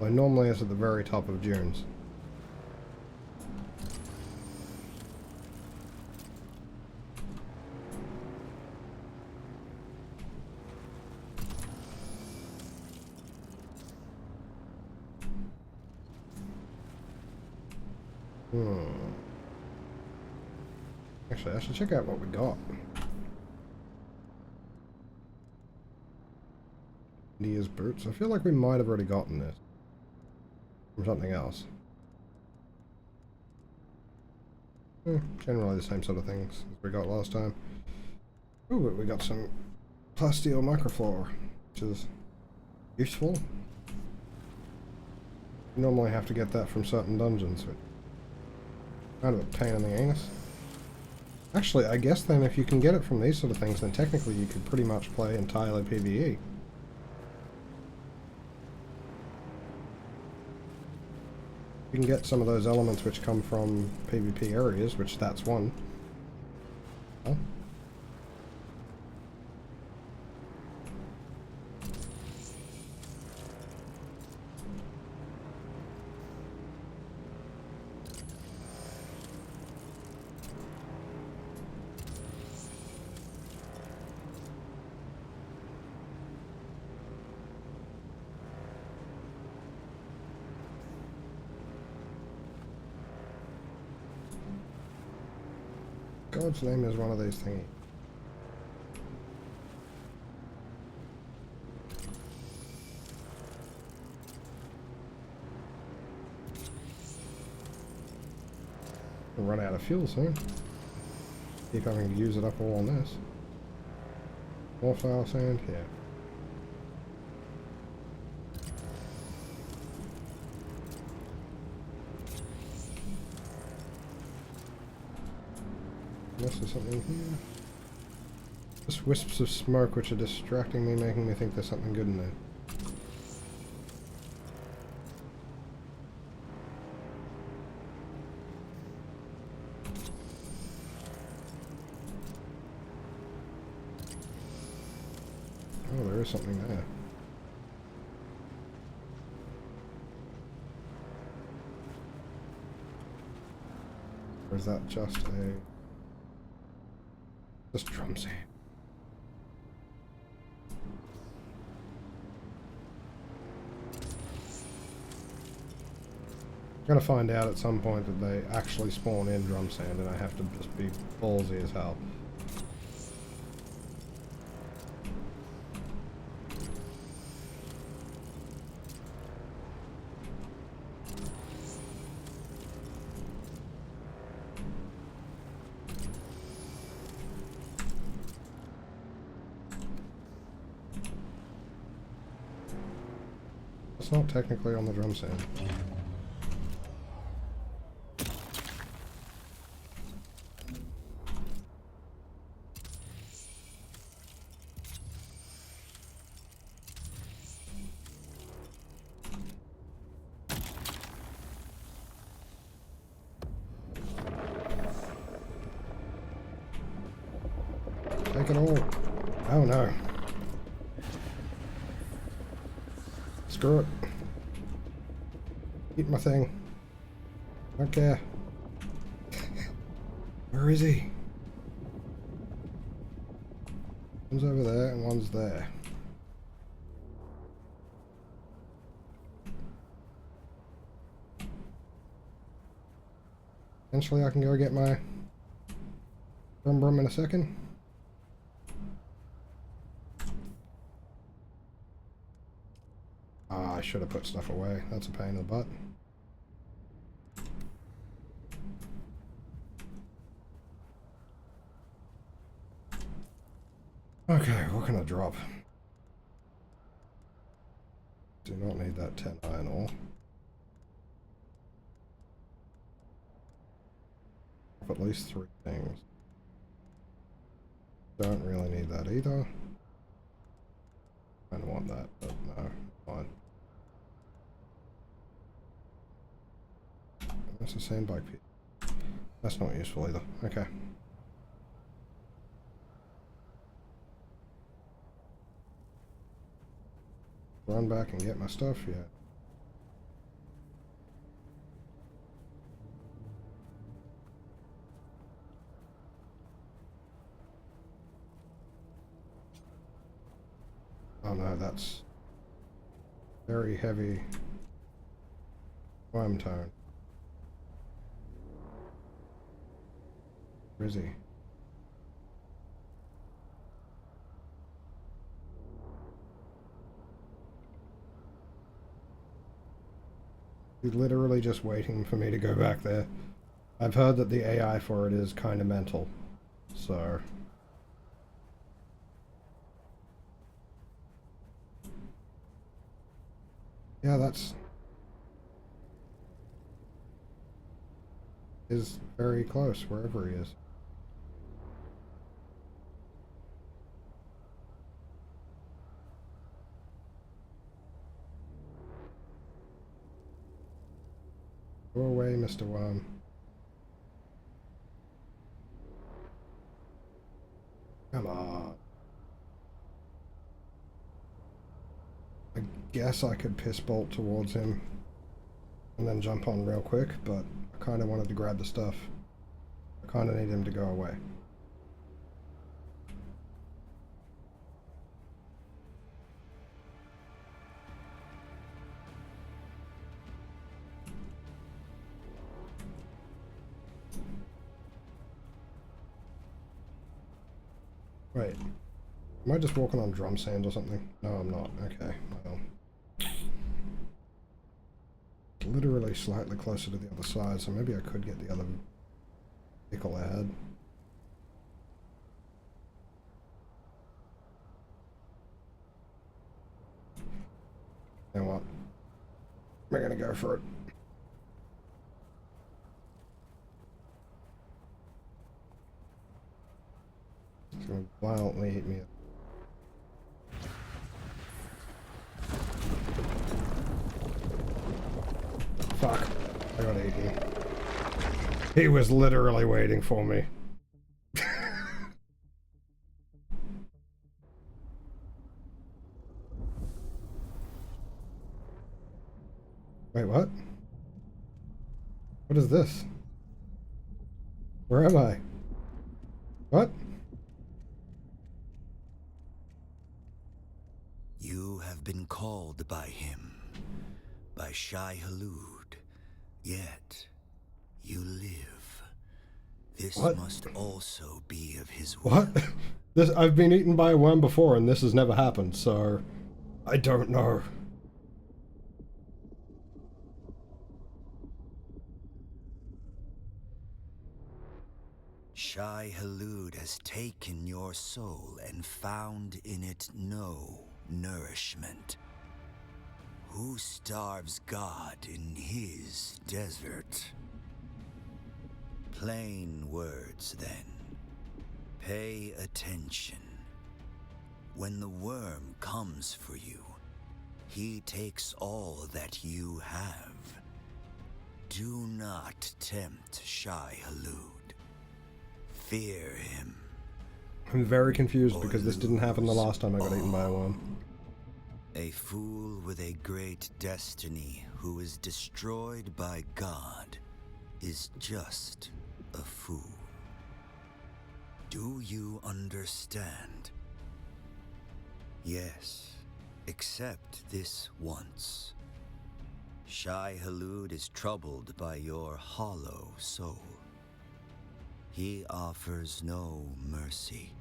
Well, normally it's at the very top of dunes. Actually, I should check out what we got. Nia's boots. I feel like we might have already gotten this from something else. Generally the same sort of things as we got last time. Ooh, but we got some plasteel microflora, which is useful. You normally have to get that from certain dungeons, which is kind of a pain in the anus. Actually, I guess then if you can get it from these sort of things, then technically you could pretty much play entirely PvE. You can get some of those elements which come from PvP areas, which that's one. Oh. God's name is one of these thingies? We'll run out of fuel soon. Keep having to use it up all on this. More file sand? Yeah. Unless there's something here. Just wisps of smoke which are distracting me, making me think there's something good in there. Oh, there is something there. Or is that just drum sand? I'm gonna find out at some point that they actually spawn in drum sand and I have to just be ballsy as hell. It's not technically on the drum sand. Take it all. Oh no. Screw it. Eat my thing. Don't care. Where is he? One's over there and one's there. Eventually I can go get my brum in a second. Ah, I should have put stuff away. That's a pain in the butt. Okay, what can I drop? Do not need that 10 iron ore. At least 3 things. Don't really need that either. I don't want that, but no, fine. That's a sandbag pit. That's not useful either. Okay. Run back and get my stuff, yeah. Oh no, that's very heavy worm tone. Where is he? He's literally just waiting for me to go back there. I've heard that the AI for it is kind of mental, so... Yeah, that's... is very close, wherever he is. Go away, Mr. Worm. Come on. I guess I could piss bolt towards him and then jump on real quick, but I kind of wanted to grab the stuff. I kind of need him to go away. Wait. Am I just walking on drum sand or something? No, I'm not. Okay, well. Literally slightly closer to the other side, so maybe I could get the other vehicle ahead. You know what? We're gonna go for it. It's gonna violently hit me. Fuck. I got eaten. He was literally waiting for me. Wait, what? What is this? Where am I? What? You have been called by him, by Shai Halud, yet you live. This What? must also be of his will. What? This, I've been eaten by a worm before and this has never happened, so I don't know. Shai Halud has taken your soul and found in it no nourishment. Who starves God in his desert? Plain words, then. Pay attention. When the worm comes for you, he takes all that you have. Do not tempt Shai Halud. Fear him. I'm very confused because this didn't happen the last time I got eaten by a worm. A fool with a great destiny who is destroyed by God is just a fool. Do you understand? Yes, except this once. Shai Halud is troubled by your hollow soul. He offers no mercy.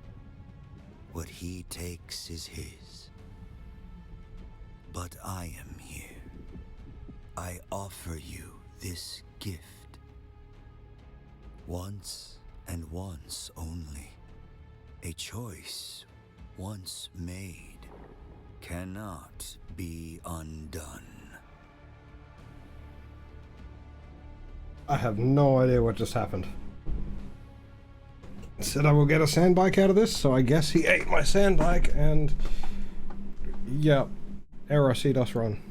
What he takes is his. But I am here. I offer you this gift. Once and once only. A choice once made cannot be undone. I have no idea what just happened. Said I will get a sand bike out of this, so I guess he ate my sand bike and... Yep. Error, see us run.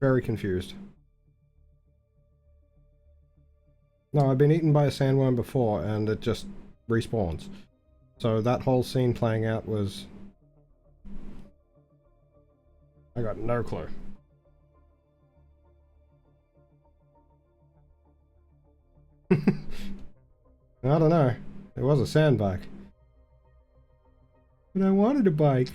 Very confused. No, I've been eaten by a sandworm before and it just respawns. So that whole scene playing out was... I got no clue. I don't know. It was a sand bike. But I wanted a bike.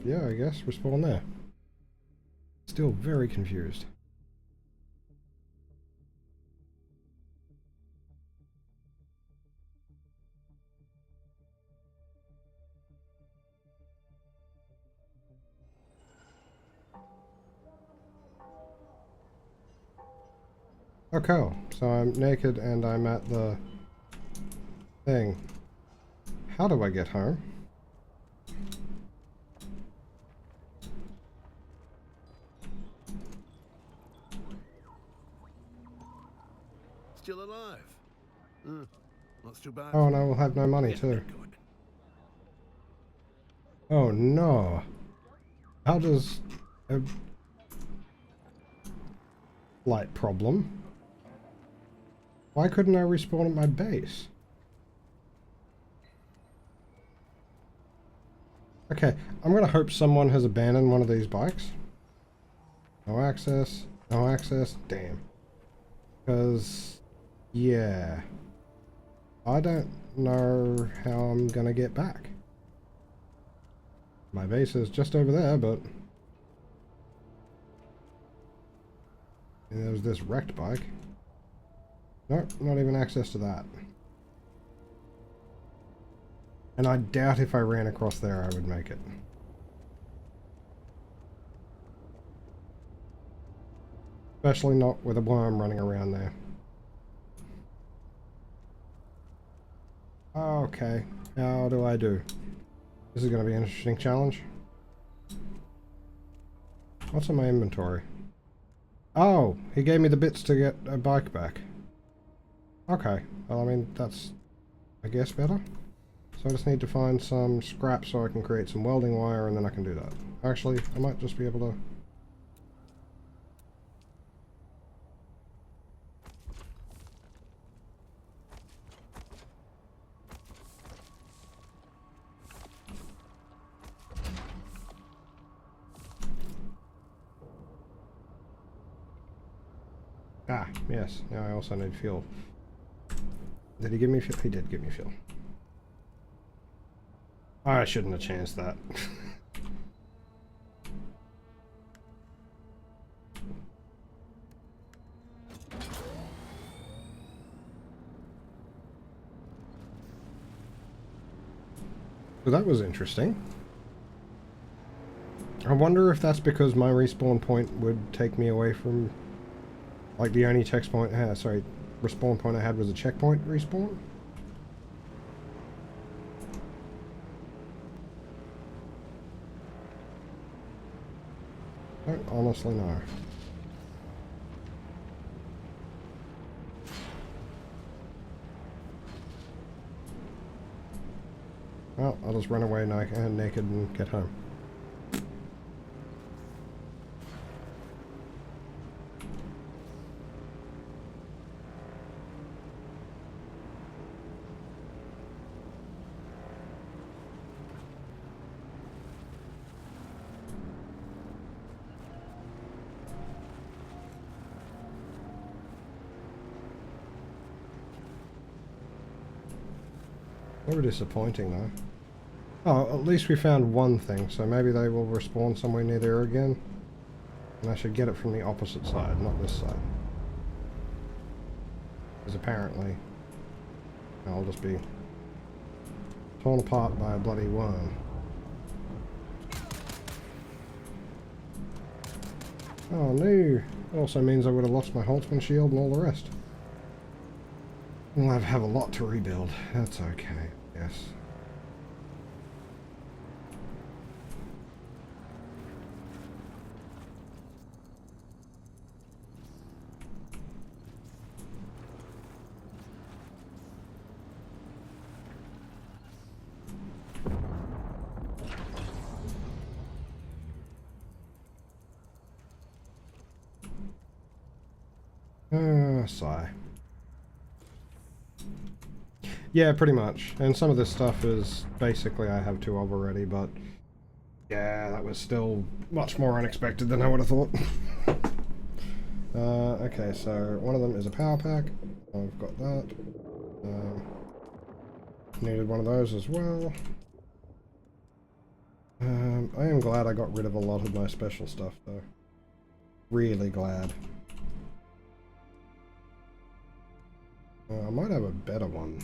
Yeah, I guess respawn there. Still very confused. Oh, cool. So I'm naked and I'm at the thing. How do I get home? Still alive. Not too bad. Oh, and I will have no money Get too. that going. Oh no. How does a light problem? Why couldn't I respawn at my base? Okay, I'm gonna hope someone has abandoned one of these bikes. No access, no access, damn. Because, yeah. I don't know how I'm gonna get back. My base is just over there, but there's this wrecked bike. Nope, not even access to that. And I doubt if I ran across there I would make it. Especially not with a worm running around there. Okay, how do I do? This is going to be an interesting challenge. What's in my inventory? Oh, he gave me the bits to get a bike back. Okay, well I mean that's, I guess, better. So I just need to find some scrap so I can create some welding wire and then I can do that. Actually, I might just be able to... Ah, yes, now I also need fuel. Did he give me fuel? He did give me fuel. I shouldn't have chanced that. So that was interesting. I wonder if that's because my respawn point would take me away from... Like the only respawn point I had was a checkpoint respawn? I don't honestly know. Well, I'll just run away naked and get home. Very disappointing though. Oh, at least we found one thing, so maybe they will respawn somewhere near there again. And I should get it from the opposite side, not this side. Because apparently I'll just be torn apart by a bloody worm. Oh no! It also means I would have lost my Holtzman shield and all the rest. We'll have a lot to rebuild. That's okay, yes. Sigh. Yeah, pretty much. And some of this stuff is basically I have two of already, but yeah, that was still much more unexpected than I would have thought. Okay, so one of them is a power pack. I've got that. Needed one of those as well. I am glad I got rid of a lot of my special stuff, though. Really glad. I might have a better one.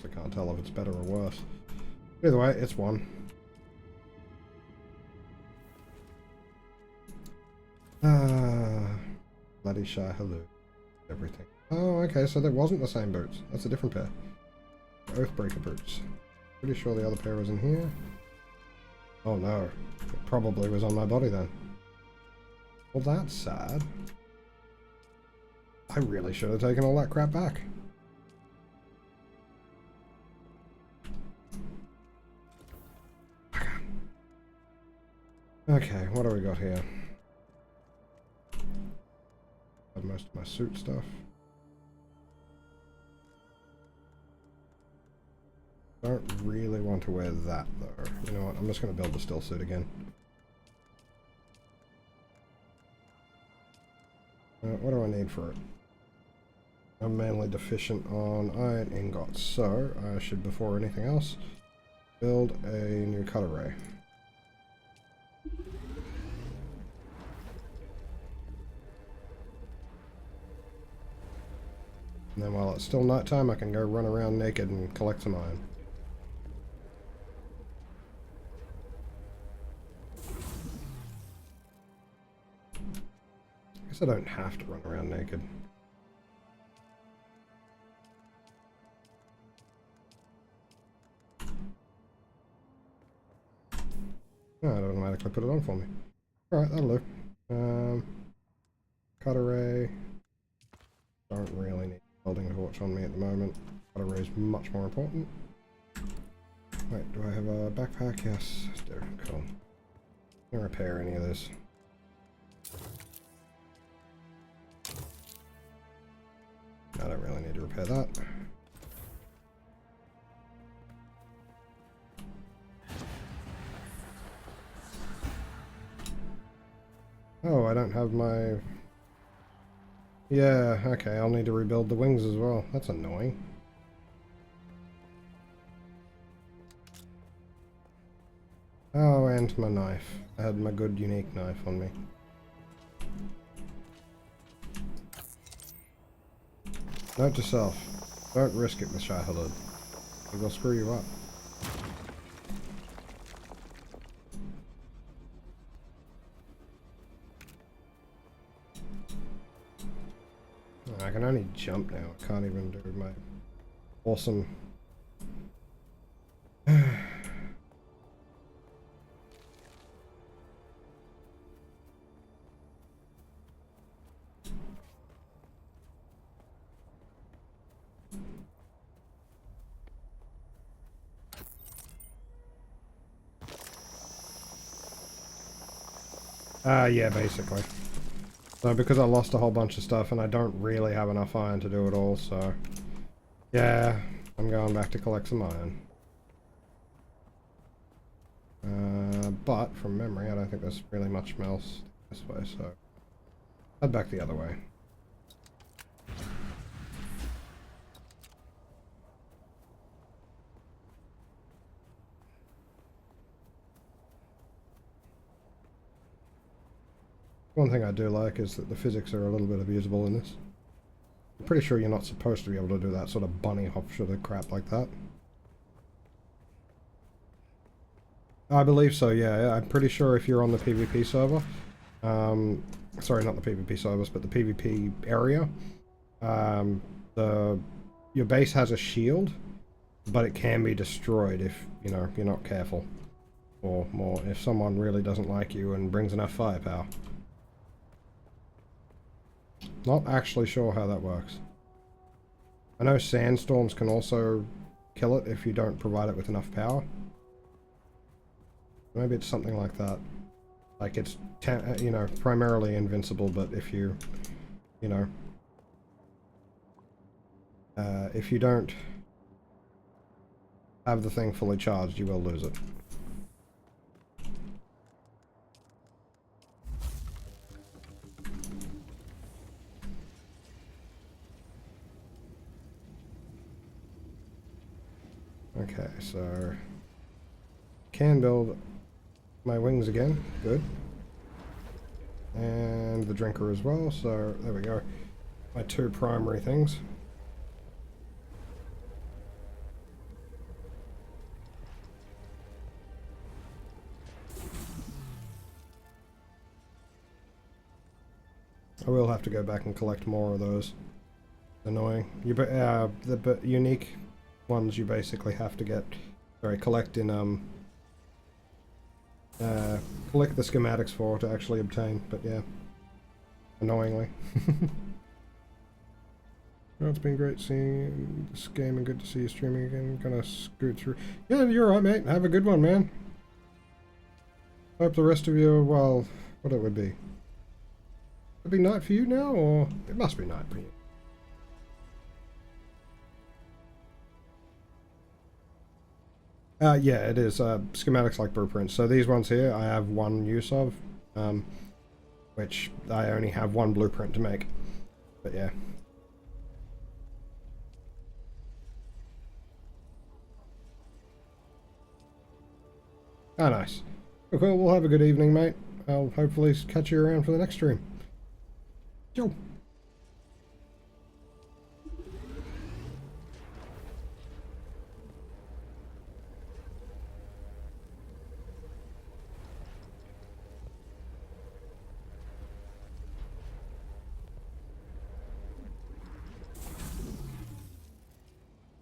I can't tell if it's better or worse. Either way, it's one. Bloody shy, hello. Everything. Oh, okay, so that wasn't the same boots. That's a different pair. Oathbreaker boots. Pretty sure the other pair was in here. Oh no. It probably was on my body then. Well, that's sad. I really should have taken all that crap back. Okay, what do we got here? Have most of my suit stuff. Don't really want to wear that though. You know what? I'm just going to build the still suit again. What do I need for it? I'm mainly deficient on iron ingots, so I should, before anything else, build a new cut array. And then while it's still nighttime, I can go run around naked and collect some iron. I guess I don't have to run around naked. No, it automatically put it on for me. Alright, that'll do. Cut array. Don't really need a welding torch on me at the moment. Cut array is much more important. Wait, do I have a backpack? Yes, I do. Cool. Can I repair any of this? I don't really need to repair that. Oh, I don't have my... Yeah, okay, I'll need to rebuild the wings as well. That's annoying. Oh, and my knife. I had my good unique knife on me. Note to self, don't risk it with Shahilud. It will screw you up. I can only jump now. I can't even do my awesome... yeah, basically. So because I lost a whole bunch of stuff and I don't really have enough iron to do it all, so... Yeah, I'm going back to collect some iron. But, from memory, I don't think there's really much else this way, so... Head back the other way. One thing I do like is that the physics are a little bit abusable in this. I'm pretty sure you're not supposed to be able to do that sort of bunny hop sort of crap like that. I believe so, yeah. I'm pretty sure if you're on the PvP server, sorry, not the PvP servers, but the PvP area, your base has a shield, but it can be destroyed if, you know, you're not careful. Or more, if someone really doesn't like you and brings enough firepower. Not actually sure how that works. I know sandstorms can also kill it if you don't provide it with enough power. Maybe it's something like that. Like it's, you know, primarily invincible, but if you, you know, if you don't have the thing fully charged, you will lose it. Okay, so can build my wings again, good. And the drinker as well, so there we go. My two primary things. I will have to go back and collect more of those. Annoying. The unique ones you basically have to get, collect in collect the schematics for to actually obtain, but yeah, annoyingly. Well, it's been great seeing this game and good to see you streaming again. Gonna scoot through. Yeah, you're right, mate. Have a good one, man. Hope the rest of you, well, what it would be. It'd be night for you now, or it must be night for you. Yeah, it is. Schematics like blueprints. So these ones here, I have one use of, which I only have one blueprint to make. But yeah. Oh, nice. Okay, we'll have a good evening, mate. I'll hopefully catch you around for the next stream. Yo.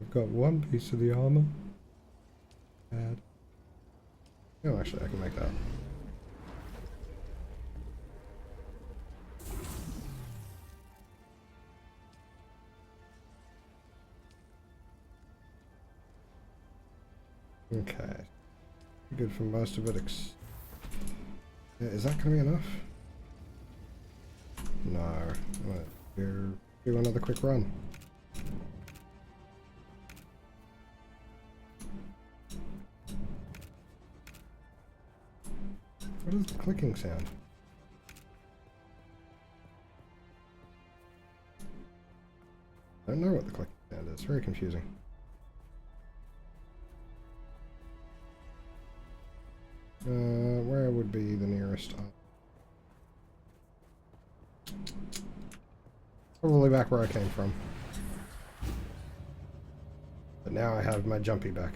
I've got one piece of the armor. Add. Oh, actually, I can make that. Okay. Good for most of it. Yeah, is that going to be enough? No. I'm gonna do another quick run. What is the clicking sound? I don't know what the clicking sound is. It's very confusing. Where would be the nearest? Probably back where I came from. But now I have my jumpy back.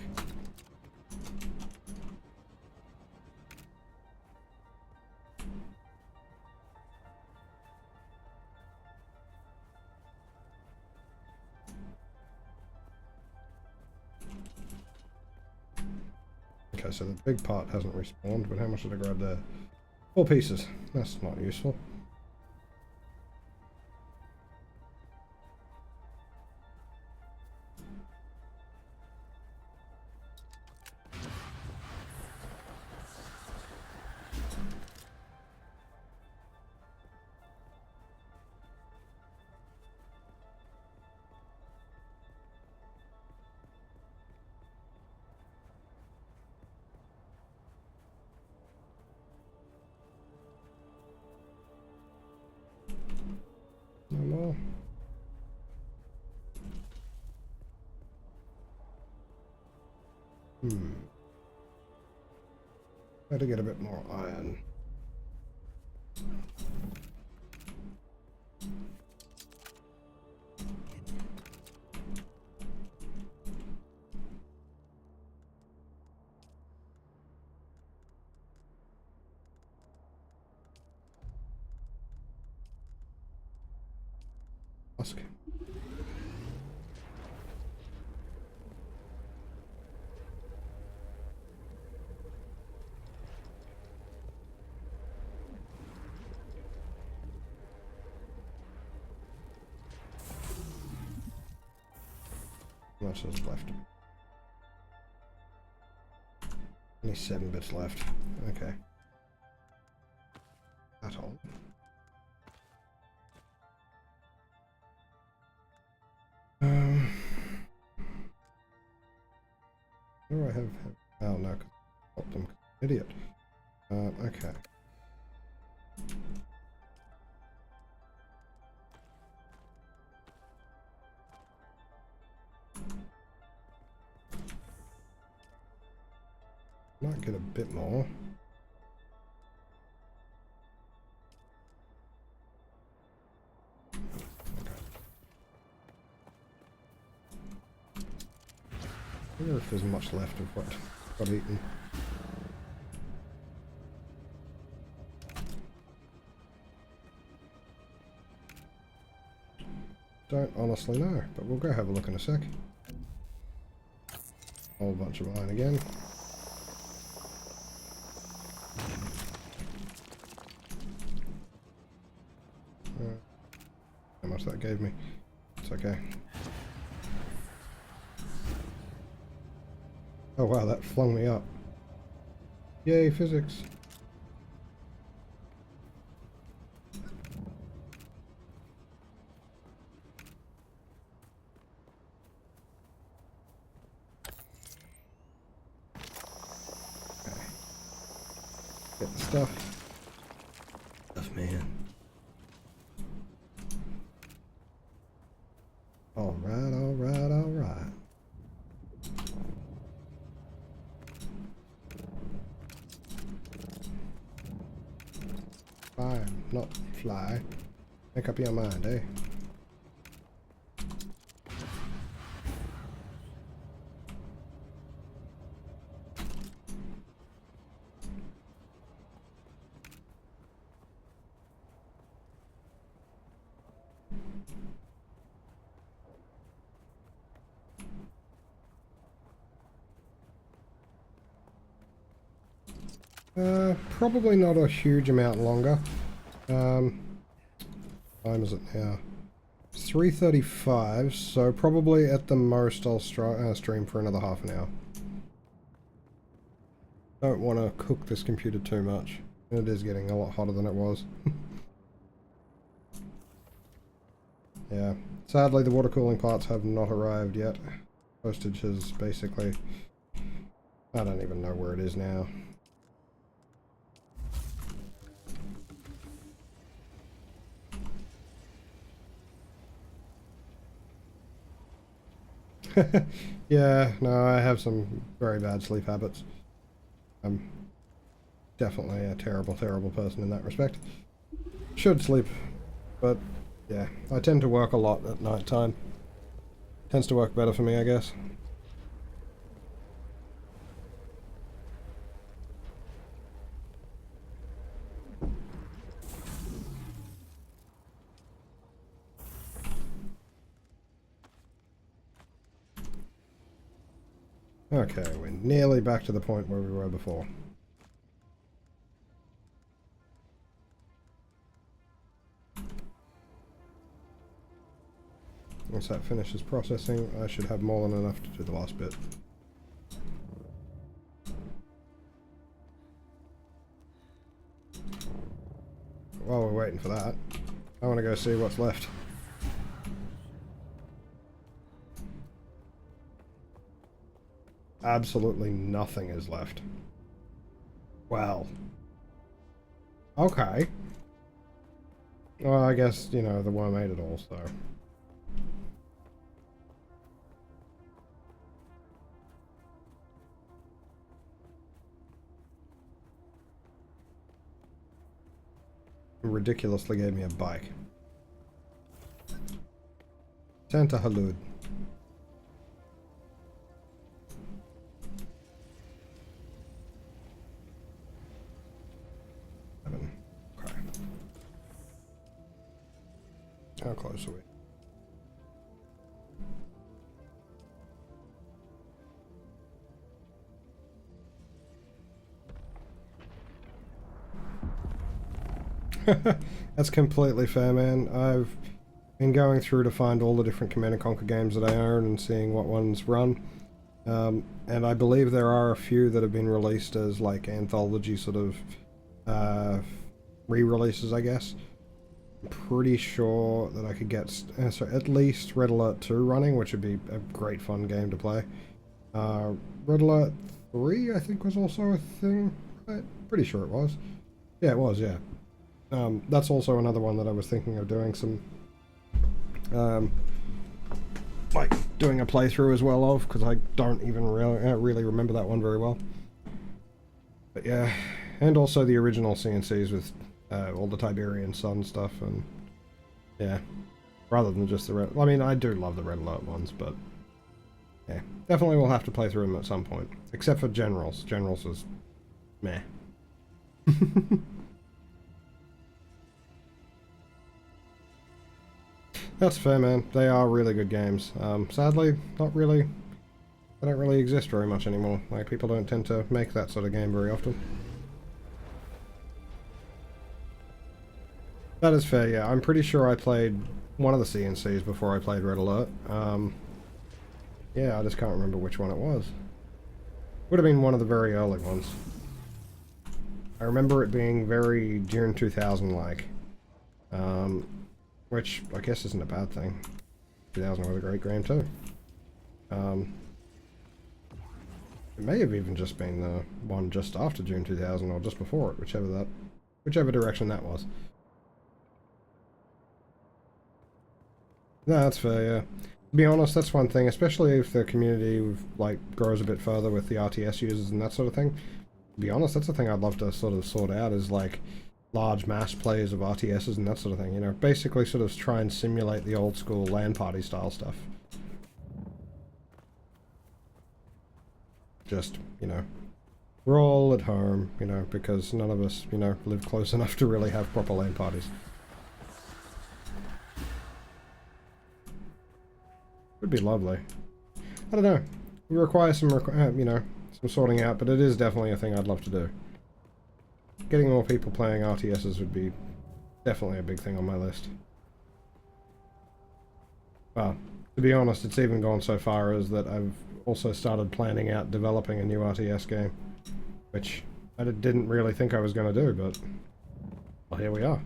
Okay, so the big part hasn't respawned, but how much did I grab there? 4 pieces. That's not useful. No more. Better get a bit more iron. Husk. How much is left? Only 7 bits left. Okay. That's all. What do I have? Oh no, 'cause I popped them. Idiot. Okay. Might get a bit more. I wonder if there's much left of what got eaten. Don't honestly know, but we'll go have a look in a sec. Whole bunch of iron again. How much that gave me. It's okay. Oh wow, that flung me up. Yay, physics. stuff. Man. Alright, alright, alright. Fly, not fly. Make up your mind, eh? Probably not a huge amount longer. Time is it now? 3:35, so probably at the most I'll stream for another half an hour. Don't want to cook this computer too much. It is getting a lot hotter than it was. Yeah, sadly the water cooling parts have not arrived yet. Postage is basically... I don't even know where it is now. Yeah, no, I have some very bad sleep habits. I'm definitely a terrible, terrible person in that respect. Should sleep, but yeah, I tend to work a lot at night time. Tends to work better for me, I guess. Okay, we're nearly back to the point where we were before. Once that finishes processing, I should have more than enough to do the last bit. While we're waiting for that, I want to go see what's left. Absolutely nothing is left. Well. Okay. Well, I guess, you know, the worm ate it all, so... Ridiculously gave me a bike. Santa Halud. Okay. How close are we? That's completely fair, man. I've been going through to find all the different Command & Conquer games that I own and seeing what ones run. And I believe there are a few that have been released as like anthology sort of re-releases, I guess. I'm pretty sure that I could get at least Red Alert 2 running, which would be a great fun game to play. Red Alert 3, I think, was also a thing. I'm pretty sure it was. Yeah, it was, yeah. That's also another one that I was thinking of doing some, like, doing a playthrough as well of, because I don't even really remember that one very well. But yeah, and also the original CNCs with all the Tiberian Sun stuff, and yeah, rather than just the Red... I mean, I do love the Red Alert ones, but yeah, definitely we'll have to play through them at some point. Except for Generals. Generals is meh. That's fair, man. They are really good games. Sadly, not really. They don't really exist very much anymore. Like, people don't tend to make that sort of game very often. That is fair, yeah. I'm pretty sure I played one of the CNCs before I played Red Alert. Yeah, I just can't remember which one it was. Would have been one of the very early ones. I remember it being very Dune 2000-like. Which I guess isn't a bad thing. 2000 was a great game too. It may have even just been the one just after June 2000 or just before it, whichever direction that was. No, that's fair, yeah. To be honest, that's one thing, especially if the community like grows a bit further with the RTS users and that sort of thing. To be honest, that's the thing I'd love to sort out is like large mass plays of RTSs and that sort of thing, you know, basically sort of try and simulate the old school LAN party style stuff. Just, you know, we're all at home, you know, because none of us, you know, live close enough to really have proper LAN parties. Would be lovely. I don't know. We require some, you know, some sorting out, but it is definitely a thing I'd love to do. Getting more people playing RTSs would be definitely a big thing on my list. Well, to be honest, it's even gone so far as that I've also started planning out developing a new RTS game, which I didn't really think I was going to do, but well, here we are.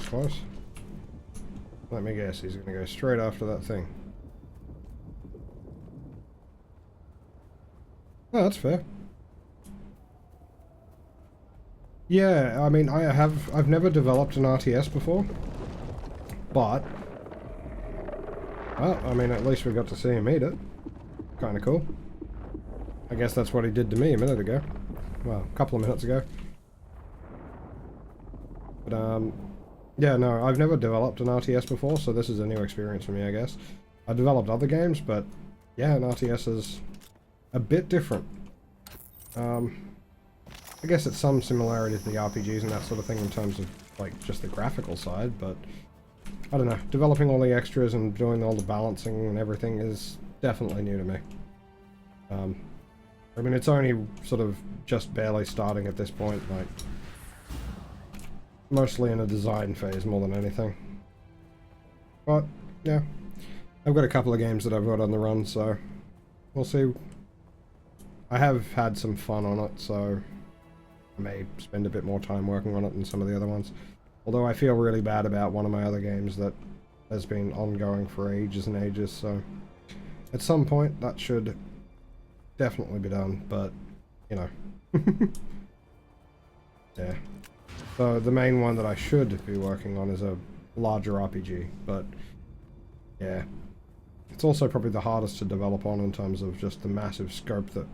Close. Let me guess, he's gonna go straight after that thing. Oh, that's fair. Yeah, I mean, I've never developed an RTS before, but, well, I mean, at least we got to see him eat it. Kinda cool. I guess that's what he did to me a minute ago. Well, a couple of minutes ago. But, yeah, no, I've never developed an RTS before, so this is a new experience for me, I guess. I developed other games, but yeah, an RTS is a bit different. I guess it's some similarity to the RPGs and that sort of thing in terms of, like, just the graphical side, but I don't know. Developing all the extras and doing all the balancing and everything is definitely new to me. I mean, it's only sort of just barely starting at this point, like, mostly in a design phase more than anything. But, yeah. I've got a couple of games that I've got on the run, so we'll see. I have had some fun on it, so I may spend a bit more time working on it than some of the other ones. Although I feel really bad about one of my other games that has been ongoing for ages and ages, so at some point that should definitely be done, but, you know. Yeah. So the main one that I should be working on is a larger RPG, but yeah. It's also probably the hardest to develop on in terms of just the massive scope that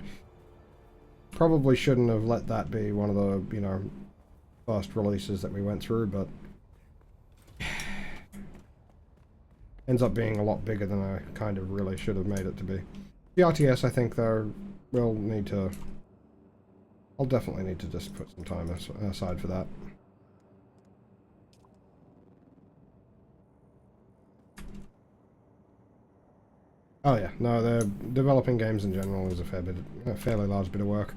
probably shouldn't have let that be one of the, you know, first releases that we went through, but ends up being a lot bigger than I kind of really should have made it to be. The RTS, I think, though, will need to... I'll definitely need to just put some time aside for that. Oh yeah, no, the developing games in general is a fairly large bit of work.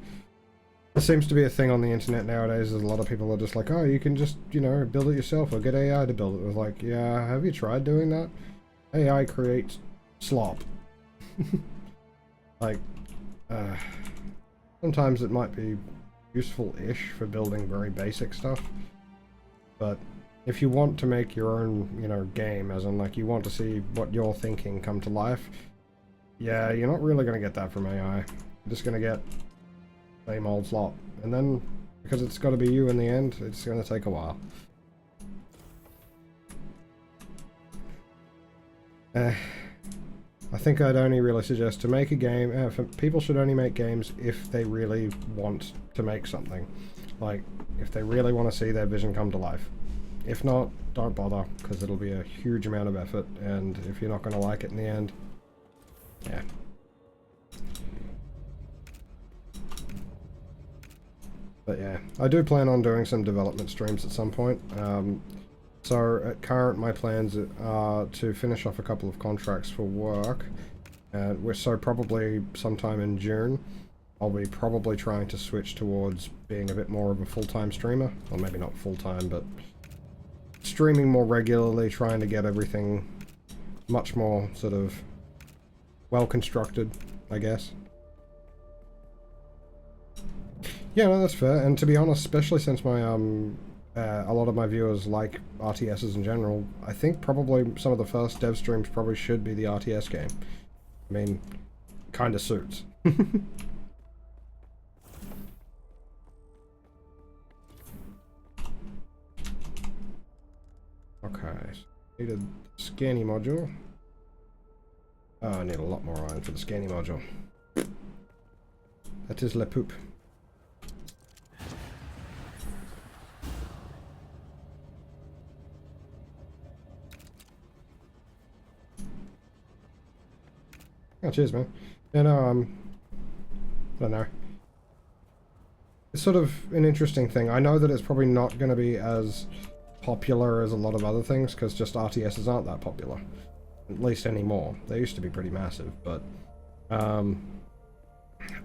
There seems to be a thing on the internet nowadays. There's a lot of people are just like, oh, you can just, you know, build it yourself or get AI to build it. It's like, yeah, have you tried doing that? AI creates slop. Like, sometimes it might be useful-ish for building very basic stuff, but if you want to make your own, you know, game, as in, like, you want to see what you're thinking come to life, yeah, you're not really going to get that from AI. You're just going to get same old slop. And then, because it's got to be you in the end, it's going to take a while. I think I'd only really suggest to make a game, people should only make games if they really want to make something. Like, if they really want to see their vision come to life. If not, don't bother, because it'll be a huge amount of effort, and if you're not going to like it in the end, yeah. But yeah, I do plan on doing some development streams at some point. So at current, my plans are to finish off a couple of contracts for work, and so probably sometime in June, I'll be probably trying to switch towards being a bit more of a full-time streamer. Or maybe not full-time, but streaming more regularly, trying to get everything much more sort of well constructed, I guess. Yeah, no, that's fair. And to be honest, especially since my a lot of my viewers like RTSs in general, I think probably some of the first dev streams probably should be the RTS game. I mean, kind of suits. Okay, so need a scanning module. Oh, I need a lot more iron for the scanning module. That is la poop. Oh, cheers, man. You know, I don't know. It's sort of an interesting thing. I know that it's probably not going to be as popular as a lot of other things, because just RTSs aren't that popular. At least anymore. They used to be pretty massive, but... I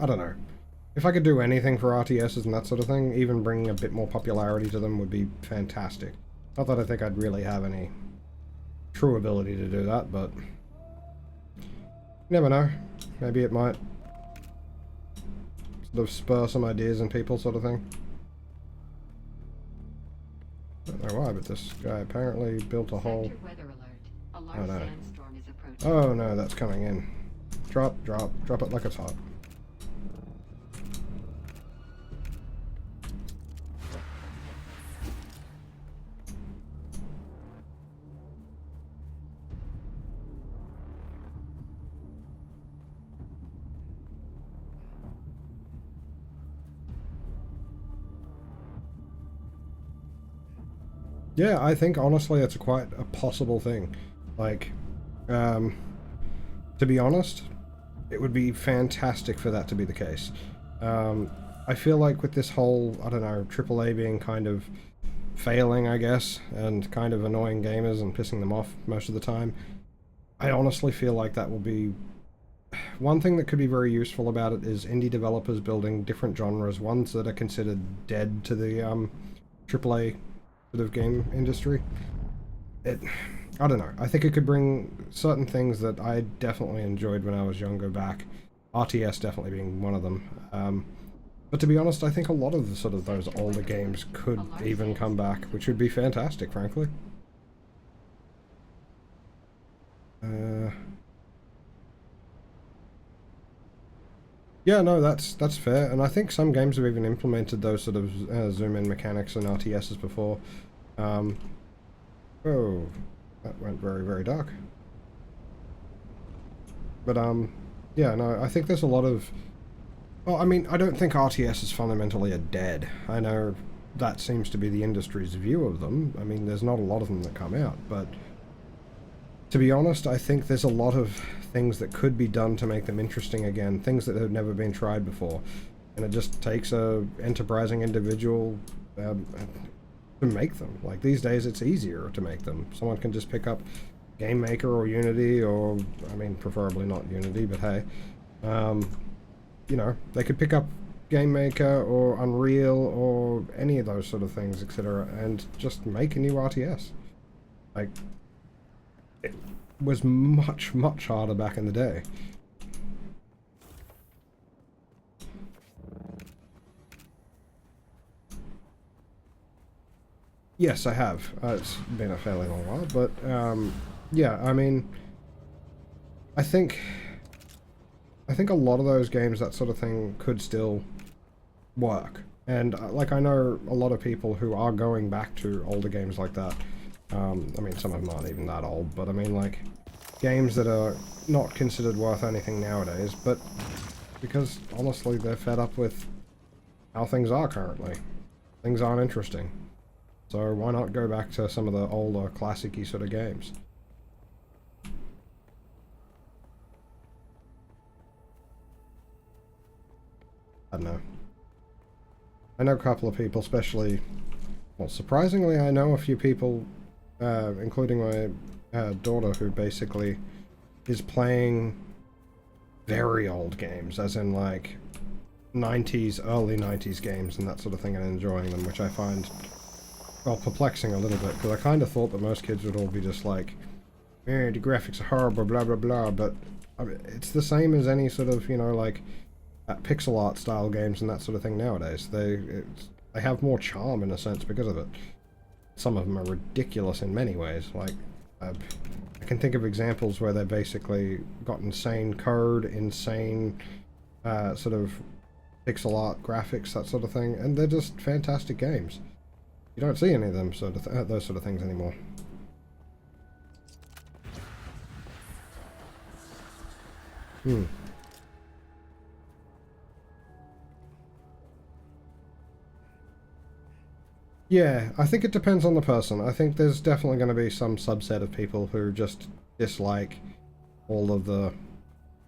don't know. If I could do anything for RTSs and that sort of thing, even bringing a bit more popularity to them would be fantastic. Not that I think I'd really have any true ability to do that, but... You never know. Maybe it might sort of spur some ideas in people, sort of thing. I don't know why, but this guy apparently built a whole... Sector weather alert. A large Oh no. sandstorm is approaching. Oh no, that's coming in. Drop it like it's hot. Yeah, I think honestly it's quite a possible thing. Like, to be honest, it would be fantastic for that to be the case. I feel like with this whole, I don't know, AAA being kind of failing, I guess, and kind of annoying gamers and pissing them off most of the time, I honestly feel like that will be... One thing that could be very useful about it is indie developers building different genres, ones that are considered dead to the AAA of game industry. I don't know. I think it could bring certain things that I definitely enjoyed when I was younger back. RTS definitely being one of them. But to be honest, I think a lot of the sort of those older games could even come back, which would be fantastic, frankly. Yeah, no, that's fair, and I think some games have even implemented those sort of zoom-in mechanics in RTSs before. Oh, that went very, very dark. But, yeah, no, I think there's a lot of... Well, I mean, I don't think RTSs fundamentally are dead. I know that seems to be the industry's view of them. I mean, there's not a lot of them that come out, but... To be honest, I think there's a lot of things that could be done to make them interesting again, things that have never been tried before. And it just takes a enterprising individual to make them. Like, these days it's easier to make them. Someone can just pick up Game Maker or Unity, or, I mean, preferably not Unity, but hey. You know, they could pick up Game Maker or Unreal or any of those sort of things, etc., and just make a new RTS. Like... It was much, much harder back in the day. Yes, I have. It's been a fairly long while, but yeah, I mean, I think a lot of those games, that sort of thing, could still work. And like, I know a lot of people who are going back to older games like that. I mean, some of them aren't even that old, but I mean, like, games that are not considered worth anything nowadays, but because, honestly, they're fed up with how things are currently. Things aren't interesting. So why not go back to some of the older, classic-y sort of games? I don't know. I know a couple of people, especially... Well, surprisingly, I know a few people... including my daughter, who basically is playing very old games, as in like 90s, early 90s games and that sort of thing, and enjoying them, which I find well, perplexing a little bit, because I kind of thought that most kids would all be just like, the graphics are horrible, blah blah blah, but I mean, it's the same as any sort of, you know, like pixel art style games and that sort of thing nowadays. They have more charm in a sense because of it. Some of them are ridiculous in many ways. Like, I can think of examples where they basically got insane code, insane sort of pixel art graphics, that sort of thing, and they're just fantastic games. You don't see any of them those sort of things anymore. Yeah, I think it depends on the person. I think there's definitely going to be some subset of people who just dislike all of the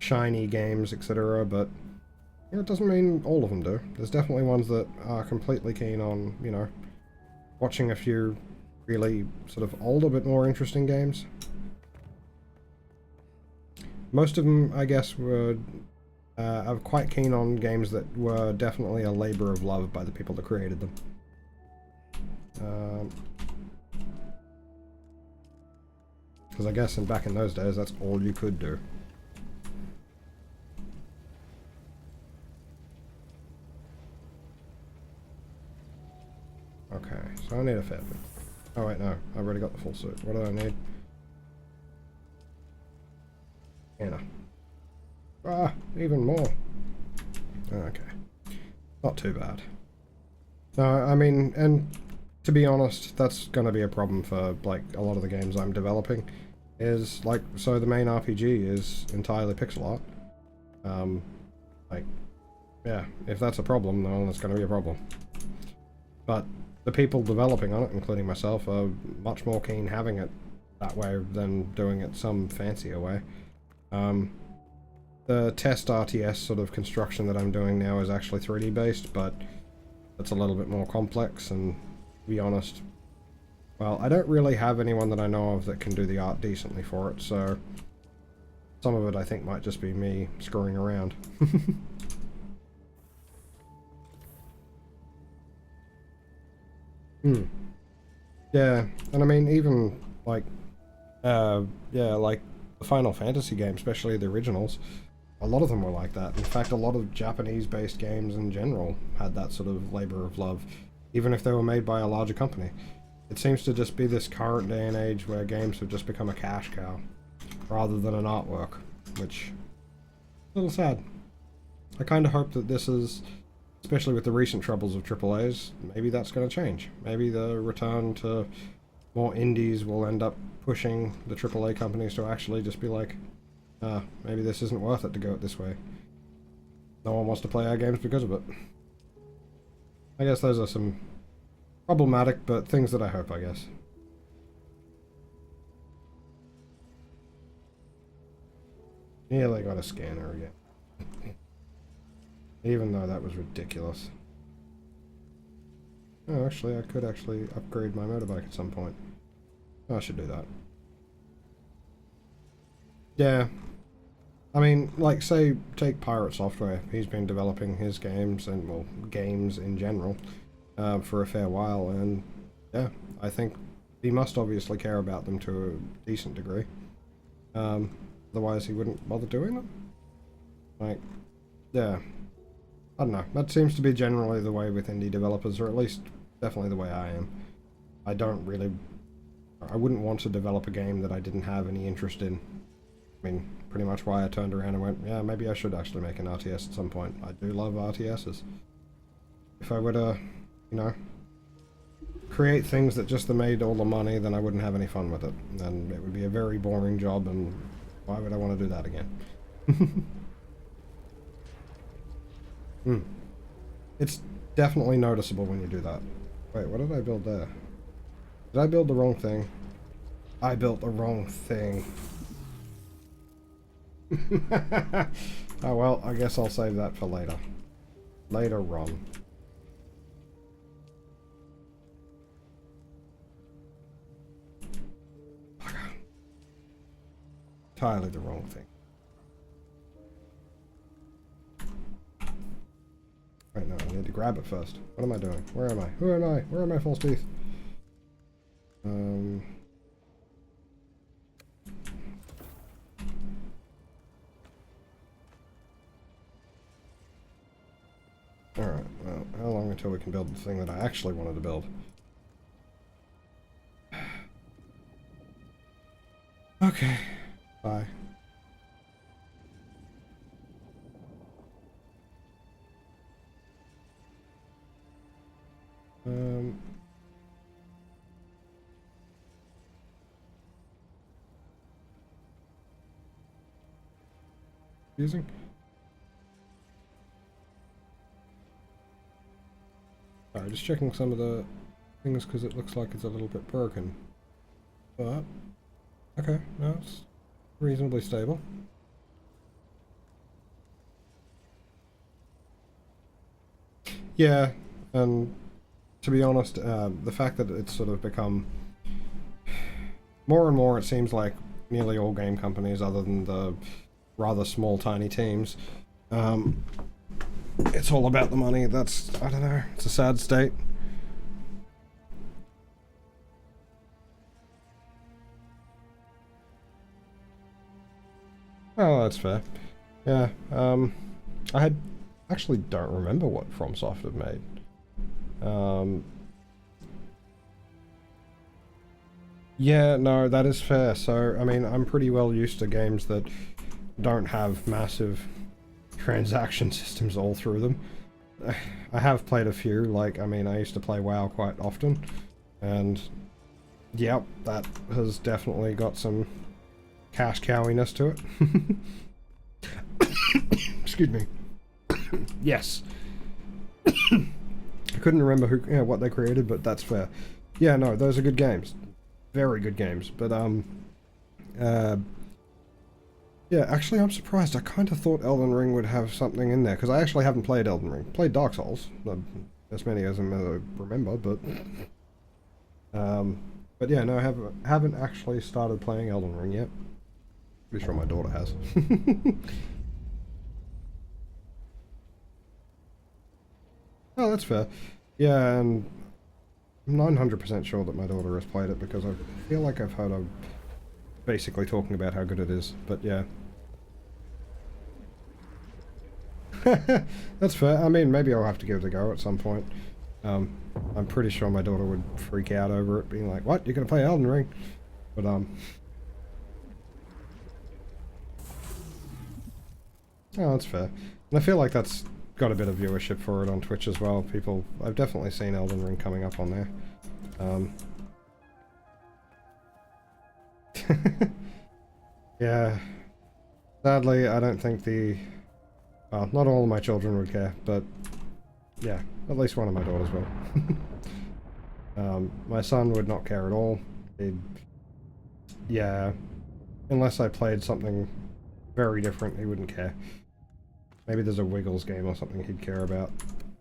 shiny games, etc., but you know, it doesn't mean all of them do. There's definitely ones that are completely keen on, you know, watching a few really sort of older but more interesting games. Most of them, I guess, were are quite keen on games that were definitely a labor of love by the people that created them. Because I guess back in those days, that's all you could do. Okay, so I need a fair bit. Oh wait, no, I've already got the full suit. What do I need? Anna. Ah, even more. Okay. Not too bad. No, I mean, and to be honest, that's going to be a problem for, like, a lot of the games I'm developing. Is, like, so the main RPG is entirely pixel art. Like, yeah, if that's a problem, then it's going to be a problem. But the people developing on it, including myself, are much more keen having it that way than doing it some fancier way. The test RTS sort of construction that I'm doing now is actually 3D based, but it's a little bit more complex, and to be honest, well, I don't really have anyone that I know of that can do the art decently for it, so some of it I think might just be me screwing around. Yeah, and I mean, even like, yeah, like the Final Fantasy games, especially the originals, a lot of them were like that. In fact, a lot of Japanese-based games in general had that sort of labor of love, even if they were made by a larger company. It seems to just be this current day and age where games have just become a cash cow, rather than an artwork, which is a little sad. I kind of hope that this is, especially with the recent troubles of AAAs, maybe that's going to change. Maybe the return to more indies will end up pushing the AAA companies to actually just be like, maybe this isn't worth it to go it this way. No one wants to play our games because of it. I guess those are some problematic, but things that I hope, I guess. Nearly got a scanner again. Even though that was ridiculous. Oh, actually, I could actually upgrade my motorbike at some point. Oh, I should do that. Yeah. I mean, like, say, take Pirate Software. He's been developing his games, and, well, games in general, for a fair while, and, yeah, I think he must obviously care about them to a decent degree. Otherwise he wouldn't bother doing them? Like, yeah. I don't know. That seems to be generally the way with indie developers, or at least definitely the way I am. I wouldn't want to develop a game that I didn't have any interest in. I mean, pretty much why I turned around and went, yeah, maybe I should actually make an RTS at some point. I do love RTSs. If I were to, you know, create things that just made all the money, then I wouldn't have any fun with it. And it would be a very boring job, and why would I want to do that again? It's definitely noticeable when you do that. Wait, what did I build there? Did I build the wrong thing? I built the wrong thing. Oh well, I guess I'll save that for later. Later on. Entirely the wrong thing. Right, no, I need to grab it first. What am I doing? Where am I? Who am I? Where are my false teeth? Alright, well, how long until we can build the thing that I actually wanted to build? Okay, bye. Using? Alright, just checking some of the things because it looks like it's a little bit broken. But, okay, no, it's reasonably stable. Yeah, and to be honest, the fact that it's sort of become more and more, it seems like nearly all game companies, other than the rather small, tiny teams, it's all about the money. That's, I don't know, it's a sad state. Oh, that's fair. Yeah, I actually don't remember what FromSoft have made. Yeah, no, that is fair. So, I mean, I'm pretty well used to games that don't have massive transaction systems all through them. I have played a few, like, I mean, I used to play WoW quite often, and yep, that has definitely got some cash cowiness to it. Excuse me. Yes. I couldn't remember who, what they created, but that's fair. Yeah, no, those are good games. Very good games, but yeah, actually I'm surprised. I kind of thought Elden Ring would have something in there, because I actually haven't played Elden Ring. Played Dark Souls, as many as I remember, but yeah, no, I haven't actually started playing Elden Ring yet. Pretty sure my daughter has. Oh, that's fair. Yeah, and I'm 900% sure that my daughter has played it, because I feel like I've heard her basically talking about how good it is, but yeah. That's fair. I mean, maybe I'll have to give it a go at some point. I'm pretty sure my daughter would freak out over it, being like, what, you're gonna play Elden Ring? But, oh, that's fair. And I feel like that's got a bit of viewership for it on Twitch as well. People, I've definitely seen Elden Ring coming up on there. Yeah. Sadly, I don't think well, not all of my children would care, but yeah, at least one of my daughters will. My son would not care at all. Yeah, unless I played something very different, he wouldn't care. Maybe there's a Wiggles game or something he'd care about.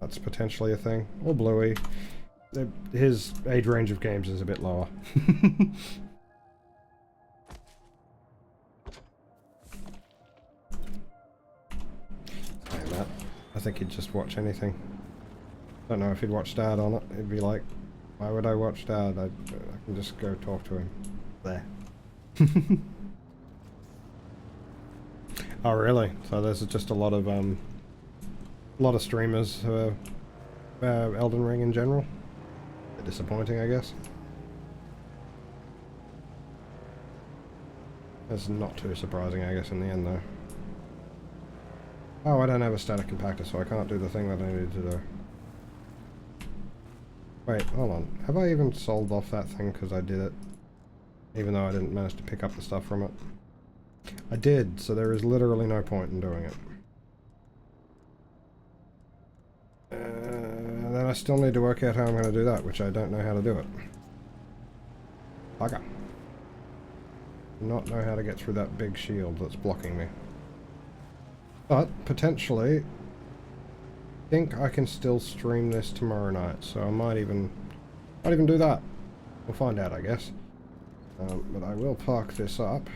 That's potentially a thing. Or Bluey. His age range of games is a bit lower. That. I think he'd just watch anything. Don't know if he'd watch Dad on it. He'd be like, why would I watch Dad? I can just go talk to him. There. Oh really? So there's just a lot of streamers who are Elden Ring in general. A bit disappointing, I guess. That's not too surprising, I guess, in the end though. Oh, I don't have a static compactor, so I can't do the thing that I needed to do. Wait, hold on. Have I even sold off that thing because I did it? Even though I didn't manage to pick up the stuff from it. I did, so there is literally no point in doing it. Then I still need to work out how I'm going to do that, which I don't know how to do it. Bugger. Do not know how to get through that big shield that's blocking me. But, potentially, I think I can still stream this tomorrow night, so I might even do that. We'll find out, I guess. But I will park this up.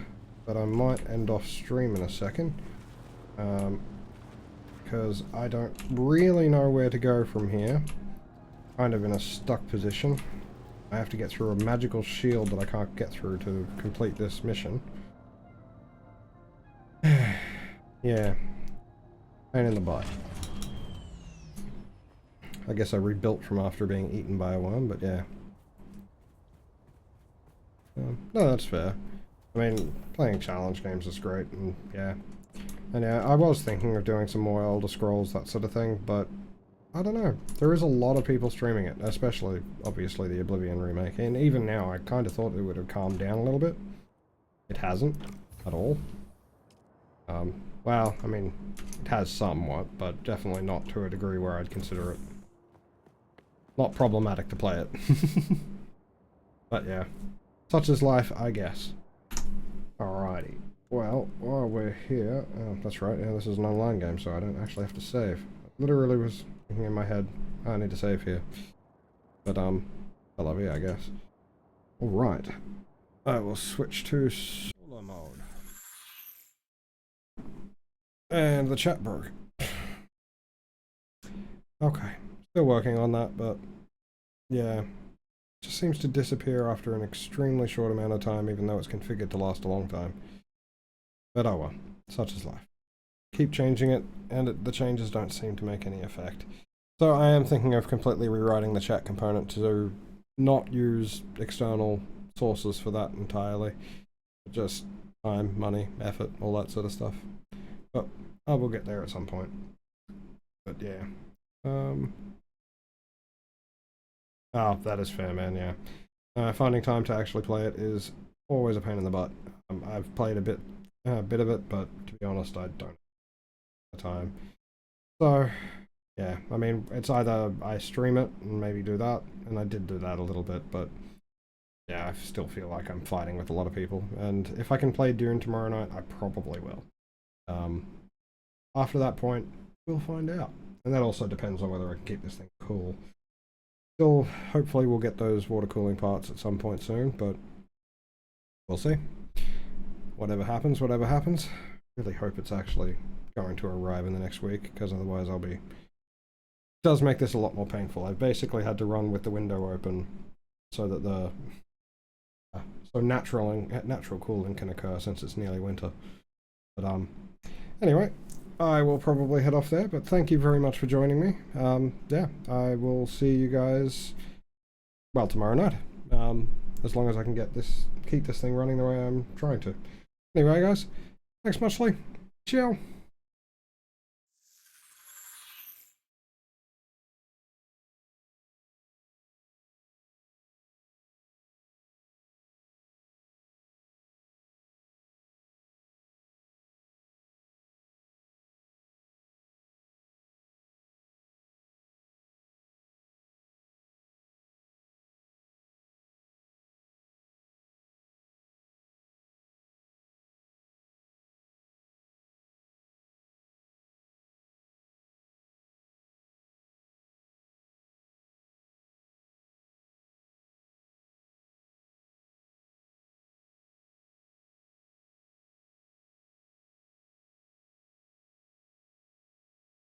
But I might end off stream in a second, because I don't really know where to go from here. Kind of in a stuck position. I have to get through a magical shield that I can't get through to complete this mission. Yeah. Pain in the butt. I guess I rebuilt from after being eaten by a worm, but yeah. No, that's fair. I mean, playing challenge games is great, and yeah. And yeah, I was thinking of doing some more Elder Scrolls, that sort of thing, but I don't know. There is a lot of people streaming it, especially, obviously, the Oblivion remake. And even now, I kind of thought it would have calmed down a little bit. It hasn't, at all. Well, I mean, it has somewhat, but definitely not to a degree where I'd consider it not problematic to play it. But yeah, such is life, I guess. Alrighty. Well, while we're here, oh, that's right, yeah, this is an online game, so I don't actually have to save. I literally was thinking in my head, I need to save here. But, I love you, I guess. Alright. I will switch to solo mode. And the chat broke. Okay. Still working on that, but yeah. Just seems to disappear after an extremely short amount of time, even though it's configured to last a long time. But oh well, such is life. Keep changing it, and the changes don't seem to make any effect. So I am thinking of completely rewriting the chat component to not use external sources for that entirely. Just time, money, effort, all that sort of stuff. But I will get there at some point. But yeah. Oh, that is fair, man, yeah. Finding time to actually play it is always a pain in the butt. I've played a bit of it, but to be honest, I don't have the time. So, yeah, I mean, it's either I stream it and maybe do that, and I did do that a little bit, but yeah, I still feel like I'm fighting with a lot of people, and if I can play Dune tomorrow night, I probably will. After that point, we'll find out. And that also depends on whether I can keep this thing cool. Still, hopefully we'll get those water cooling parts at some point soon, but we'll see. Whatever happens, whatever happens. Really hope it's actually going to arrive in the next week, because otherwise I'll be... It does make this a lot more painful. I've basically had to run with the window open so that the... so natural cooling can occur since it's nearly winter. But anyway, I will probably head off there, but thank you very much for joining me. Yeah, I will see you guys, well, tomorrow night. As long as I can keep this thing running the way I'm trying to. Anyway, guys, thanks muchly. Ciao.